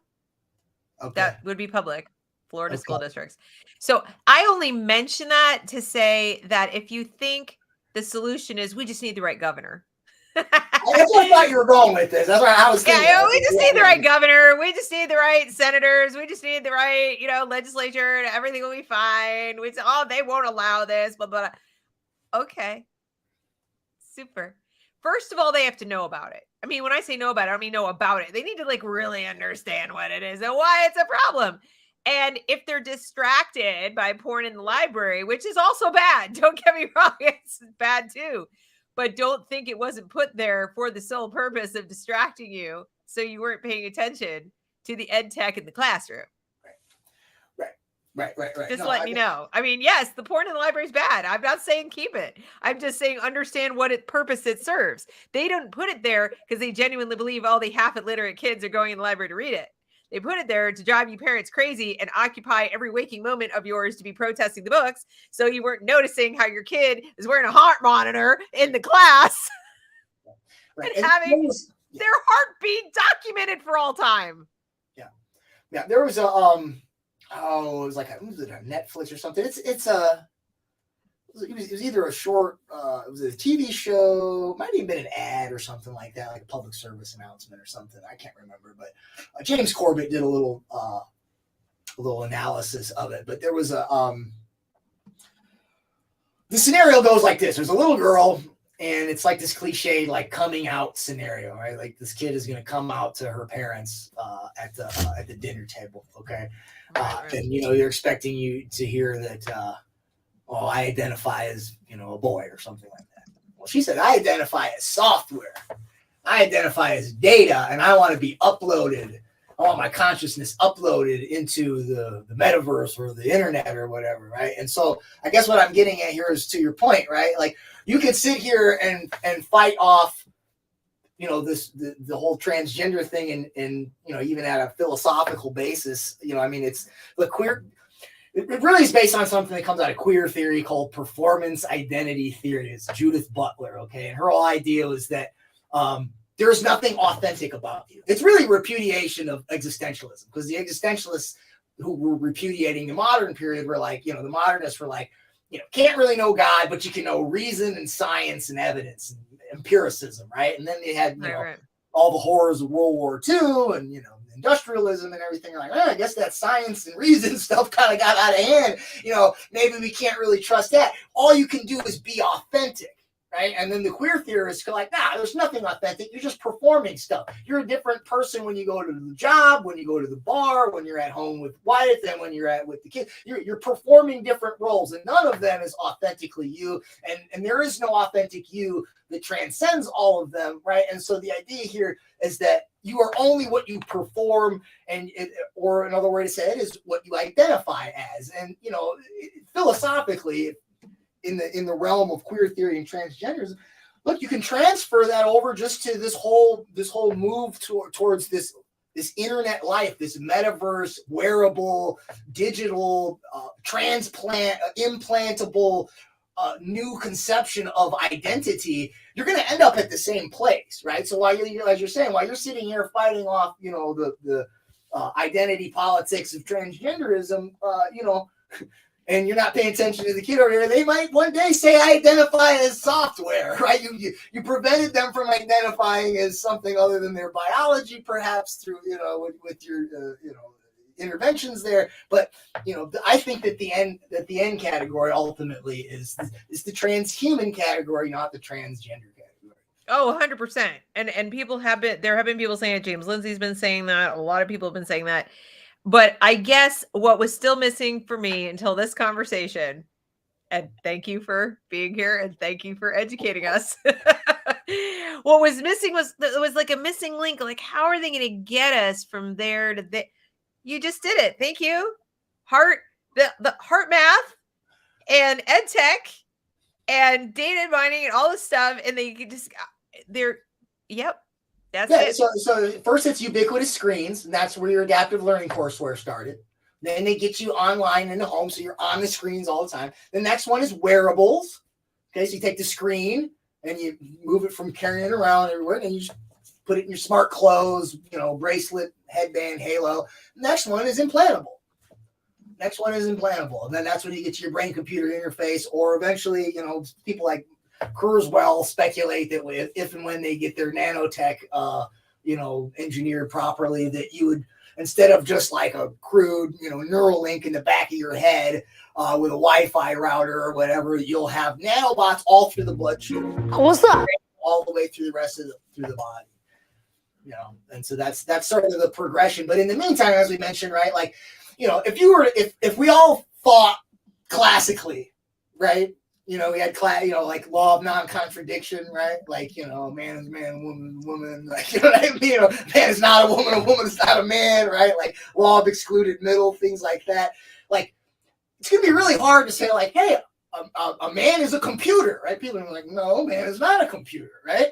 Okay. That would be public. Florida school districts. So I only mention that to say that if you think the solution is we just need the right governor. That's what I thought you were going with this. That's what I was thinking. Yeah, we just need the right governor. We just need the right senators. We just need the right, legislature, and everything will be fine. They won't allow this, blah, blah, blah. Okay. Super. First of all, they have to know about it. I mean, when I say know about it, I don't mean know about it. They need to really understand what it is and why it's a problem. And if they're distracted by porn in the library, which is also bad, don't get me wrong, it's bad too. But don't think it wasn't put there for the sole purpose of distracting you so you weren't paying attention to the ed tech in the classroom. Right. Just let me know. I mean, yes, the porn in the library is bad. I'm not saying keep it. I'm just saying understand what purpose it serves. They don't put it there because they genuinely believe all the half illiterate kids are going in the library to read it. They put it there to drive you parents crazy and occupy every waking moment of yours to be protesting the books. So you weren't noticing how your kid is wearing a heart monitor in the class and having their heartbeat documented for all time. Yeah. There was a, it was like was it a Netflix or something? It was either a short, it was a TV show, might have been an ad or something like that, like a public service announcement or something. I can't remember, but James Corbett did a little analysis of it. But there was the scenario goes like this: there's a little girl, and it's like this cliche, like coming out scenario, right? Like this kid is going to come out to her parents at the dinner table, okay? And you're expecting you to hear that. I identify as, a boy or something like that. Well, she said, I identify as software. I identify as data, and I want to be uploaded. I want my consciousness uploaded into the metaverse or the internet or whatever, right? And so I guess what I'm getting at here is to your point, right? Like you could sit here and fight off, the whole transgender thing and even at a philosophical basis, it's the queer. It really is based on something that comes out of queer theory called performance identity theory. It's Judith Butler, okay? And her whole idea was that there's nothing authentic about you. It's really repudiation of existentialism, because the existentialists who were repudiating the modern period were like, the modernists were like, can't really know God, but you can know reason and science and evidence and empiricism, right? And then they had, all the horrors of World War II and, industrialism and everything. Like, I guess that science and reason stuff kind of got out of hand. Maybe we can't really trust that. All you can do is be authentic. right? And then the queer theorists go like, nah, there's nothing authentic. You're just performing stuff. You're a different person when you go to the job, when you go to the bar, when you're at home with wife, and when you're with the kids. You're performing different roles, and none of them is authentically you. And there is no authentic you that transcends all of them, right? And so the idea here is that you are only what you perform, or another way to say it is what you identify as. And philosophically, in the realm of queer theory and transgenderism, look, you can transfer that over just to this whole move towards this internet life, this metaverse, wearable, digital, implantable, new conception of identity. You're going to end up at the same place, right? So while you're sitting here fighting off, the identity politics of transgenderism, and you're not paying attention to the kid over here, they might one day say, I identify as software, right? You prevented them from identifying as something other than their biology, perhaps through, with your, interventions there. But, I think that the end category ultimately is the transhuman category, not the transgender category. Oh, 100%. And there have been people saying it. James Lindsay's been saying that. A lot of people have been saying that. But I guess what was still missing for me until this conversation, and thank you for being here and thank you for educating us. What was missing was like a missing link. Like, how are they going to get us from there to there? You just did it. Thank you. The heart math and ed tech and data mining and all this stuff. And yep. That's it. So first it's ubiquitous screens, and that's where your adaptive learning courseware started. Then they get you online in the home, so you're on the screens all the time. The next one is wearables. Okay, so you take the screen and you move it from carrying it around everywhere, and you just put it in your smart clothes, bracelet, headband, halo. Next one is implantable. And then that's when you get to your brain-computer interface, or eventually, people like Kurzweil speculate that if and when they get their nanotech, engineered properly, that you would, instead of just like a crude, neural link in the back of your head with a Wi-Fi router or whatever, you'll have nanobots all through the bloodstream, all the way through the rest of through the body. And so that's sort of the progression. But in the meantime, as we mentioned, right, like, if we all thought classically, right? We had like law of non-contradiction, right? Like, man is man, woman, like, what I mean? Man is not a woman is not a man, right? Like law of excluded middle, things like that. Like, it's going to be really hard to say like, hey, a man is a computer, right? People are like, no, man is not a computer, right?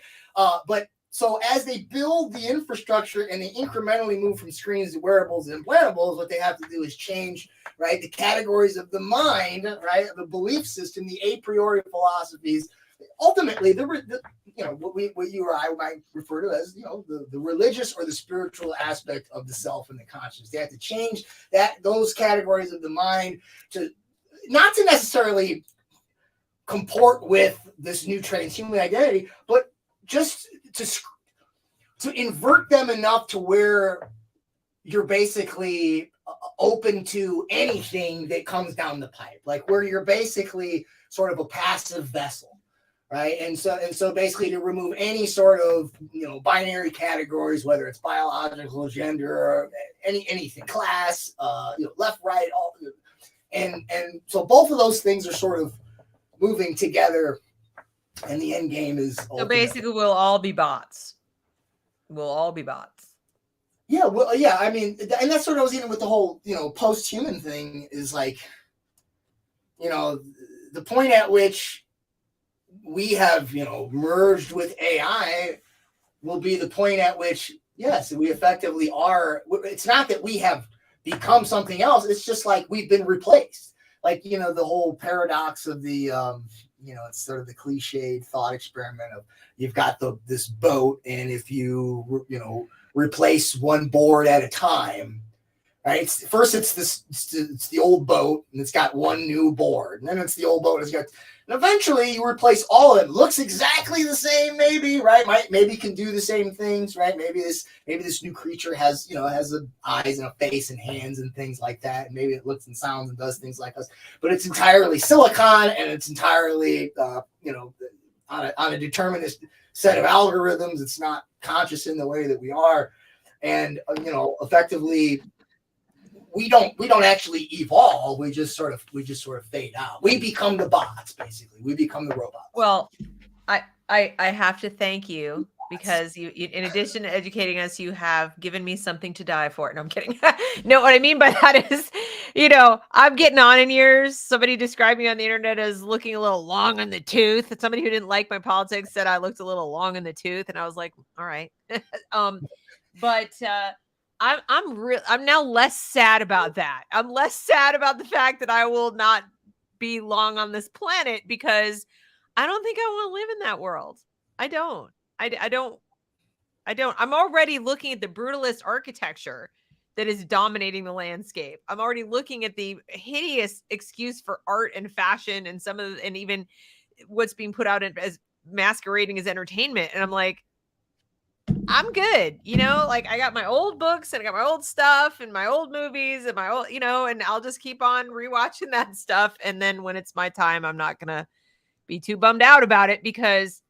But so as they build the infrastructure and they incrementally move from screens to wearables and implantables, what they have to do is change, right, the categories of the mind, right, the belief system, the a priori philosophies. Ultimately, what you or I might refer to as, the religious or the spiritual aspect of the self and the conscious. They have to change those categories of the mind to not to necessarily comport with this new transhuman identity, but just to invert them enough to where you're basically open to anything that comes down the pipe, like where you're basically sort of a passive vessel, right? And so basically to remove any sort of binary categories, whether it's biological, gender, or anything, class, left, right, all, and so both of those things are sort of moving together. And the end game is so basically we'll all be bots. Yeah, well, yeah. I mean, and that's what I was eating with the whole, post-human thing is like, the point at which we have, merged with AI will be the point at which, yes, we effectively are. It's not that we have become something else. It's just like we've been replaced. Like, the whole paradox of the, it's sort of the cliched thought experiment of you've got this boat, and if you replace one board at a time, right? It's the old boat, and it's got one new board, and then it's the old boat, and eventually you replace all of them. Looks exactly the same, maybe, right? Maybe can do the same things, right? Maybe this new creature has eyes and a face and hands and things like that, and maybe it looks and sounds and does things like us. But it's entirely silicon, and it's entirely on a determinist set of algorithms. It's not conscious in the way that we are. And, effectively, we don't actually evolve. We just sort of fade out. We become the bots, basically. We become the robots. Well, I have to thank you, because you, in addition to educating us, you have given me something to die for. No, I'm kidding. No, what I mean by that is, I'm getting on in years. Somebody described me on the internet as looking a little long in the tooth. Somebody who didn't like my politics said I looked a little long in the tooth, and I was like, all right. But I'm now less sad about that. I'm less sad about the fact that I will not be long on this planet, because I don't think I want to live in that world. I don't. I don't. I'm already looking at the brutalist architecture that is dominating the landscape. I'm already looking at the hideous excuse for art and fashion, and and even what's being put out as masquerading as entertainment. And I'm like, I'm good. Like, I got my old books, and I got my old stuff, and my old movies, and my old, and I'll just keep on rewatching that stuff. And then when it's my time, I'm not going to be too bummed out about it, because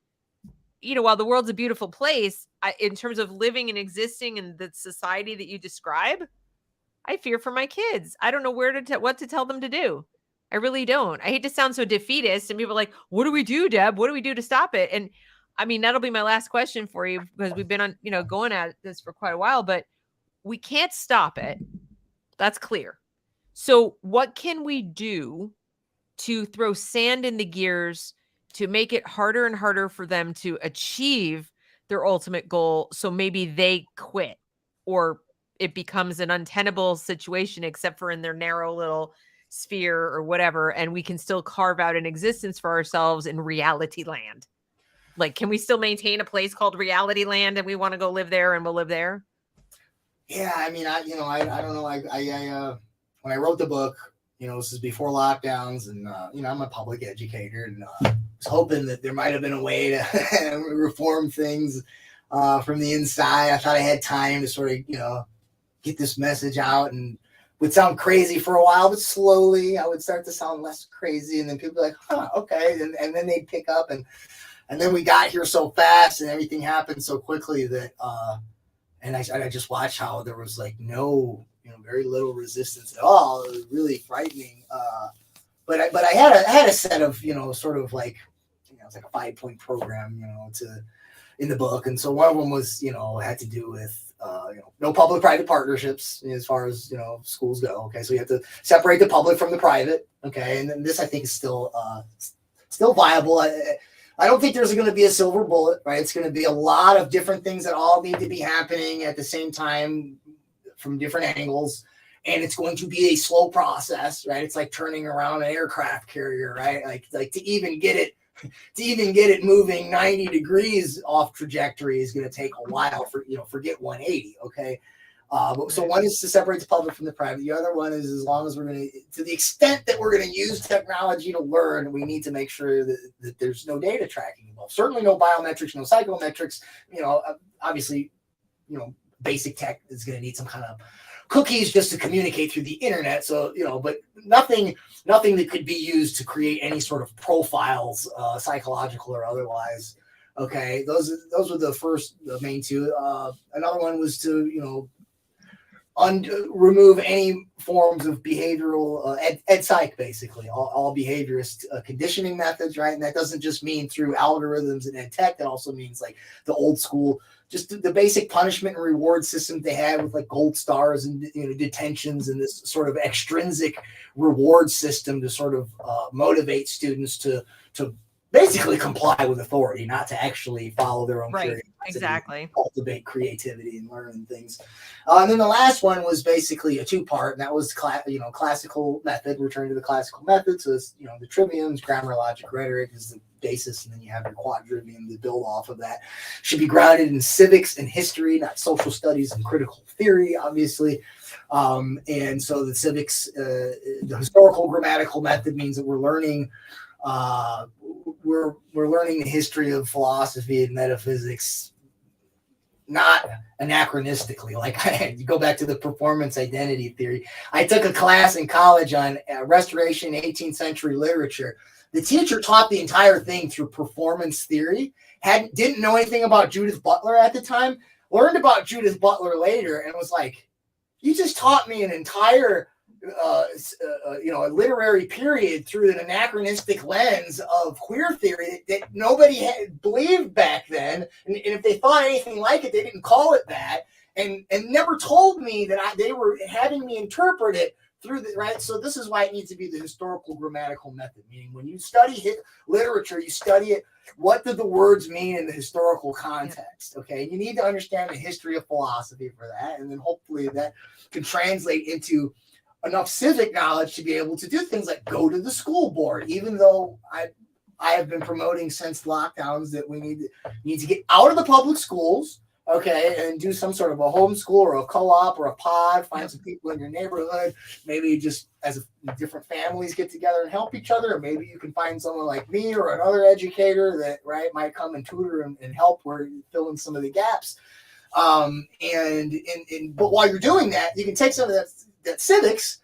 while the world's a beautiful place, in terms of living and existing in the society that you describe, I fear for my kids. I don't know what to tell them to do. I really don't. I hate to sound so defeatist, and people are like, what do we do, Deb? What do we do to stop it? And I mean, that'll be my last question for you, because we've been on, going at this for quite a while, but we can't stop it. That's clear. So what can we do to throw sand in the gears to make it harder and harder for them to achieve their ultimate goal, so maybe they quit, or it becomes an untenable situation, except for in their narrow little sphere or whatever, and we can still carve out an existence for ourselves in reality land? Like, can we still maintain a place called reality land, and we want to go live there, and we'll live there? Yeah, I mean, I don't know. When I wrote the book, this is before lockdowns, and I'm a public educator, and was hoping that there might have been a way to reform things from the inside. I thought I had time to sort of, get this message out, and would sound crazy for a while, but slowly I would start to sound less crazy, and then people were like, huh, okay, and then they'd pick up, and then we got here so fast, and everything happened so quickly that, and I just watched how there was like no, very little resistance at all. It was really frightening. But I had a set of, sort of like, it's like a 5-point program, in the book. And so one of them was, had to do with, no public-private partnerships as far as, schools go. Okay. So you have to separate the public from the private. Okay. And then this, I think, is still viable. I don't think there's going to be a silver bullet, right? It's going to be a lot of different things that all need to be happening at the same time from different angles. And it's going to be a slow process, right? It's like turning around an aircraft carrier, right? Like to even get it moving 90 degrees off trajectory is going to take a while forget 180. Okay. So one is to separate the public from the private. The other one is, as long as to the extent that we're going to use technology to learn, we need to make sure that there's no data tracking involved. Certainly no biometrics, no psychometrics. Obviously, basic tech is going to need some kind of cookies just to communicate through the internet. So, but nothing that could be used to create any sort of profiles, psychological or otherwise. Okay. Those were the main two. Another one was to, remove any forms of behavioral ed psych, basically all behaviorist conditioning methods, right? And that doesn't just mean through algorithms and ed tech. That also means like the old school, just the basic punishment and reward system they had with like gold stars and detentions, and this sort of extrinsic reward system to sort of motivate students to basically comply with authority, not to actually follow their own curiosity. Exactly. Cultivate creativity and learn things. And then the last one was basically a 2-part, and that was classical method, return to the classical method. So it's, the triviums, grammar, logic, rhetoric is the basis, and then you have your quadrivium to build off of that. Should be grounded in civics and history, not social studies and critical theory, obviously. And so the civics, the historical grammatical method means that we're learning we're learning the history of philosophy and metaphysics not anachronistically. Like you go back to the performance identity theory. I took a class in college on Restoration 18th century literature. The teacher taught the entire thing through performance theory. Didn't know anything about Judith Butler at the time. Learned about Judith Butler later, and was like, "You just taught me an entire, a literary period through an anachronistic lens of queer theory that nobody had believed back then. And if they thought anything like it, they didn't call it that, and never told me that they were having me interpret it through the right." So this is why it needs to be the historical grammatical method. Meaning, when you study literature, you study it. What do the words mean in the historical context? Okay, you need to understand the history of philosophy for that, and then hopefully that can translate into enough civic knowledge to be able to do things like go to the school board. Even though I have been promoting since lockdowns that we need to get out of the public schools, okay, and do some sort of a homeschool or a co-op or a pod. Find some people in your neighborhood, maybe just as different families get together and help each other. Or maybe you can find someone like me or another educator that might come and tutor and help where you fill in some of the gaps. But while you're doing that, you can take some of that civics,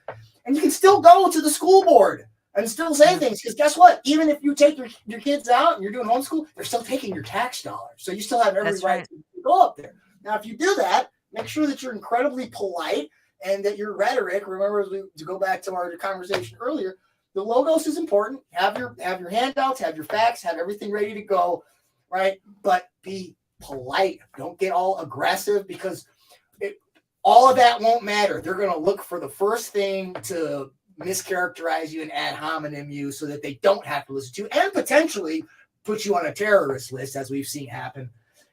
and you can still go to the school board and still say things, because guess what? Even if you take your kids out and you're doing homeschool, they're still taking your tax dollars. So you still have every right to go up there. Now, if you do that, make sure that you're incredibly polite and that your rhetoric, remember, to go back to our conversation earlier, the logos is important. Have your handouts, have your facts, have everything ready to go, right? But be polite. Don't get all aggressive, because all of that won't matter. They're going to look for the first thing to mischaracterize you and ad hominem you so that they don't have to listen to you, and potentially put you on a terrorist list, as we've seen happen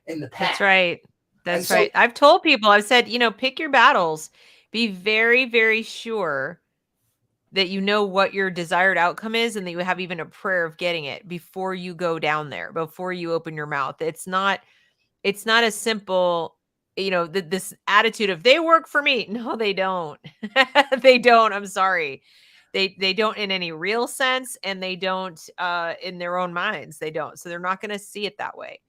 in the past. That's right. That's right. I've told people, I've said, pick your battles. Be very, very sure that you know what your desired outcome is, and that you have even a prayer of getting it before you go down there, before you open your mouth. It's not a simple, this attitude of they work for me. No, they don't. They don't. I'm sorry. They don't in any real sense, and they don't in their own minds. They don't. So they're not going to see it that way.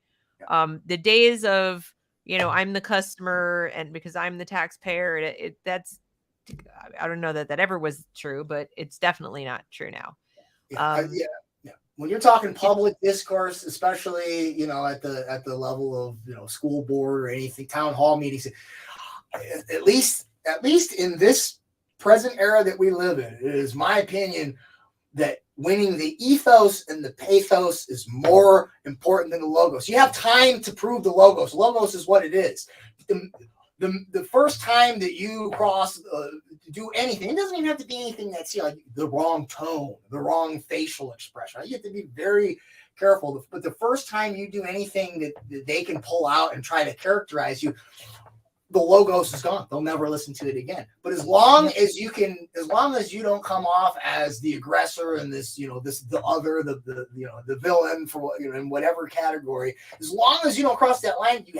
The days of, I'm the customer and because I'm the taxpayer, that's, I don't know that ever was true, but it's definitely not true now. Yeah. When you're talking public discourse, especially, at the level of, school board or anything, town hall meetings, at least in this present era that we live in, it is my opinion that winning the ethos and the pathos is more important than the logos. You have time to prove the logos. Logos is what it is. The first time that you do anything, it doesn't even have to be anything that's like the wrong tone, the wrong facial expression. You have to be very careful. But the first time you do anything that they can pull out and try to characterize you, the logos is gone. They'll never listen to it again. But as long as you don't come off as the aggressor and the villain for in whatever category, as long as you don't cross that line, you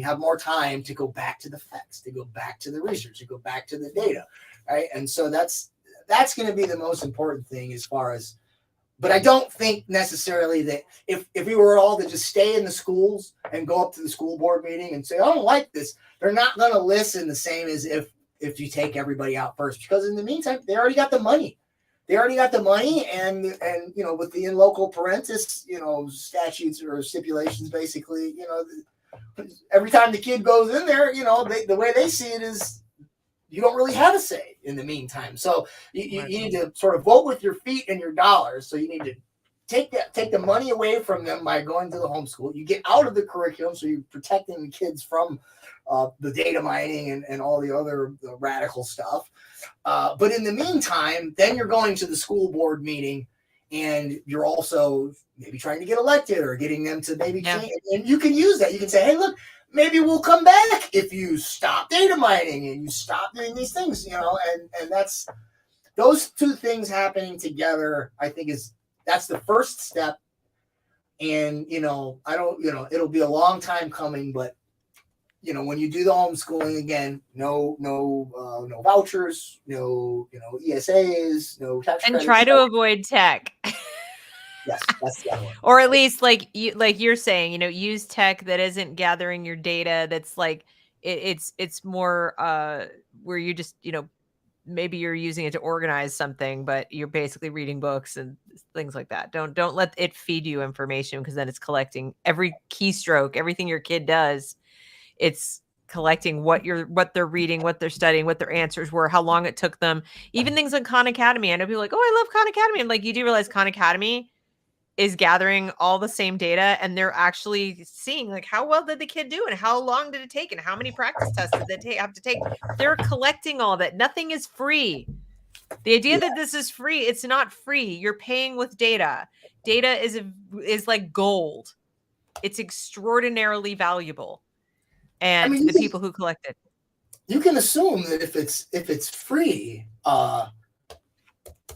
have more time to go back to the facts, to go back to the research, to go back to the data, right? And so that's going to be the most important thing as far as. But I don't think necessarily that if we were all to just stay in the schools and go up to the school board meeting and say, I don't like this, they're not going to listen the same as if you take everybody out first, because in the meantime, they already got the money. And with the in loco parentis, statutes or stipulations, basically, every time the kid goes in there, the way they see it is you don't really have a say in the meantime. So you need to sort of vote with your feet and your dollars. So you need to take the money away from them by going to the homeschool. You get out of the curriculum, so you're protecting the kids from the data mining and all the other radical stuff. But in the meantime, then you're going to the school board meeting, and you're also maybe trying to get elected or getting them to maybe change. And you can use that. You can say, hey, look, maybe we'll come back if you stop data mining and you stop doing these things, and that's those two things happening together, I think that's the first step. And, it'll be a long time coming, but, when you do the homeschooling again, no vouchers, no ESAs, no tax credits. And try to avoid tech. Yes, that's the other one. Or at least like you're saying, use tech that isn't gathering your data. That's like it's more where you just, maybe you're using it to organize something, but you're basically reading books and things like that. Don't let it feed you information, because then it's collecting every keystroke, everything your kid does. It's collecting what they're reading, what they're studying, what their answers were, how long it took them. Even things like Khan Academy. I know people are like, oh, I love Khan Academy. I'm like, you do realize Khan Academy is gathering all the same data, and they're actually seeing like how well did the kid do and how long did it take and how many practice tests did they have to take. They're collecting all that. Nothing is free. The idea that this is free, it's not free. You're paying with data. Data is like gold. It's extraordinarily valuable. And the people who collect it. You can assume that if it's free,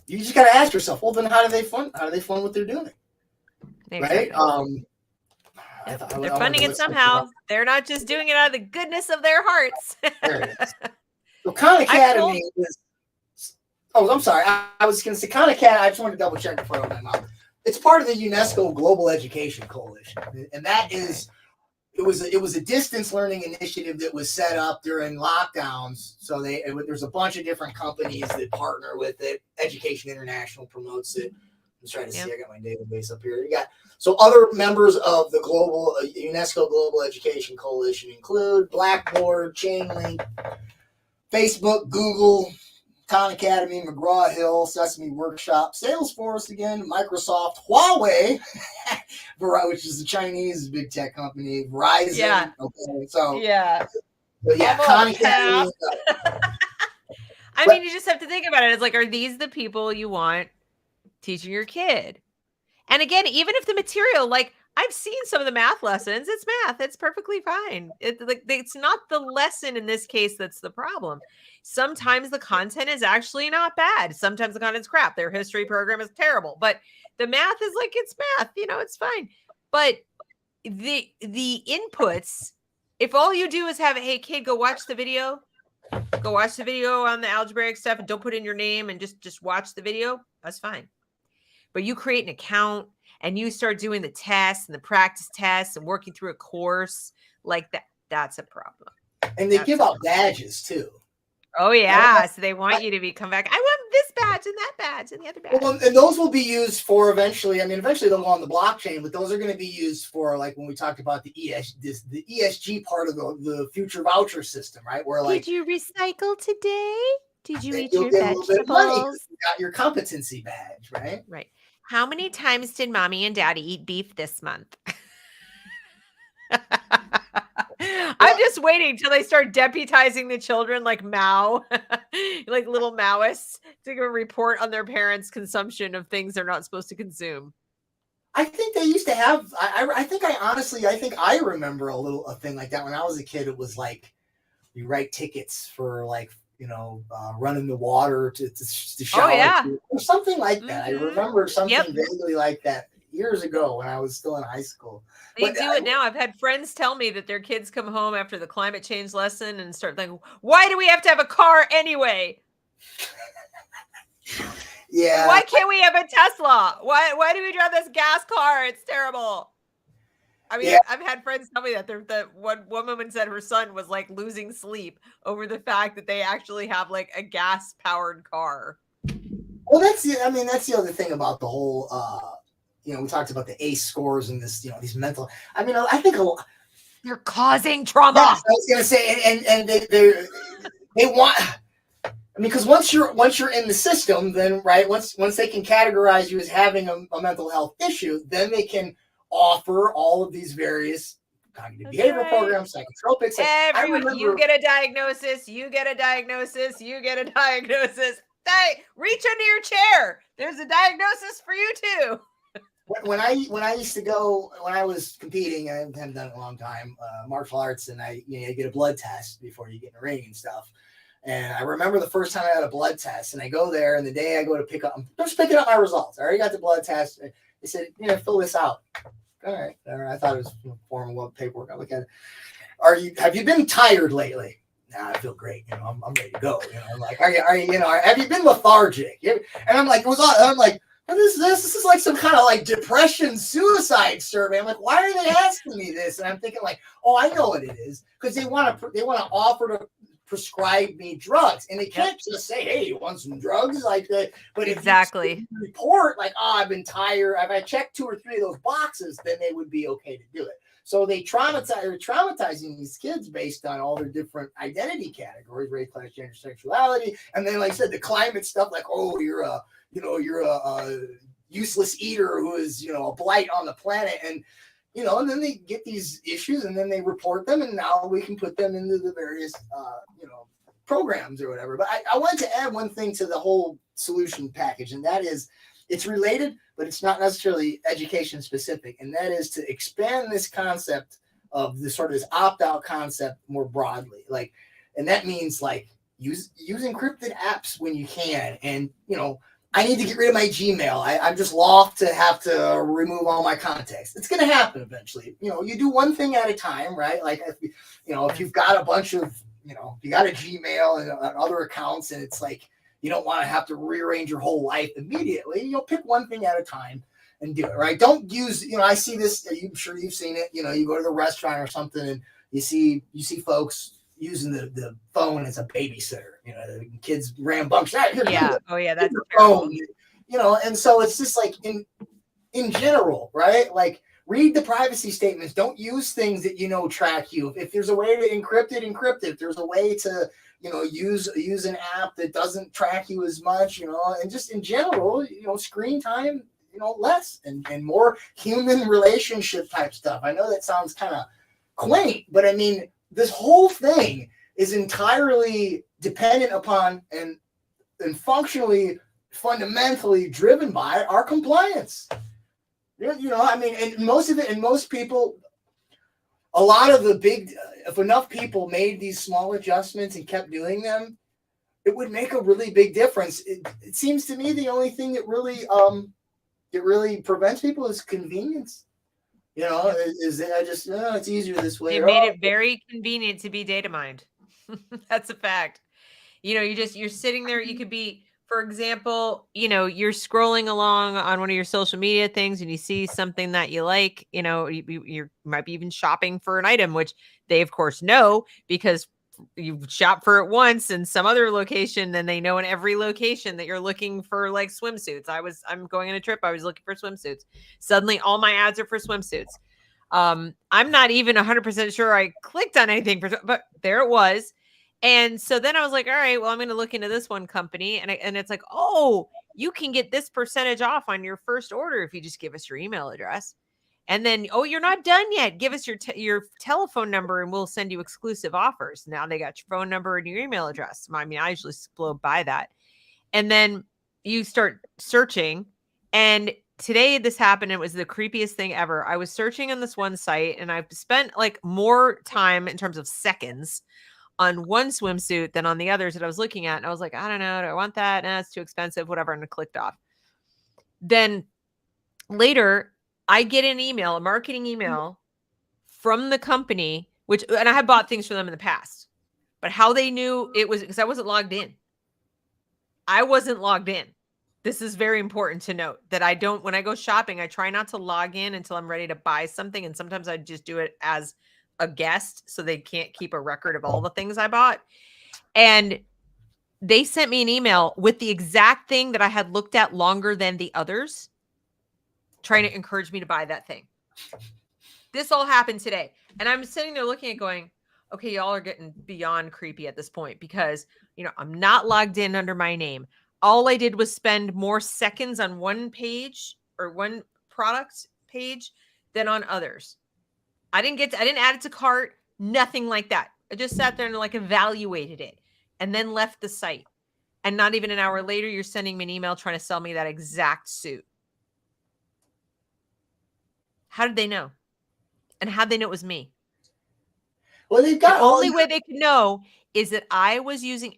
you just got to ask yourself, well, then how do they fund what they're doing? Exactly. Right? They're funding it somehow. They're not just doing it out of the goodness of their hearts. There it is. So Khan Academy is. Oh, I'm sorry. I was going to say Khan Academy. I just wanted to double check before I open my mouth. It's part of the UNESCO Global Education Coalition, and that is. It was a distance learning initiative that was set up during lockdowns. So there's a bunch of different companies that partner with it. Education International promotes it. I'm trying to see. I got my database up here. So other members of the UNESCO Global Education Coalition include Blackboard, Chainlink, Facebook, Google, Khan Academy, McGraw-Hill, Sesame Workshop, Salesforce again, Microsoft, Huawei, which is a Chinese big tech company, Verizon. Yeah. Okay, so Khan Academy. I mean, you just have to think about it. It's like, are these the people you want teaching your kid? And again, even if the material, like I've seen some of the math lessons, it's math. It's perfectly fine. It's not the lesson in this case that's the problem. Sometimes the content is actually not bad. Sometimes the content's crap. Their history program is terrible, but the math is like, it's math, it's fine. But the inputs, if all you do is have, hey kid, go watch the video on the algebraic stuff and don't put in your name and just watch the video, that's fine. But you create an account and you start doing the tests and the practice tests and working through a course like that, that's a problem. And they give out badges too. Oh yeah, so they want you to come back. I want this badge and that badge and the other badge. Well, and those will be used for eventually. I mean, eventually they'll go on the blockchain, but those are going to be used for like when we talked about the ESG part of the future voucher system, right? Where like, did you recycle today? Did you eat your vegetables? You got your competency badge, right? Right. How many times did mommy and daddy eat beef this month? I'm just waiting till they start deputizing the children like Mao, like little Maoists, to give a report on their parents' consumption of things they're not supposed to consume. I think they used to have. I think I remember a thing like that when I was a kid. It was like you write tickets for like running the water to shower or something like that. Mm-hmm. I remember something vaguely like that years ago when I was still in high school. They do it now. I've had friends tell me that their kids come home after the climate change lesson and start thinking, why do we have to have a car anyway? Yeah. Why can't we have a Tesla? Why do we drive this gas car? It's terrible. I mean, I've had friends tell me that one woman said her son was like losing sleep over the fact that they actually have like a gas powered car. Well, that's the other thing about the whole, we talked about the ACE scores and this, these mental, I think they're causing trauma. Yes, I was going to say, and they want, because once you're in the system, then right, once they can categorize you as having a mental health issue, then they can offer all of these various cognitive behavioral programs, psychotropics. You get a diagnosis, you get a diagnosis, you get a diagnosis. Hey, reach under your chair. There's a diagnosis for you too. When I used to go, when I was competing, I haven't done it in a long time, martial arts, and you get a blood test before you get in the ring and stuff. And I remember the first time I had a blood test, and I go there, and the day I go to I'm just picking up my results. I already got the blood test. They said, fill this out. All right. I thought it was a form of paperwork. I look at it. Have you been tired lately? Nah, I feel great. I'm ready to go. I'm like, are you, have you been lethargic? And I'm like, it was all, I'm like, What is this? This is like some kind of like depression suicide survey. I'm like, why are they asking me this? And I'm thinking like, oh, I know what it is, because they want to offer to prescribe me drugs, and they can't just say, hey, you want some drugs like that. But if you report like, oh, I've been tired, if I checked 2 or 3 of those boxes, then they would be okay to do it. So they're traumatizing these kids based on all their different identity categories: race, class, gender, sexuality, and then like I said, the climate stuff, like, oh, you're a useless eater who is, a blight on the planet. And, and then they get these issues and then they report them, and now we can put them into the various, programs or whatever. But I wanted to add one thing to the whole solution package, and that is, it's related, but it's not necessarily education specific. And that is to expand this concept of this sort of this opt-out concept more broadly. Like, and that means like use encrypted apps when you can. And, I need to get rid of my Gmail. I'm just loth to have to remove all my contacts. It's going to happen eventually. You do one thing at a time, right? Like, if you've got a bunch of, you got a Gmail and other accounts, and it's like, you don't want to have to rearrange your whole life immediately. Pick one thing at a time and do it, right? Don't use, I see this, I'm sure you've seen it, you go to the restaurant or something and you see folks using the phone as a babysitter. The kids rambunctious. Oh yeah, that's terrible. Phone, and so it's just like in general, right? Like, read the privacy statements. Don't use things that track you. If there's a way to encrypt it, encrypt it. If there's a way to use an app that doesn't track you as much, and just in general, screen time, less and more human relationship type stuff. I know that sounds kind of quaint, but I mean, this whole thing is entirely dependent upon and fundamentally driven by our compliance. And most of it, and most people, a lot of the big, if enough people made these small adjustments and kept doing them, it would make a really big difference. It seems to me the only thing that really prevents people is convenience. Is that it's easier this way. They made it very convenient to be data mined. That's a fact. You're sitting there. You could be, for example, you're scrolling along on one of your social media things and you see something that you like, you might be even shopping for an item, which they of course know because you've shopped for it once in some other location, then they know in every location that you're looking for like swimsuits. I'm going on a trip. I was looking for swimsuits. Suddenly all my ads are for swimsuits. I'm not even 100% sure I clicked on anything but there it was. And so then I was like, all right, well, I'm going to look into this one company. And it's like, oh, you can get this percentage off on your first order if you just give us your email address. And then, oh, you're not done yet. Give us your telephone number and we'll send you exclusive offers. Now they got your phone number and your email address. I mean, I usually blow by that. And then you start searching. And today this happened. It was the creepiest thing ever. I was searching on this one site and I spent like more time in terms of seconds on one swimsuit than on the others that I was looking at. And I was like, I don't know. Do I want that? Nah, it's too expensive, whatever. And I clicked off. Then later I get an email, a marketing email from the company, and I had bought things from them in the past, but how they knew it was because I wasn't logged in. I wasn't logged in. This is very important to note that when I go shopping, I try not to log in until I'm ready to buy something. And sometimes I just do it as a guest so they can't keep a record of all the things I bought. And they sent me an email with the exact thing that I had looked at longer than the others, trying to encourage me to buy that thing. This all happened today. And I'm sitting there looking at going, okay, y'all are getting beyond creepy at this point because, I'm not logged in under my name. All I did was spend more seconds on one page or one product page than on others. I didn't add it to cart, nothing like that. I just sat there and like evaluated it and then left the site. And not even an hour later, you're sending me an email trying to sell me that exact suit. How did they know? And how'd they know it was me? Well, they've got the only way they could know is that I was using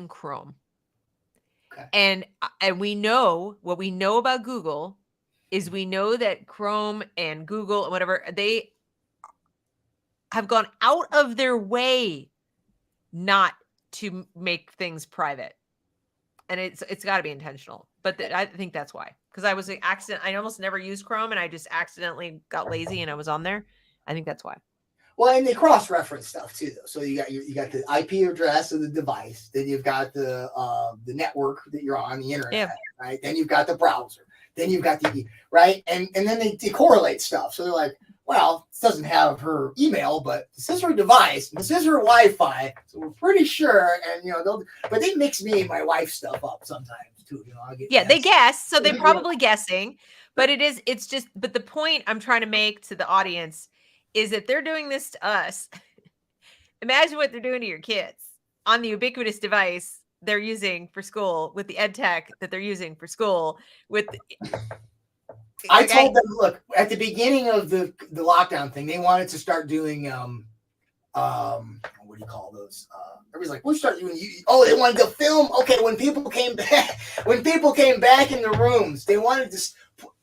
Chrome. Okay. And we know what we know about Google is we know that Chrome and Google and whatever, they have gone out of their way not to make things private. and it's got to be intentional. But I think that's why, because I was an accident. I almost never used Chrome, and I just accidentally got lazy, and I was on there. I think that's why. Well, and they cross-reference stuff too, though. So you got the IP address of the device, then you've got the network that you're on, the internet, right? Then you've got the browser, then you've got the right, and then they correlate stuff. So they're like, well, this doesn't have her email, but this is her device, this is her Wi-Fi, so we're pretty sure. And but they mix me and my wife's stuff up sometimes too. They guess, so they're probably guessing, but it's just. But the point I'm trying to make to the audience is that they're doing this to us. Imagine what they're doing to your kids on the ubiquitous device they're using for school, with the ed tech that they're using for school. I told them, look, at the beginning of the lockdown thing, they wanted to start doing what do you call those? Everybody's like, we'll start doing. They wanted to film. Okay, when people came back in the rooms, they wanted to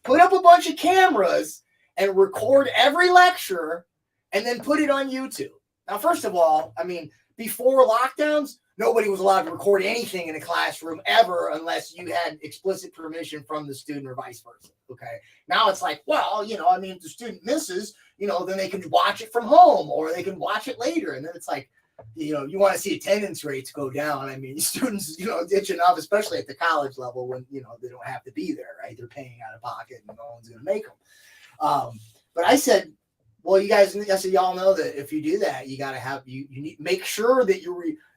put up a bunch of cameras and record every lecture and then put it on YouTube. Now, first of all, I mean, before lockdowns, nobody was allowed to record anything in a classroom ever unless you had explicit permission from the student or vice versa. Okay. Now it's like, well, if the student misses, then they can watch it from home or they can watch it later. And then it's like, you want to see attendance rates go down. I mean, students, ditching off, especially at the college level when, they don't have to be there, right? They're paying out of pocket and no one's going to make them. But I said, well, y'all know that if you do that, you got to have, you need make sure that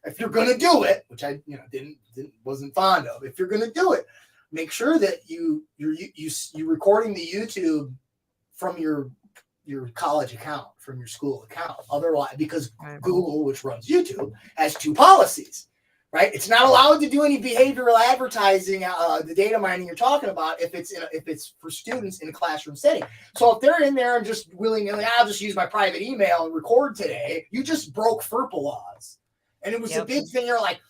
if you're going to do it, which I, wasn't fond of, if you're going to do it, make sure that you're recording the YouTube from your college account, from your school account. Otherwise, because Google, which runs YouTube, has 2 policies. Right, it's not allowed to do any behavioral advertising, the data mining you're talking about, if it's for students in a classroom setting. So if they're in there and just willy-nilly, I'll just use my private email and record today, you just broke FERPA laws, and it was a big thing. You're like,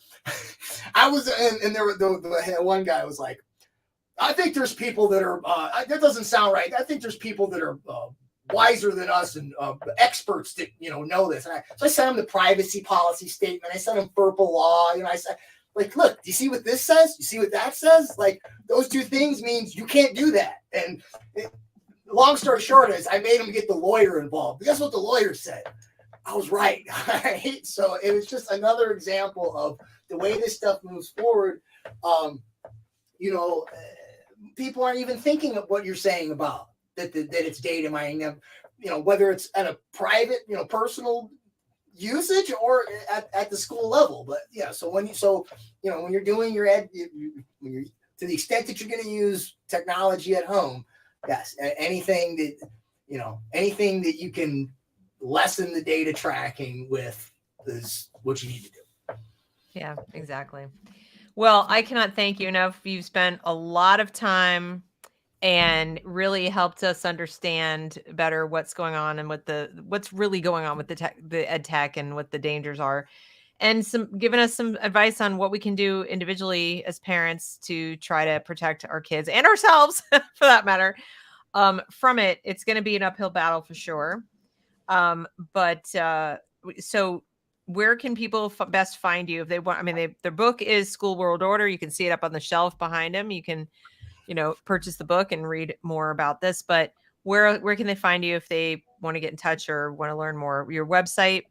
I was, and there was one guy was like, I think there's people that are that doesn't sound right. I think there's people that are wiser than us and experts that know this. And so I sent him the privacy policy statement. I sent him FERPA law. I said, like, look, do you see what this says? You see what that says? Like, those 2 things means you can't do that. And long story short is, I made him get the lawyer involved. Guess what the lawyer said? I was right. Right. So it was just another example of the way this stuff moves forward. People aren't even thinking of what you're saying about. That it's data mining them, whether it's at a private, personal usage or at the school level. But yeah, so when you're doing your ed, to the extent that you're going to use technology at home, yes, anything that you can lessen the data tracking with is what you need to do. Yeah, exactly. Well, I cannot thank you enough. You've spent a lot of time and really helped us understand better what's going on and what's really going on with the ed tech and what the dangers are, and giving us some advice on what we can do individually as parents to try to protect our kids and ourselves for that matter from it. It's going to be an uphill battle for sure. So where can people best find you if they want? I mean, their book is School World Order. You can see it up on the shelf behind them. You can purchase the book and read more about this, but where can they find you if they want to get in touch or want to learn more? Your website,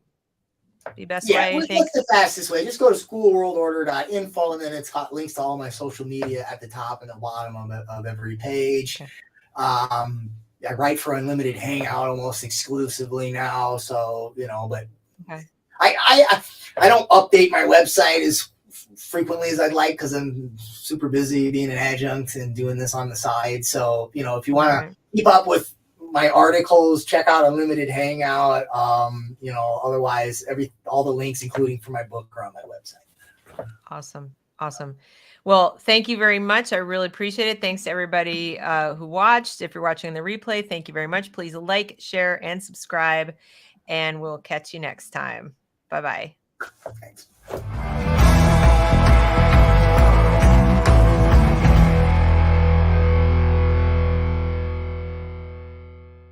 the best way, I think? What's the fastest way? Just go to schoolworldorder.info, and then it's got links to all my social media at the top and the bottom of every page. Okay. I write for Unlimited Hangout almost exclusively now, so but okay. I don't update my website as frequently as I'd like because I'm super busy being an adjunct and doing this on the side. So, if you want to keep up with my articles, check out Unlimited Hangout. Otherwise all the links, including for my book, are on my website. Awesome. Well, thank you very much. I really appreciate it. Thanks to everybody who watched. If you're watching the replay, thank you very much. Please like, share, and subscribe, and we'll catch you next time. Bye-bye. Thanks.